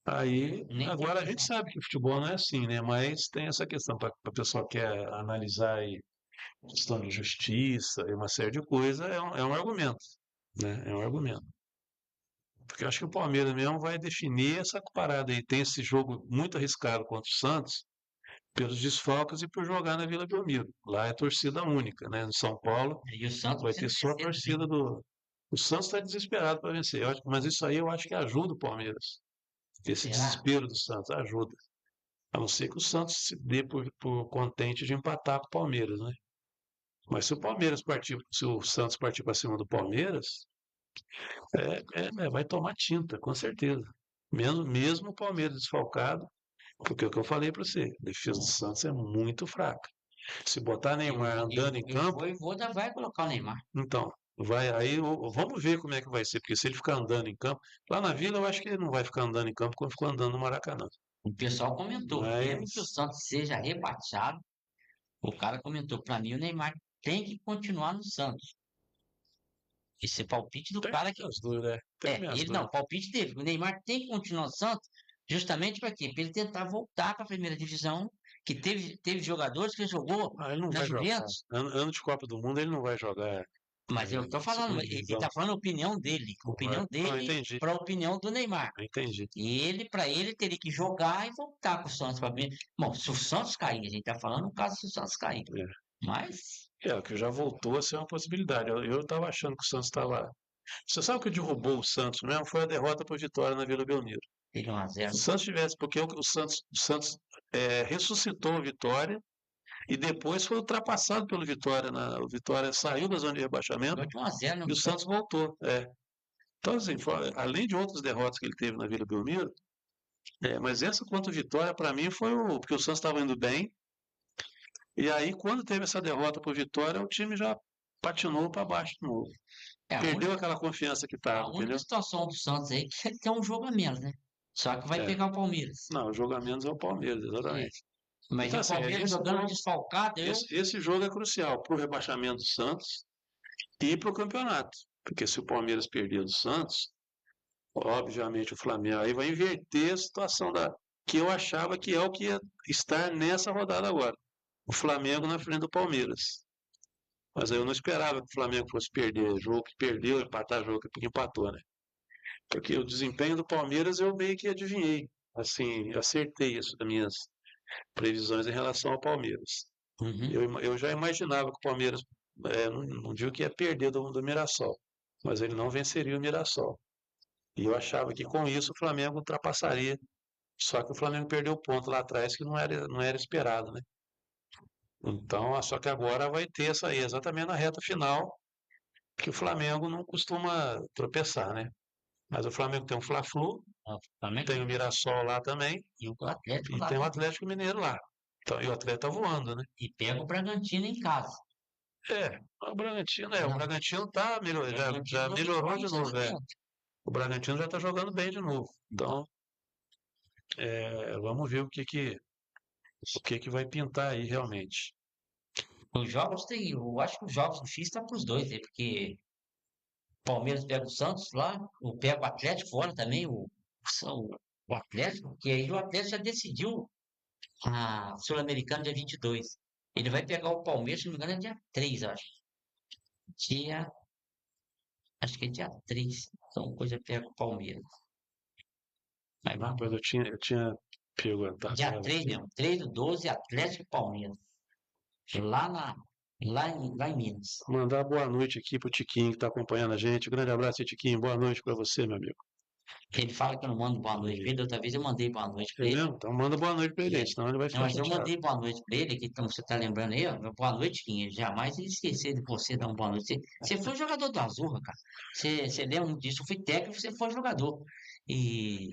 Aí, Nem tem agora a gente condição. sabe que o futebol não é assim, né? Mas tem essa questão para a pessoa que quer analisar aí questão de justiça e uma série de coisas, é um argumento, né? É um argumento. Porque eu acho que o Palmeiras mesmo vai definir essa parada aí. Tem esse jogo muito arriscado contra o Santos, pelos desfalques e por jogar na Vila Belmiro. Lá é torcida única, né? No São Paulo E o Santos vai ter precisa só a vencer também. torcida do. O Santos está desesperado para vencer, mas isso aí eu acho que ajuda o Palmeiras. Esse Será? desespero do Santos ajuda. A não ser que o Santos se dê por contente de empatar com o Palmeiras, né? Mas se o Santos partir para cima do Palmeiras, vai tomar tinta, com certeza. Mesmo o Palmeiras desfalcado, porque é o que eu falei para você, a defesa do Santos é muito fraca. Se botar E Neymar andando em o campo, Vojvoda vai colocar o Neymar. então, vai aí, vamos ver como é que vai ser, porque se ele ficar andando em campo, lá na Vila eu acho que ele não vai ficar andando em campo como ficou andando no Maracanã. O pessoal comentou, mesmo que o Mas, Santos seja rebaixado, o cara comentou, para mim o Neymar tem que continuar no Santos. Esse é o palpite do tenho cara que. minhas dúvidas, tenho minhas Ele não, o dúvidas. palpite dele. O Neymar tem que continuar no Santos justamente para quê? Para ele tentar voltar para a primeira divisão, que teve jogadores que ele jogou Ah, ele não na vai jogar. Juventus. Ano de Copa do Mundo ele não vai jogar Mas eu tô falando, segunda ele divisão. tá falando a opinião dele. A Não vai. opinião Não, dele entendi, para a opinião do Neymar. entendi. E ele, para ele, teria que jogar e voltar com o Santos para ver. Bom, se o Santos cair, a gente tá falando no caso se o Santos cair. Mas O que já voltou a ser uma possibilidade. Eu estava achando que o Santos estava. Você sabe o que derrubou o Santos mesmo? Foi a derrota para o Vitória na Vila Belmiro. teve 1 a Se o 0. Santos tivesse, porque o Santos ressuscitou o Vitória e depois foi ultrapassado pelo Vitória. O Vitória saiu da zona de rebaixamento Foi de 1 a 0 no e o Vitória. Santos voltou. Então, assim, além de outras derrotas que ele teve na Vila Belmiro, mas essa contra o Vitória, para mim, foi porque o Santos estava indo bem. E aí, quando teve essa derrota para o Vitória, o time já patinou para baixo de novo. É, Perdeu aquela confiança que a estava, única entendeu? situação do Santos aí que tem um jogo a menos, né? Só que vai É. pegar o Palmeiras. Não, o jogo a menos é o Palmeiras, É. exatamente. Mas Então, o assim, Palmeiras esse jogando jogo, desfalcado, esse jogo é crucial para o rebaixamento do Santos e para o campeonato. Porque se o Palmeiras perder do Santos, obviamente o Flamengo aí vai inverter a situação que eu achava que é o que ia estar nessa rodada agora. O Flamengo na frente do Palmeiras. Mas aí eu não esperava que o Flamengo fosse perder jogo que perdeu, empatar jogo que empatou, né? Porque o desempenho do Palmeiras eu meio que adivinhei. Assim, acertei isso das minhas previsões em relação ao Palmeiras. uhum. Eu já imaginava que o Palmeiras, não digo que ia perder do Mirassol, mas ele não venceria o Mirassol. E eu achava que com isso o Flamengo ultrapassaria. Só que o Flamengo perdeu o ponto lá atrás que não era esperado, né? Então, só que agora vai ter essa aí, exatamente na reta final, que o Flamengo não costuma tropeçar, né? Mas o Flamengo tem um Fla-Flu, O Flamengo tem o Mirassol lá também, e o Atlético e lá tem o também. Atlético Mineiro lá. Então, e o Atlético tá voando, né? E pega o Bragantino em casa. O Não, Bragantino tá o já Bragantino não melhorou de pode lá novo, é. dentro. O Bragantino já tá jogando bem de novo. Então, vamos ver o que que vai pintar aí realmente. Os jogos tem, eu acho que os jogos difíceis estão para os dois, né? Porque o Palmeiras pega o Santos lá, pega o Atlético fora também, o, o Atlético, que aí o Atlético já decidiu a Sul-Americana dia 22. Ele vai pegar o Palmeiras, se não me engano, é dia 3, acho. Dia, acho que é dia 3. Então, coisa pega o Palmeiras. Vai lá. Rapaz, eu tinha pego a Dia tabela 3 aqui. mesmo. 3/12, Atlético e Palmeiras. Lá, lá em Minas. Mandar boa noite aqui pro Tiquinho que tá acompanhando a gente. Um grande abraço aí, Tiquinho. Boa noite para você, meu amigo. Ele fala que eu não mando boa noite pra E, ele. Outra vez eu mandei boa noite é pra ele. mesmo? Então manda boa noite para ele aí, É. senão ele vai Não, ficar mas eu chateado. mandei boa noite pra ele, que como você tá lembrando aí, ó, boa noite, Quinha. Jamais ia esquecer de você dar uma boa noite. Você foi jogador do Azurra, cara. Você lembra disso? Eu fui técnico, você foi jogador. E,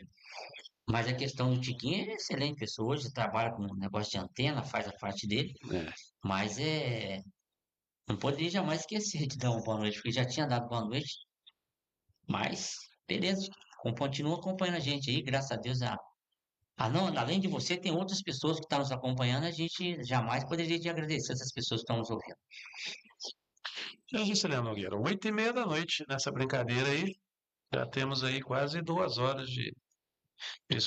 mas a questão do Tiquinho é excelente pessoa. Hoje trabalha com um negócio de antena, faz a parte dele. É. Mas não poderia jamais esquecer de dar uma boa noite, porque já tinha dado boa noite. Mas, beleza. Continua acompanhando a gente aí, graças a Deus. Não, além de você, tem outras pessoas que estão nos acompanhando. A gente jamais poderia te agradecer essas pessoas que estão nos ouvindo. E aí, Celiano Nogueira, 8h30 da noite nessa brincadeira aí. Já temos aí quase 2 horas de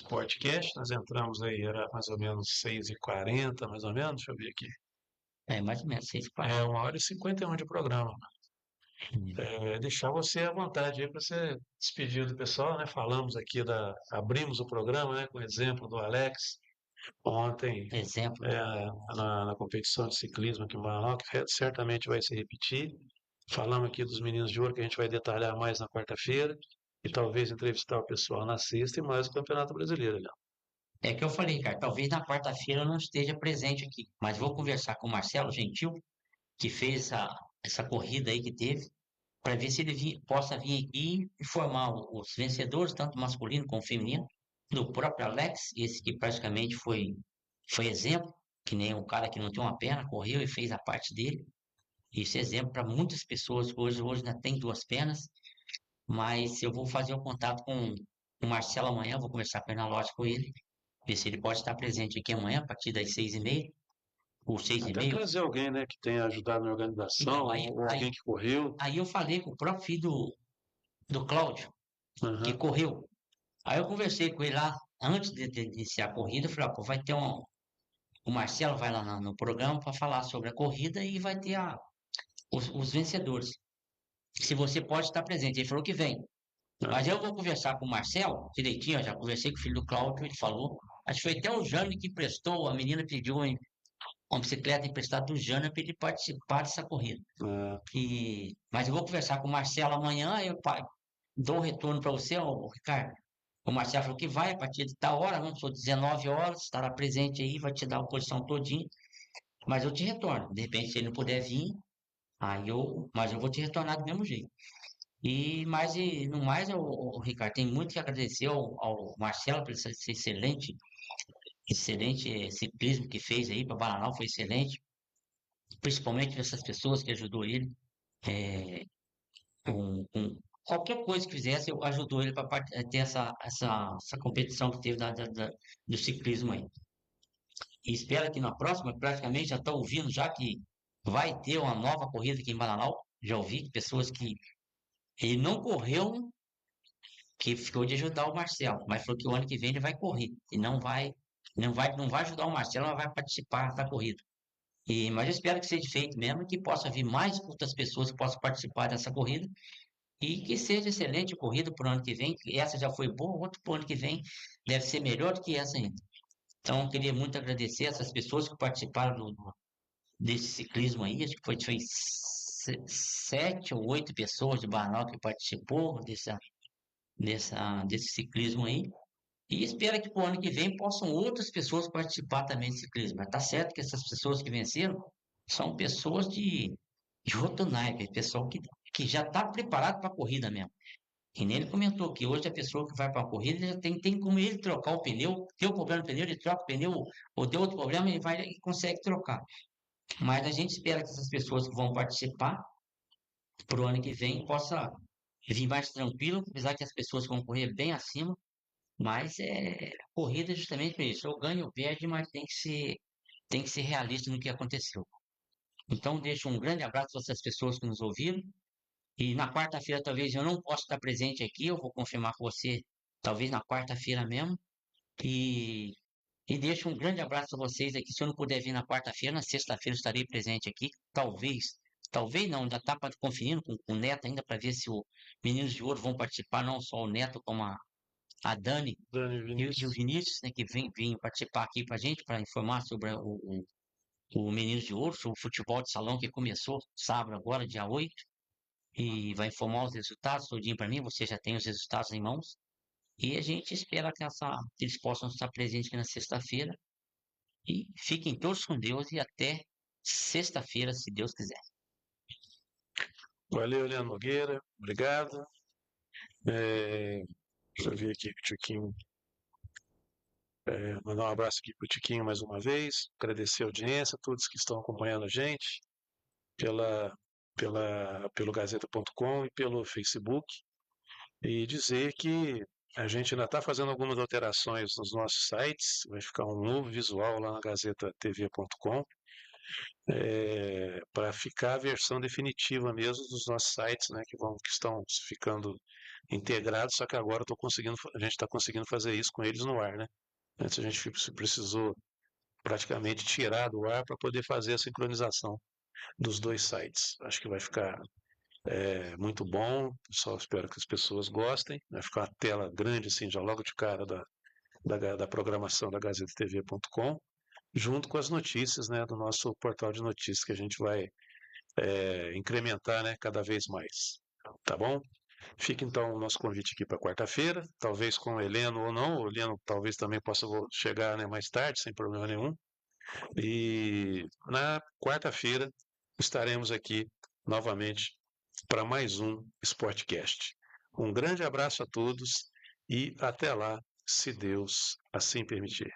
podcast. Nós entramos aí, era mais ou menos 6h40, mais ou menos. Deixa eu ver aqui. É, mais ou menos, 6 e 40. 1h51 de programa. Deixar você à vontade aí para você despedir do pessoal, né? Abrimos o programa, né, com o exemplo do Alex ontem, Exemplo. na competição de ciclismo aqui em Manaus, que certamente vai se repetir. Falamos aqui dos meninos de ouro, que a gente vai detalhar mais na quarta-feira, e talvez entrevistar o pessoal na sexta e mais o Campeonato Brasileiro, né? É que eu falei, cara, talvez na quarta-feira eu não esteja presente aqui, mas vou conversar com o Marcelo Gentil, que fez essa corrida aí que teve, para ver se ele possa vir aqui e informar os vencedores, tanto masculino como feminino, do próprio Alex, esse que praticamente foi exemplo, que nem um cara que não tem uma perna, correu e fez a parte dele. Isso é exemplo para muitas pessoas que hoje ainda tem duas pernas, mas eu vou fazer o contato com o Marcelo amanhã, vou conversar com ele na loja com ele, ver se ele pode estar presente aqui amanhã, a partir das 6h30, ou seis e Até meia. trazer alguém, né, que tenha ajudado na organização, Então, ou alguém que correu. aí eu falei com o próprio filho do Cláudio, que Aham. correu. Aí eu conversei com ele lá, antes de iniciar a corrida, eu falei, ó, pô, vai ter o Marcelo vai lá no programa para falar sobre a corrida e vai ter os vencedores. Se você pode estar presente. Ele falou que vem. Ah, Mas eu vou conversar com o Marcelo direitinho, eu já conversei com o filho do Cláudio, ele falou. Acho que foi até o Jânio que emprestou, a menina pediu uma bicicleta emprestada do Jânio para ele participar dessa corrida. ah, Mas eu vou conversar com o Marcelo amanhã, dou um retorno para você, ô, Ricardo. O Marcelo falou que vai a partir de tal hora, vamos supor, 19 horas, estará presente aí, vai te dar a posição todinha, mas eu te retorno. De repente, se ele não puder vir, mas eu vou te retornar do mesmo jeito. No mais, Ricardo, tem muito que agradecer ao Marcelo por esse excelente ciclismo que fez aí para Bananal, foi excelente, principalmente essas pessoas que ajudou ele, é, com qualquer coisa que fizesse, eu ajudou ele para ter essa competição que teve do ciclismo aí. E espero que na próxima, praticamente já estou ouvindo já que vai ter uma nova corrida aqui em Bananal, já ouvi pessoas que ele não correu, que ficou de ajudar o Marcelo, mas falou que o ano que vem ele vai correr e não vai ajudar o Marcelo, mas vai participar da corrida. Mas eu espero que seja feito mesmo, que possa vir mais outras pessoas que possam participar dessa corrida e que seja excelente a corrida para o ano que vem. Que essa já foi boa, outra para o ano que vem deve ser melhor do que essa ainda. Então, eu queria muito agradecer essas pessoas que participaram desse ciclismo aí. Acho que foi 7 ou 8 pessoas de Banal que participou desse ciclismo aí. E espero que para o ano que vem possam outras pessoas participar também desse ciclismo. Mas tá certo que essas pessoas que venceram são pessoas de outro naipe, pessoal que já está preparado para a corrida mesmo. E nem ele comentou que hoje a pessoa que vai para a corrida já tem como ele trocar o pneu, deu problema no pneu, ele troca o pneu, ou deu outro problema, ele vai e consegue trocar. Mas a gente espera que essas pessoas que vão participar para o ano que vem possa vir mais tranquilo, apesar que as pessoas vão correr bem acima, mas a corrida é justamente para isso. Eu ganho ou perde, mas tem que ser realista no que aconteceu. Então, deixo um grande abraço a essas pessoas que nos ouviram. E na quarta-feira, talvez eu não possa estar presente aqui, eu vou confirmar com você, talvez na quarta-feira mesmo. E, e deixo um grande abraço a vocês aqui. Se eu não puder vir na quarta-feira, na sexta-feira eu estarei presente aqui. Talvez não, ainda está conferindo com o Neto ainda para ver se o Meninos de Ouro vão participar, não só o Neto, como a Dani Dani e o Vinícius. Vinícius, né, que vem participar aqui para a gente, para informar sobre o Meninos de Ouro, sobre o futebol de salão que começou sábado agora, dia 8 e vai informar os resultados todinho para mim, você já tem os resultados em mãos, e a gente espera que eles possam estar presentes aqui na sexta-feira, e fiquem todos com Deus e até sexta-feira, se Deus quiser. Valeu, Leandro Nogueira. Obrigado. Deixa eu ver aqui o Tiquinho. Mandar um abraço aqui para o Tiquinho mais uma vez. Agradecer a audiência, todos que estão acompanhando a gente pelo Gazeta.com e pelo Facebook. E dizer que a gente ainda está fazendo algumas alterações nos nossos sites. Vai ficar um novo visual lá na GazetaTV.com. Para ficar a versão definitiva mesmo dos nossos sites, né, que estão ficando integrados, só que agora a gente está conseguindo fazer isso com eles no ar, né? Antes a gente precisou praticamente tirar do ar para poder fazer a sincronização dos dois sites. Acho que vai ficar muito bom, só espero que as pessoas gostem. Vai ficar uma tela grande assim, já logo de cara da programação da GazetaTV.com, junto com as notícias, né, do nosso portal de notícias que a gente vai incrementar, né, cada vez mais. Tá bom? Fica então o nosso convite aqui para quarta-feira, talvez com o Heleno ou não. O Heleno talvez também possa chegar, né, mais tarde, sem problema nenhum. E na quarta-feira estaremos aqui novamente para mais um Sportcast. Um grande abraço a todos e até lá, se Deus assim permitir.